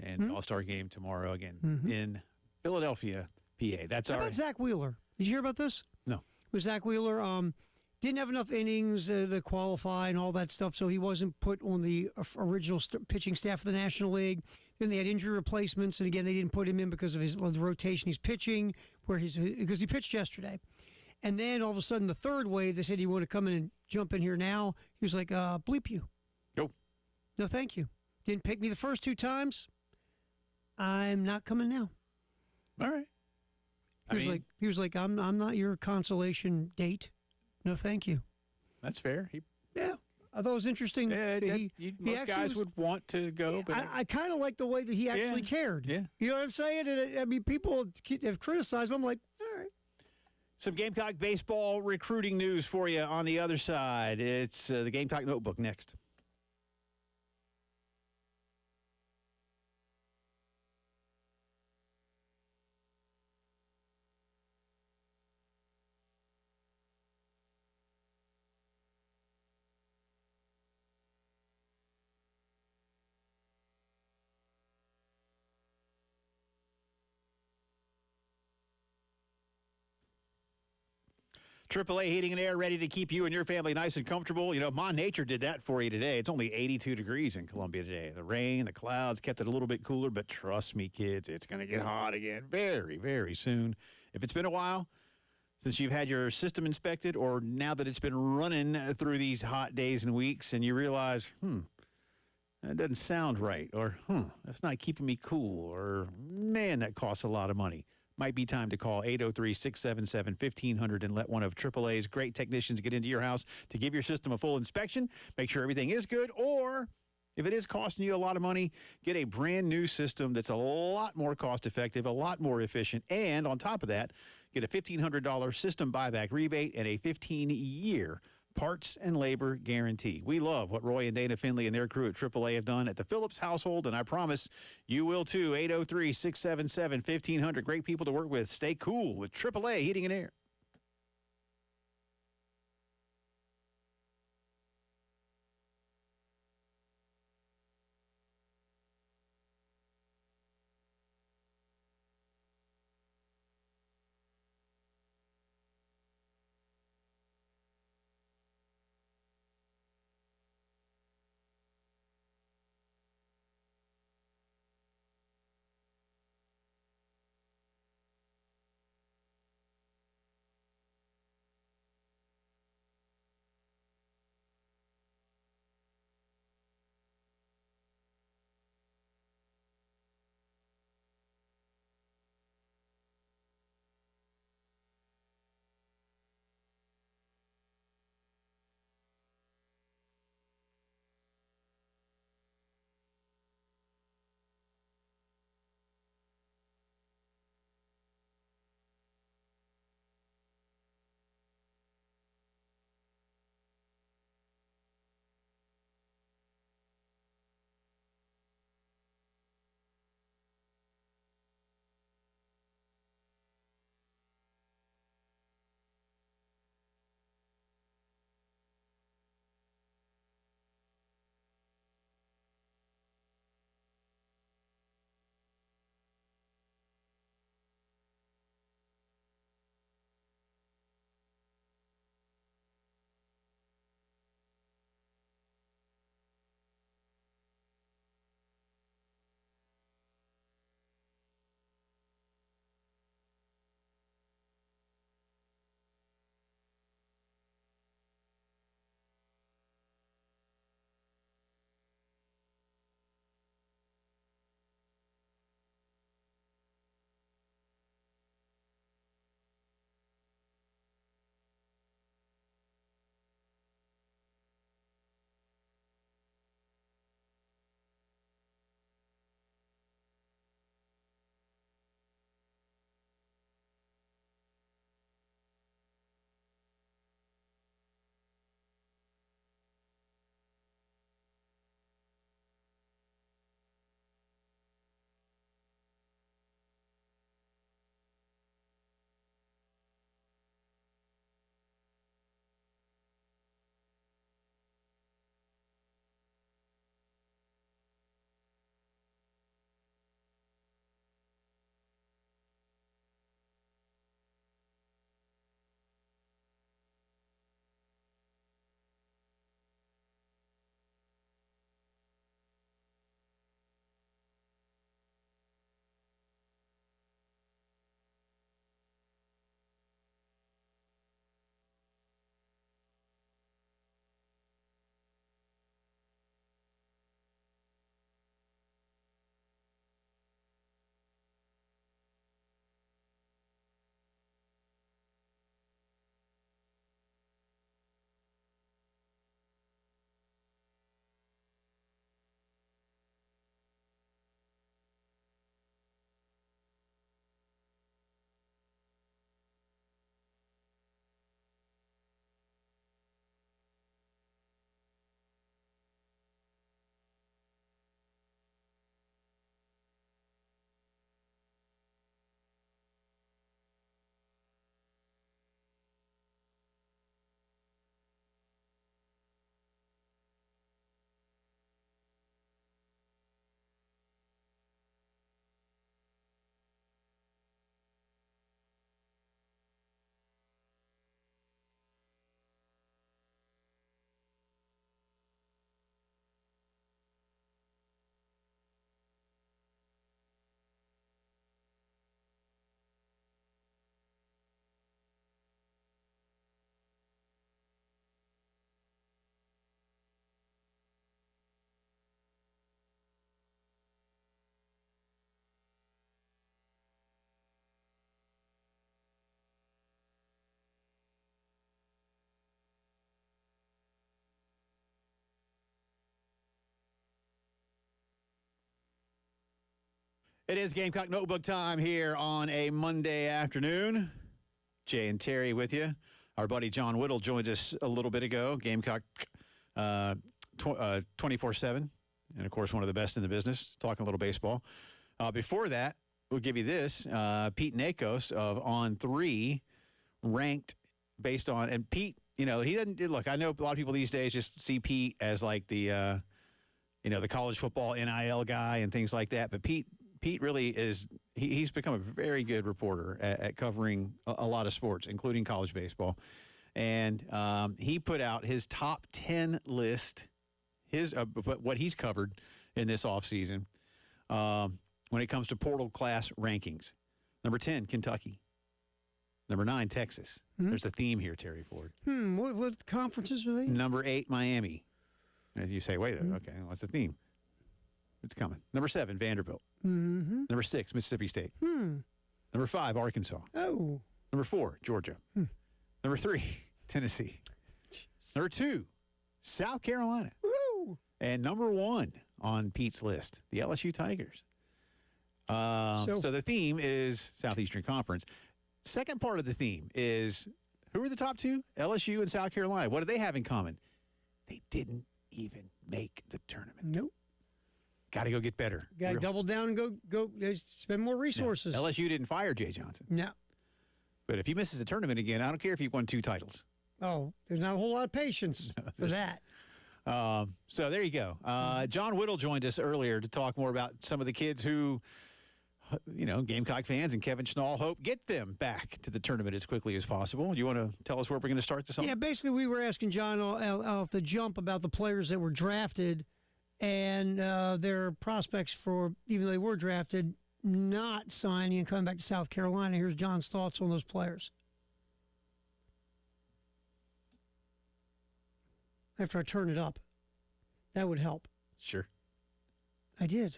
and All-Star game tomorrow again in Philadelphia, PA. That's How about Zach Wheeler? Did you hear about this? No. With Zach Wheeler, didn't have enough innings to qualify and all that stuff, so he wasn't put on the original pitching staff of the National League. Then they had injury replacements, and again, they didn't put him in because of the rotation he's pitching, because he pitched yesterday. And then all of a sudden, the third wave, they said, "You want to come in and jump in here now?" He was like, "Bleep you." Nope. No, thank you. Didn't pick me the first 2 times. I'm not coming now. All right. He was like, I'm not your consolation date. No, thank you. That's fair. I thought it was interesting. Most guys would want to go, but I kind of like the way that he actually cared. Yeah. You know what I'm saying? And I mean, people have criticized him. I'm like, all right. Some Gamecock baseball recruiting news for you on the other side. It's the Gamecock Notebook next. AAA Heating and Air, ready to keep you and your family nice and comfortable. You know, Mon Nature did that for you today. It's only 82 degrees in Columbia today. The rain, the clouds kept it a little bit cooler, but trust me, kids, it's going to get hot again very, very soon. If it's been a while since you've had your system inspected, or now that it's been running through these hot days and weeks, and you realize, that doesn't sound right, or that's not keeping me cool, or man, that costs a lot of money. Might be time to call 803-677-1500 and let one of AAA's great technicians get into your house to give your system a full inspection, make sure everything is good, or if it is costing you a lot of money, get a brand new system that's a lot more cost effective, a lot more efficient, and on top of that, get a $1,500 system buyback rebate and a 15-year parts and labor guarantee. We love what Roy and Dana Finley and their crew at AAA have done at the Phillips household, and I promise you will too. 803-677-1500. Great people to work with. Stay cool with AAA Heating and Air. It is Gamecock Notebook time here on a Monday afternoon. Jay and Terry with you. Our buddy John Whittle joined us a little bit ago. Gamecock 24/7. And, of course, one of the best in the business, talking a little baseball. Before that, we'll give you this. Pete Nakos of On 3 ranked based on – and Pete, he doesn't – look, I know a lot of people these days just see Pete as like the, the college football NIL guy and things like that. But Pete really is he's become a very good reporter at covering a lot of sports, including college baseball. And he put out his top 10 list, what he's covered in this offseason when it comes to portal class rankings. Number 10, Kentucky. Number 9, Texas. Mm-hmm. There's a theme here, Terry Ford. What conferences are they? Number 8, Miami. And you say, wait, okay, what's the theme? It's coming. Number 7, Vanderbilt. Mm-hmm. Number 6, Mississippi State. Number 5, Arkansas. Oh. Number 4, Georgia. Number 3, Tennessee. Number 2, South Carolina. Woo. And number 1 on Pete's list, the LSU Tigers. So the theme is Southeastern Conference. Second part of the theme is, who are the top 2? LSU and South Carolina. What do they have in common? They didn't even make the tournament. Nope. Got to go get better. Got to double down and go spend more resources. No. LSU didn't fire Jay Johnson. No. But if he misses a tournament again, I don't care if he won 2 titles. Oh, there's not a whole lot of patience for that. So there you go. John Whittle joined us earlier to talk more about some of the kids who, Gamecock fans and Kevin Schnall hope get them back to the tournament as quickly as possible. You want to tell us where we're going to start this? Yeah, basically we were asking John off the jump about the players that were drafted and their prospects for, even though they were drafted, not signing and coming back to South Carolina. Here's John's thoughts on those players. After I turn it up, that would help. Sure. I did.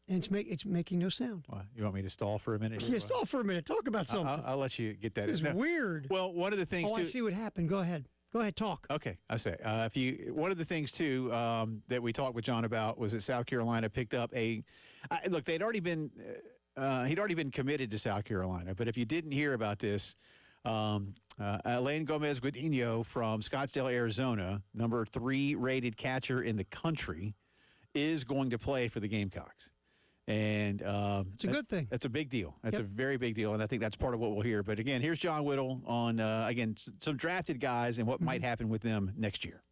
And it's making no sound. Well, you want me to stall for a minute? Yeah, stall for a minute. Talk about something. I'll let you get that. It's weird. Well, one of the things I see what happened. Go ahead. Go ahead, talk. Okay, I say. One of the things too that we talked with John about was that South Carolina picked up look. He'd already been committed to South Carolina, but if you didn't hear about this, Elaine Gomez-Guadino from Scottsdale, Arizona, number 3 rated catcher in the country, is going to play for the Gamecocks. And it's a good thing. That's a big deal. That's a very big deal, and I think that's part of what we'll hear. But again, here's John Whittle on some drafted guys and what might happen with them next year.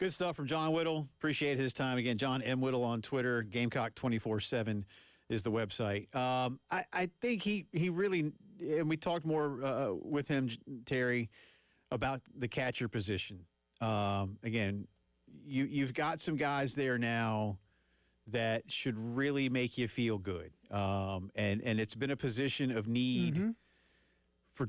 Good stuff from John Whittle. Appreciate his time. Again, John M. Whittle on Twitter. Gamecock247 is the website. I think he really, and we talked more with him, Terry, about the catcher position. Again, you've got some guys there now that should really make you feel good. And it's been a position of need for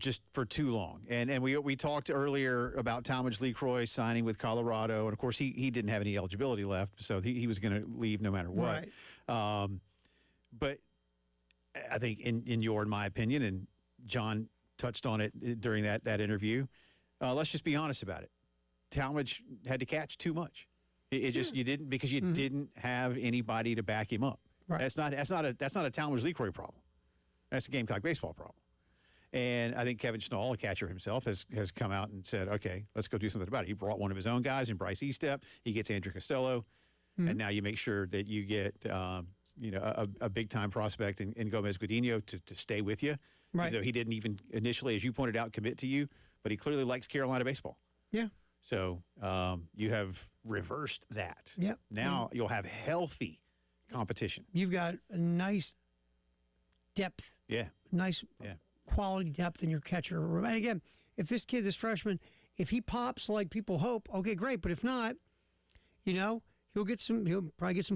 too long. And we talked earlier about Talmadge Lecroy signing with Colorado, and of course he didn't have any eligibility left, so he was going to leave no matter what. Right. But I think in my opinion, and John touched on it during that interview, let's just be honest about it. Talmadge had to catch too much. You didn't, because you didn't have anybody to back him up. Right. That's not a Talmadge Lecroy problem. That's a Gamecock baseball problem. And I think Kevin Schnall, a catcher himself, has come out and said, okay, let's go do something about it. He brought one of his own guys in Bryce Eastep. He gets Andrew Costello. And now you make sure that you get a big-time prospect in Gomez Guadino to stay with you. Right. Though he didn't even initially, as you pointed out, commit to you, but he clearly likes Carolina baseball. Yeah. So you have reversed that. Yep. Now you'll have healthy competition. You've got a nice depth. Yeah. Nice quality depth in your catcher room. And again, if this freshman, if he pops like people hope, okay, great. But if not, he'll probably get some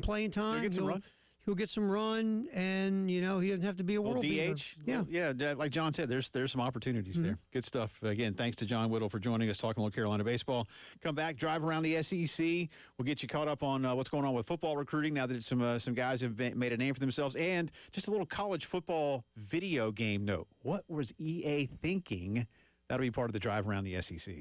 playing time. He'll get some run. He'll get some run, and he doesn't have to be a world beater. DH. Yeah, like John said, there's some opportunities there. Good stuff. Again, thanks to John Whittle for joining us, talking a little Carolina baseball. Come back, drive around the SEC. We'll get you caught up on what's going on with football recruiting now that some guys have made a name for themselves, and just a little college football video game note. What was EA thinking? That'll be part of the drive around the SEC.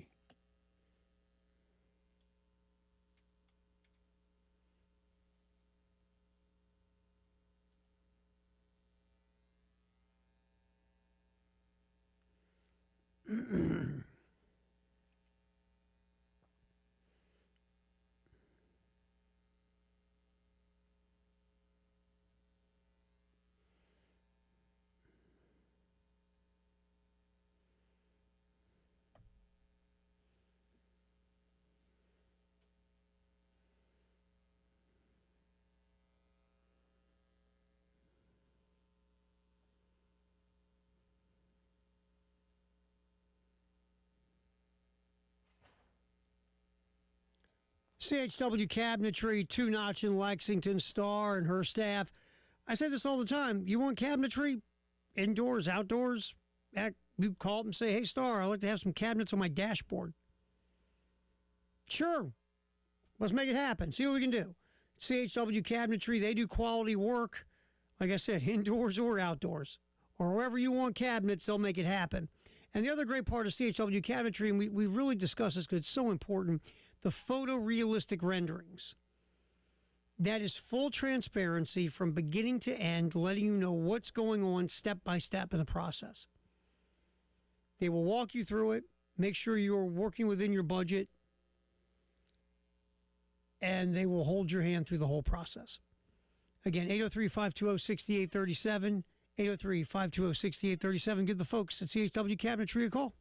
CHW Cabinetry, Two Notch in Lexington, Star and her staff. I say this all the time. You want cabinetry? Indoors, outdoors? You call up and say, hey, Star, I'd like to have some cabinets on my dashboard. Sure. Let's make it happen. See what we can do. CHW Cabinetry, they do quality work. Like I said, indoors or outdoors. Or wherever you want cabinets, they'll make it happen. And the other great part of CHW Cabinetry, and we really discuss this because it's so important, the photorealistic renderings. That is full transparency from beginning to end, letting you know what's going on step by step in the process. They will walk you through it, make sure you're working within your budget, and they will hold your hand through the whole process. Again, 803-520-6837, 803-520-6837. Give the folks at CHW Cabinetry a call.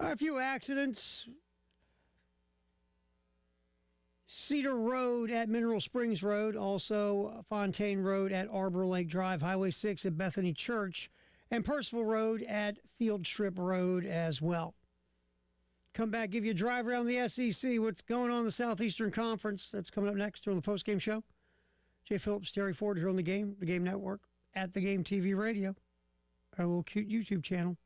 A few accidents. Cedar Road at Mineral Springs Road, also Fontaine Road at Arbor Lake Drive, Highway 6 at Bethany Church, and Percival Road at Field Strip Road as well. Come back, give you a drive around the SEC. What's going on in the Southeastern Conference? That's coming up next on the postgame show. Jay Phillips, Terry Ford here on the Game Network, at the Game TV Radio, our little cute YouTube channel.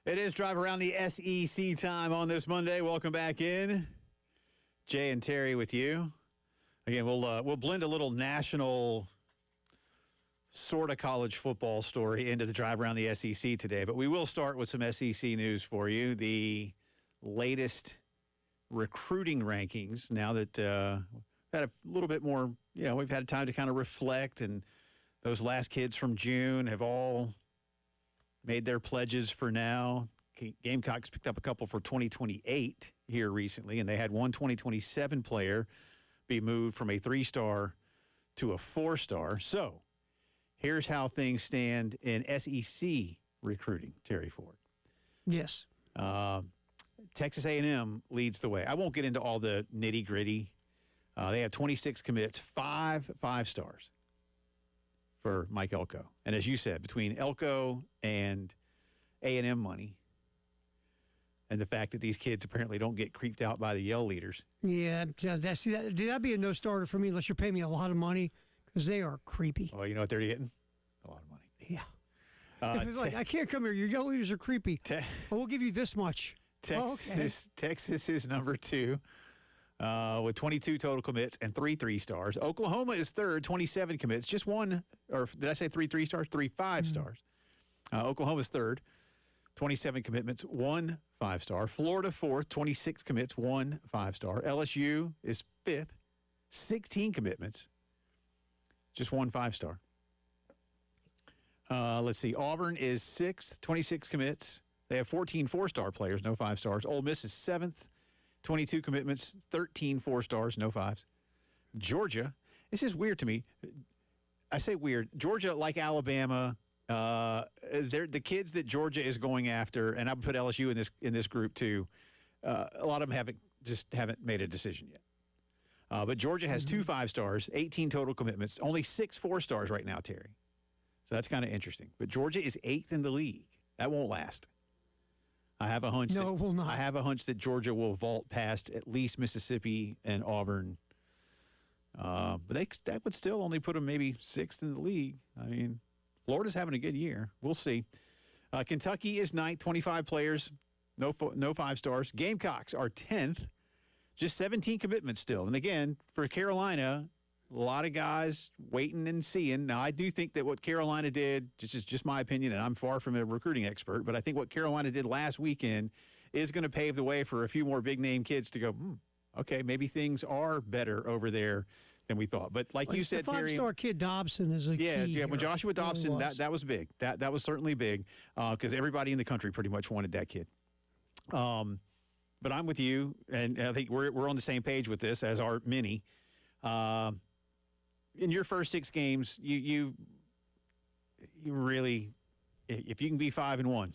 It is Drive Around the SEC time on this Monday. Welcome back in. Jay and Terry with you. Again, we'll blend a little national sort of college football story into the Drive Around the SEC today, but we will start with some SEC news for you. The latest recruiting rankings, now that we've had a little bit more, we've had time to kind of reflect, and those last kids from June have all made their pledges for now. Gamecocks picked up a couple for 2028 here recently, and they had one 2027 player be moved from a 3-star to a 4-star. So here's how things stand in SEC recruiting, Terry Ford. Yes. Texas A&M leads the way. I won't get into all the nitty-gritty. They have 26 commits, 5 stars for Mike Elko. And as you said, between Elko and A&M money and the fact that these kids apparently don't get creeped out by the yell leaders. Yeah, that'd be a no-starter for me unless you're paying me a lot of money, because they are creepy. Oh, you know what they're getting? A lot of money. Yeah. If it's like, I can't come here. Your yell leaders are creepy. We'll give you this much. Texas is number 2. With 22 total commits and 3 3-stars. Oklahoma is third, 27 commits. Just one, or did I say 3 3-stars? 3 5-stars. Oklahoma's third, 27 commitments, 1 5-star. Florida fourth, 26 commits, 1 5-star. LSU is fifth, 16 commitments, just 1 5-star. Let's see. Auburn is sixth, 26 commits. They have 14 4-star players, no 5-stars. Ole Miss is seventh. 22 commitments, 13 4-stars, no 5s. Georgia, this is weird to me. I say weird. Georgia, like Alabama, they're the kids that Georgia is going after, and I would put LSU in this group too. A lot of them haven't made a decision yet. But Georgia has 2 5-stars, 18 total commitments, only 6 4-stars right now, Terry. So that's kind of interesting. But Georgia is 8th in the league. That won't last. I have a hunch. No, it will not. I have a hunch that Georgia will vault past at least Mississippi and Auburn. But that would still only put them maybe 6th in the league. I mean, Florida's having a good year. We'll see. Kentucky is 9th, 25 players, no 5-stars. Gamecocks are 10th, just 17 commitments still. And again, for Carolina, a lot of guys waiting and seeing. Now, I do think that what Carolina did, this is just my opinion, and I'm far from a recruiting expert, but I think what Carolina did last weekend is going to pave the way for a few more big-name kids to go, okay, maybe things are better over there than we thought. But like you said, the Terry, 5-star kid Dobson is a key. Yeah, when Joshua Dobson, that was big. That was certainly big because everybody in the country pretty much wanted that kid. But I'm with you, and I think we're on the same page with this, as are many. In your first 6 games, you really, if you can be 5-1,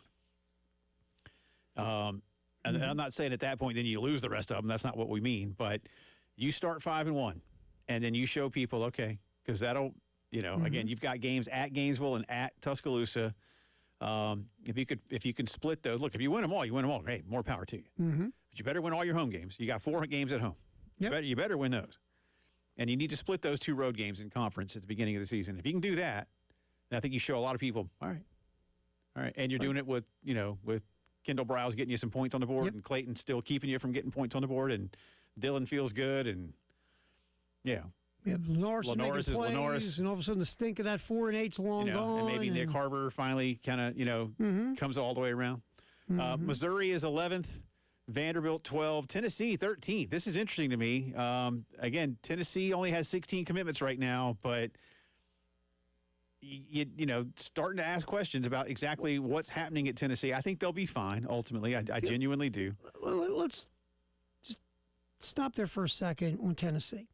and I'm not saying at that point then you lose the rest of them. That's not what we mean. But you start 5-1, and then you show people, okay, because that'll, again, you've got games at Gainesville and at Tuscaloosa. If you can split those, look, if you win them all, you win them all. Hey, more power to you. But you better win all your home games. You got 4 games at home. Yep. You better win those. And you need to split those 2 road games in conference at the beginning of the season. If you can do that, then I think you show a lot of people, all right. And you're doing it with Kendall Browse getting you some points on the board, and Clayton still keeping you from getting points on the board, and Dylan feels good, and We have Lenoris making plays, Lenoris. and all of a sudden the stink of that 4-8's long gone. And maybe Nick Harbour finally kind of, comes all the way around. Missouri is 11th. Vanderbilt 12, Tennessee 13th. This is interesting to me. Again, Tennessee only has 16 commitments right now, but starting to ask questions about exactly what's happening at Tennessee. I think they'll be fine ultimately. I genuinely do. Let's just stop there for a second on Tennessee.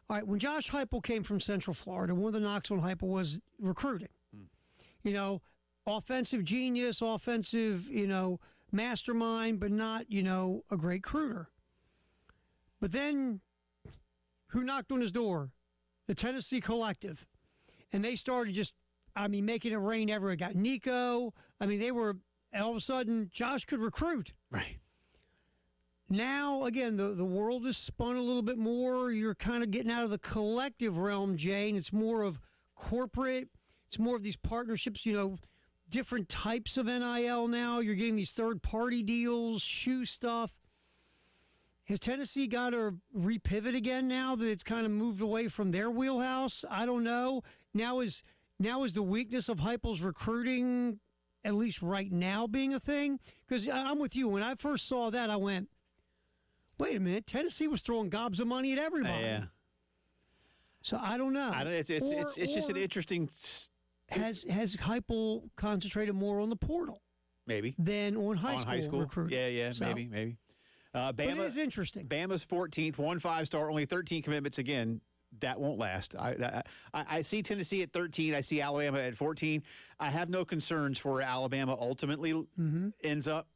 All right, when Josh Heupel came from Central Florida, one of the knocks on Heupel was recruiting. Offensive genius, offensive, mastermind, but not, a great recruiter. But then who knocked on his door? The Tennessee Collective. And they started making it rain everywhere. Got Nico. They were, all of a sudden, Josh could recruit. Right. Now, again, the world is spun a little bit more. You're kind of getting out of the collective realm, Jay, and it's more of corporate. It's more of these partnerships, different types of NIL now. You're getting these third-party deals, shoe stuff. Has Tennessee got to repivot again now that it's kind of moved away from their wheelhouse? I don't know. Now is the weakness of Heupel's recruiting, at least right now, being a thing? Because I'm with you. When I first saw that, I went, wait a minute. Tennessee was throwing gobs of money at everybody. Yeah. So I don't know. It's just an interesting... Has Heupel concentrated more on the portal? Maybe. Than on high school recruiting? Yeah, so, maybe. But it is interesting. Bama's 14th, 1 5-star, only 13 commitments. Again, that won't last. I see Tennessee at 13. I see Alabama at 14. I have no concerns for where Alabama ultimately ends up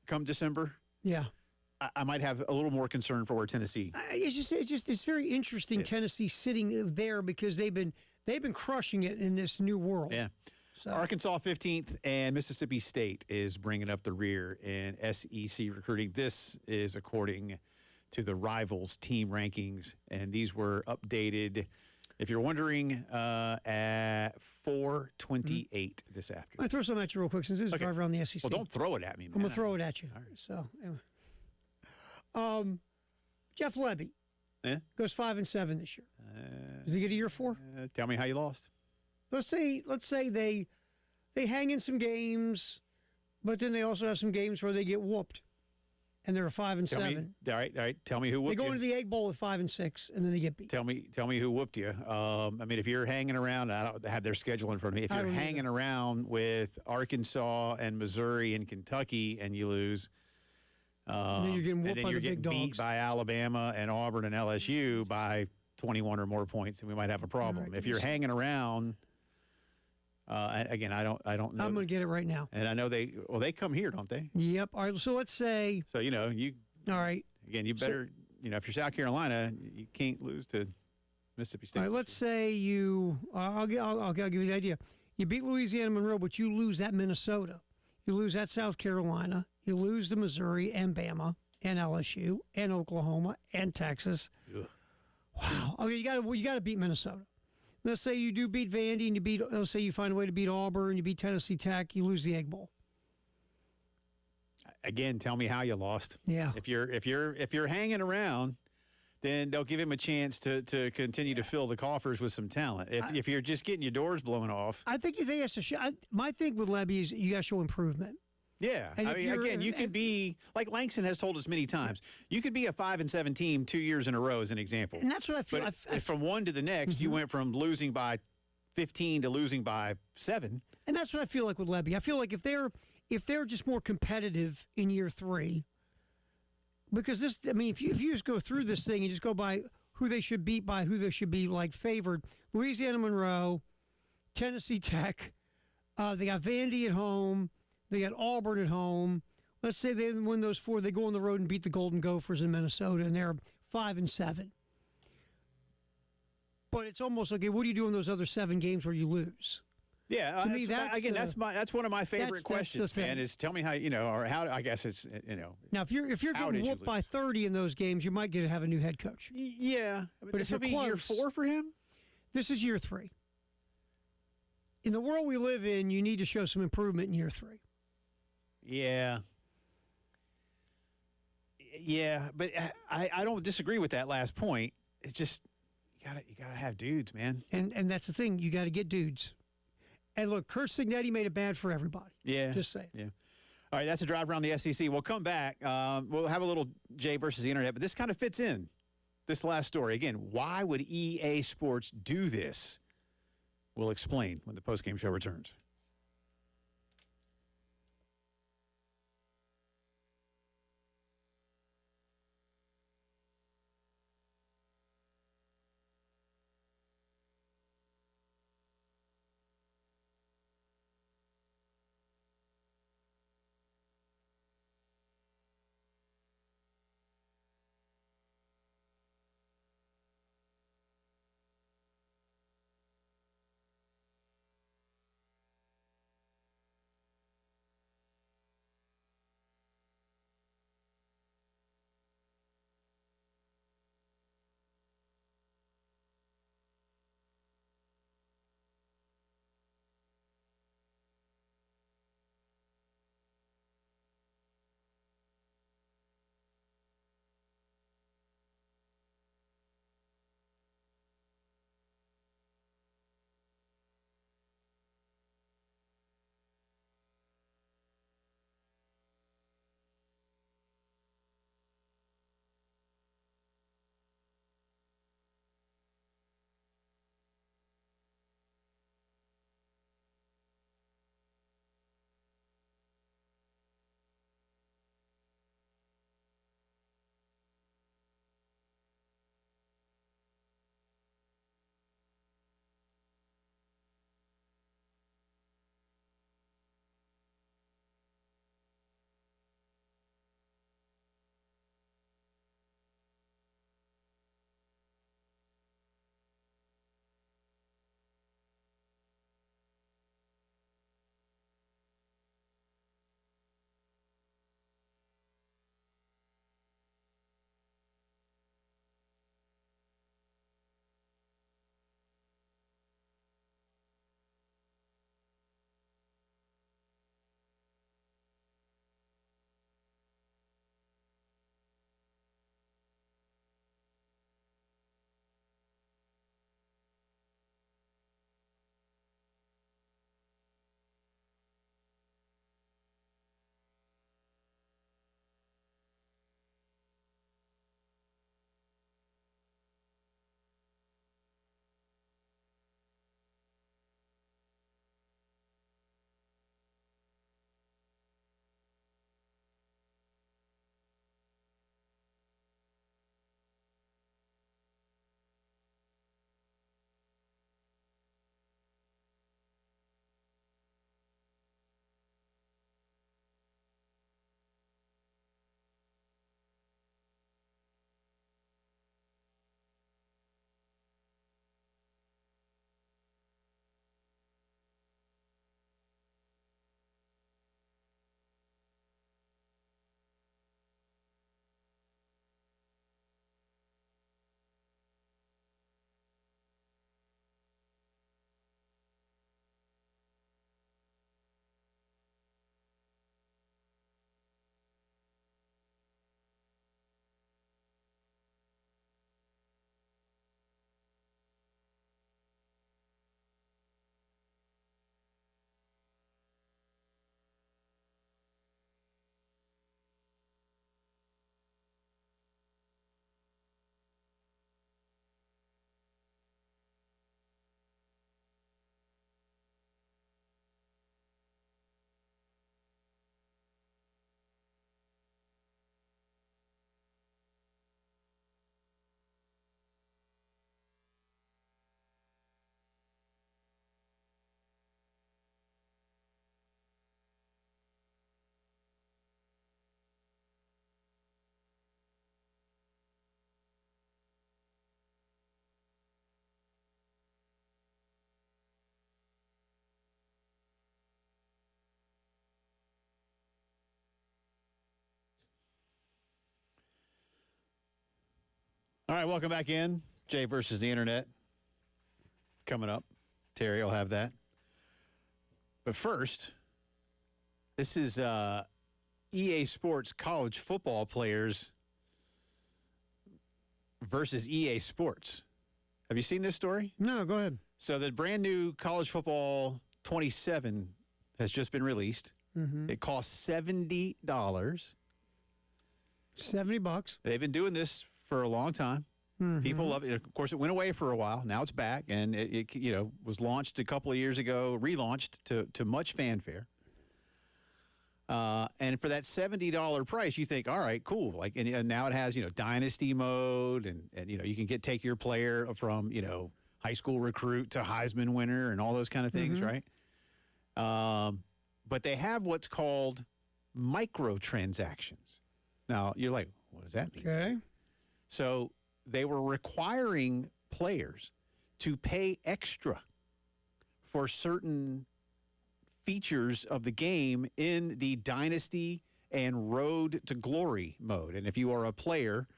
come December. Yeah. I might have a little more concern for where Tennessee. It's very interesting. Yes. Tennessee sitting there because they've been crushing it in this new world. Yeah. So. Arkansas 15th and Mississippi State is bringing up the rear in SEC recruiting. This is according to the Rivals team rankings, and these were updated, if you're wondering, at 4:28 this afternoon. I'll throw something at you real quick since this is drive around the SEC. Well, don't throw it at me, man. I'm going to throw it at you. All right. So, anyway. Jeff Lebby goes 5-7 this year. Does he get a year 4? Tell me how you lost. Let's say they hang in some games, but then they also have some games where they get whooped, and they're 5-7. All right. Tell me who whooped you. They go into the Egg Bowl with 5-6, and then they get beat. Tell me who whooped you. If you're hanging around, I don't have their schedule in front of me. If you're hanging around with Arkansas and Missouri and Kentucky and you lose, and then you're getting whooped by the big dogs. Beat by Alabama and Auburn and LSU by 21 or more points, and we might have a problem. Right, if you're hanging around. Again, I don't know. I'm going to get it right now. And I know they come here, don't they? Yep. All right. So let's say. So you. All right. Again, you better. If you're South Carolina, you can't lose to Mississippi State. All right. Let's say you. I'll give you the idea. You beat Louisiana Monroe, but you lose at Minnesota. You lose at South Carolina. You lose to Missouri and Bama and LSU and Oklahoma and Texas. Ugh. Wow. Okay. You got to beat Minnesota. Let's say you do beat Vandy and let's say you find a way to beat Auburn, you beat Tennessee Tech, you lose the Egg Bowl. Again, tell me how you lost. Yeah. If you're hanging around, then they'll give him a chance to continue to fill the coffers with some talent. If you're just getting your doors blown off, I think he has to show. My thing with Lebby is you got to show improvement. Yeah, again, you could be like Langston has told us many times. You could be a 5-7 team 2 years in a row, as an example. And that's what I feel. But from one to the next, you went from losing by 15 to losing by 7. And that's what I feel like with Lebby. I feel like if they're just more competitive in year 3, because this, if you just go through this thing and just go by who they should beat by who they should be favored, Louisiana Monroe, Tennessee Tech, they got Vandy at home. They got Auburn at home. Let's say they win those 4. They go on the road and beat the Golden Gophers in Minnesota, and they're 5-7. But it's almost like, what do you do in those other 7 games where you lose? Yeah, to me, that's one of my favorite questions. Man, is tell me how or how. I guess it's Now, if you're getting whooped by 30 in those games, you might have a new head coach. Yeah, but this will be year 4 for him. This is year 3. In the world we live in, you need to show some improvement in year 3. Yeah, but I don't disagree with that last point. It's just you gotta have dudes, man. And that's the thing. You got to get dudes. And look, Kurt Signetti made it bad for everybody. Yeah. Just saying. Yeah. All right, that's a drive around the SEC. We'll come back. We'll have a little Jay versus the internet, but this kind of fits in. This last story. Again, why would EA Sports do this? We'll explain when the postgame show returns. All right, welcome back in. Jay versus the internet. Coming up. Terry will have that. But first, this is EA Sports college football players versus EA Sports. Have you seen this story? No, go ahead. So the brand new College Football 27 has just been released. Mm-hmm. It costs $70. $70. They've been doing this for a long time. Mm-hmm. People love it. Of course, it went away for a while. Now it's back, and it was launched a couple of years ago, relaunched to much fanfare. And for that $70 price, you think, all right, cool. Like, and now it has dynasty mode, and you can take your player from high school recruit to Heisman winner and all those kind of things, Mm-hmm. right? But they have what's called microtransactions. Now you're like, what does that mean? Okay. So they were requiring players to pay extra for certain features of the game in the Dynasty and Road to Glory mode. And if you are a player,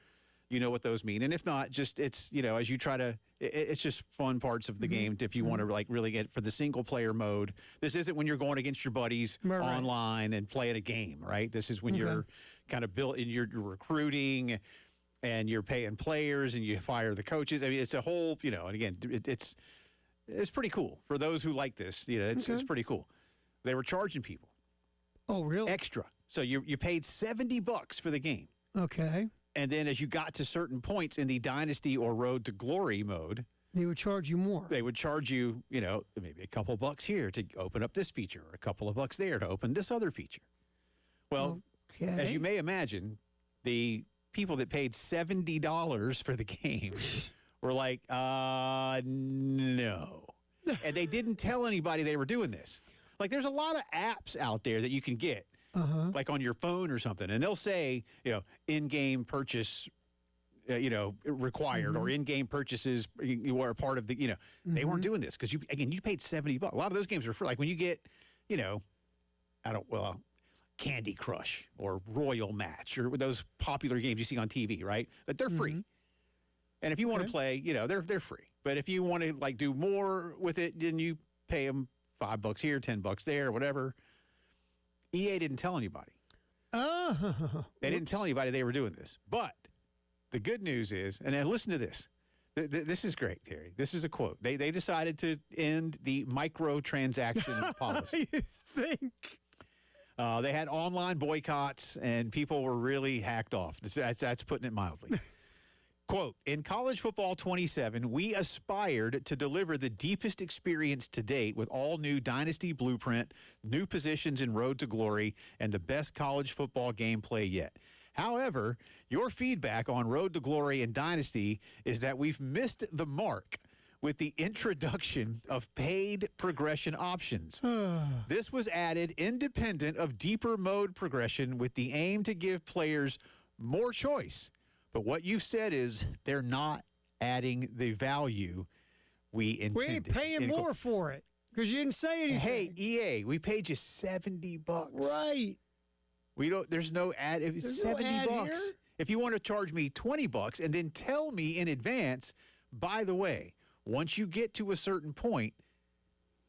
you know what those mean. And if not, just it's, as you try to, it's just fun parts of the game if you want to really get for the single player mode. This isn't when you're going against your buddies online and playing a game, right? This is when you're kind of built in your recruiting and you're paying players and you fire the coaches. I mean, it's a whole, and again, it's pretty cool for those who like this. It's pretty cool. They were charging people. Oh, really? Extra. So you paid $70 for the game. Okay. And then as you got to certain points in the Dynasty or Road to Glory mode, they would charge you more. They would charge you, maybe a couple bucks here to open up this feature, or a couple of bucks there to open this other feature. Well, as you may imagine, the people that paid $70 for the game were like, no. And they didn't tell anybody they were doing this. Like, there's a lot of apps out there that you can get, like on your phone or something, and they'll say, in-game purchase, required, or in-game purchases, you are a part of the, they weren't doing this because you paid $70. A lot of those games are free. Like when you get, Candy Crush or Royal Match or those popular games you see on TV, right? But they're free. And if you want to play, they're free. But if you want to do more with it, then you pay them $5 here, $10 there, whatever. EA didn't tell anybody. They didn't tell anybody they were doing this. But the good news is, and then listen to this. This is great, Terry. This is a quote. They decided to end the microtransaction policy. You think? They had online boycotts, and people were really hacked off. That's putting it mildly. Quote, in College Football 27, we aspired to deliver the deepest experience to date with all new Dynasty blueprint, new positions in Road to Glory, and the best college football gameplay yet. However, your feedback on Road to Glory and Dynasty is that we've missed the mark with the introduction of paid progression options. This was added independent of deeper mode progression with the aim to give players more choice. But what you said is they're not adding the value we intended. We ain't paying more for it because you didn't say anything. Hey, EA, we paid you $70. Right. We don't. There's no ad. It's $70. Here? If you want to charge me $20 and then tell me in advance, by the way, once you get to a certain point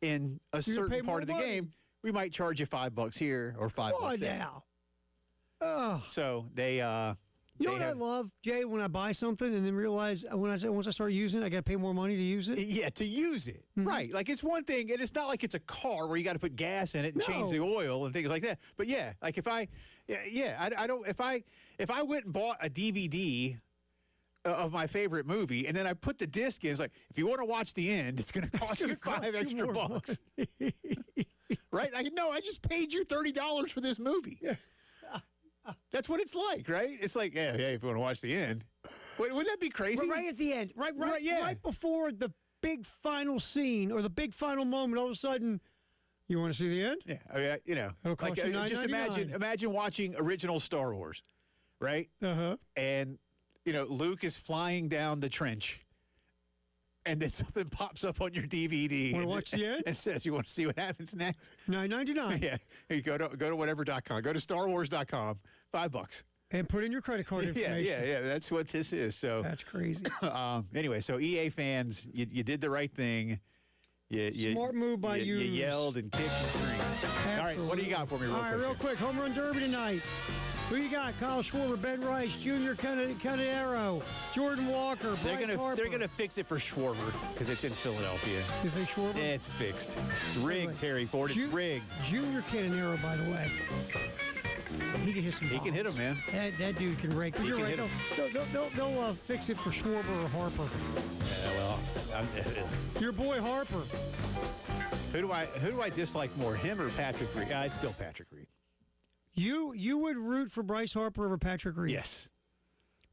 in a certain part of the game, we might charge you $5 here or $5 there. Now. Oh. So they. You know what I love, Jay, when I buy something and then realize once I start using it, I got to pay more money to use it? Yeah, to use it. Right. Like it's one thing, and it's not like it's a car where you got to put gas in it and change the oil and things like that. But yeah, like if I went and bought a DVD of my favorite movie and then I put the disc in, it's like, if you want to watch the end, it's going to cost you $5 extra bucks. Right? Like, no, I just paid you $30 for this movie. Yeah. That's what it's like, right? It's like, yeah, if you want to watch the end. Wouldn't that be crazy? Right at the end. Right before the big final scene or the big final moment, all of a sudden, you want to see the end? Yeah. I mean, it'll cost you just imagine watching original Star Wars, right? And, Luke is flying down the trench. And then something pops up on your DVD. Want to watch the end? And says, you want to see what happens next? $9.99. Yeah. You go to whatever.com. Go to StarWars.com. $5. And put in your credit card information. Yeah. That's what this is. So that's crazy. Anyway, so EA fans, you did the right thing. Smart move by you. You yelled and kicked and screamed. Absolutely. All right, what do you got for me real quick? Real quick. Home Run Derby tonight. Who you got? Kyle Schwarber, Ben Rice, Junior Canadero, Jordan Walker, Bryce Harper. They're gonna fix it for Schwarber because it's in Philadelphia. You think Schwarber? Yeah, it's fixed. It's rigged, Terry Ford. It's rigged. Junior Canadero, by the way. He can hit some bombs. He can hit him, man. That dude can rake. But you're right. They'll fix it for Schwarber or Harper. Yeah, well, your boy Harper. Who do I dislike more, him or Patrick Reed? It's still Patrick Reed. You would root for Bryce Harper over Patrick Reed? Yes.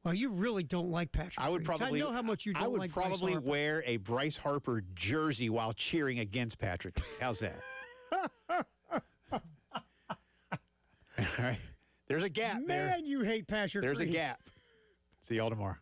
Well, you really don't like Patrick Reed. I know how much you don't like Bryce Harper. I would probably wear a Bryce Harper jersey while cheering against Patrick. How's that? All right. There's a gap there. Man, you hate Patrick Reed. There's a gap. See y'all tomorrow.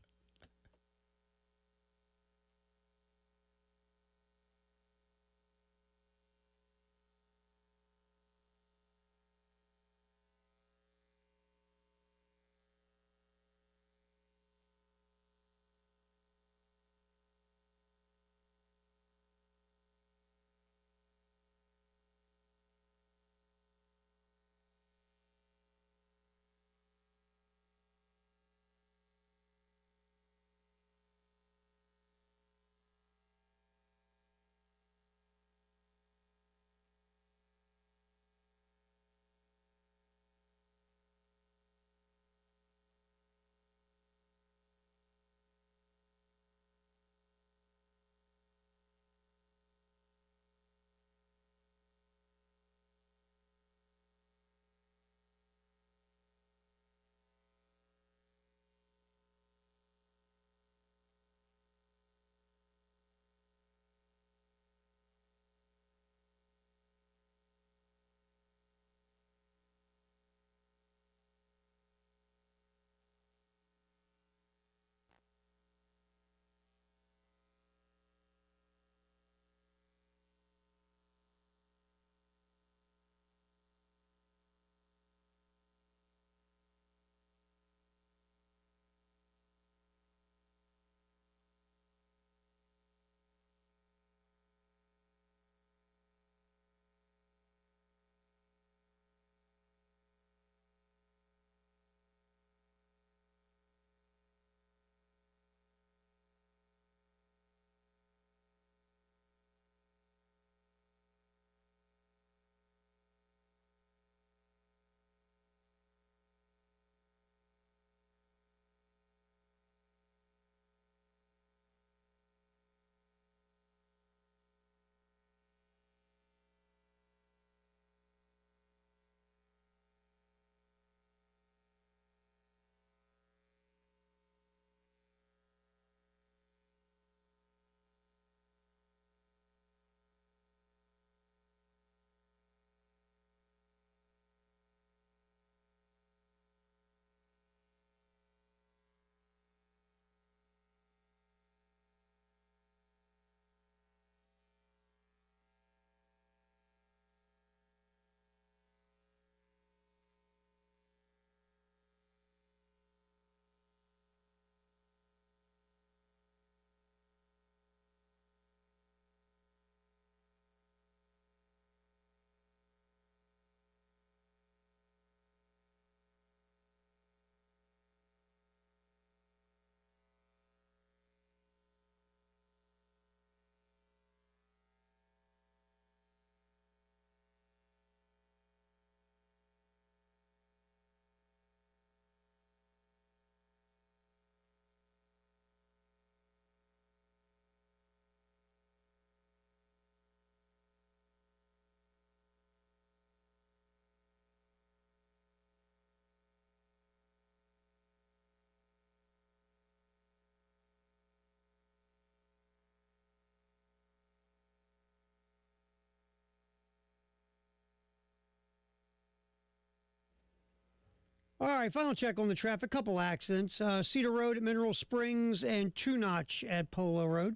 All right, final check on the traffic. Couple accidents. Cedar Road at Mineral Springs and Two Notch at Polo Road.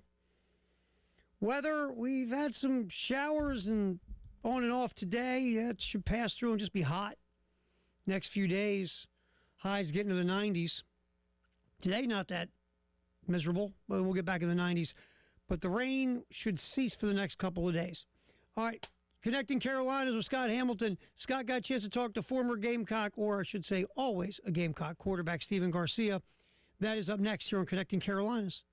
Weather, we've had some showers and on and off today. That should pass through and just be hot. Next few days, highs getting to the 90s. Today, not that miserable, but we'll get back in the 90s. But the rain should cease for the next couple of days. All right, Connecting Carolinas with Scott Hamilton. Scott got a chance to talk to former Gamecock, or I should say always a Gamecock quarterback, Stephen Garcia. That is up next here on Connecting Carolinas.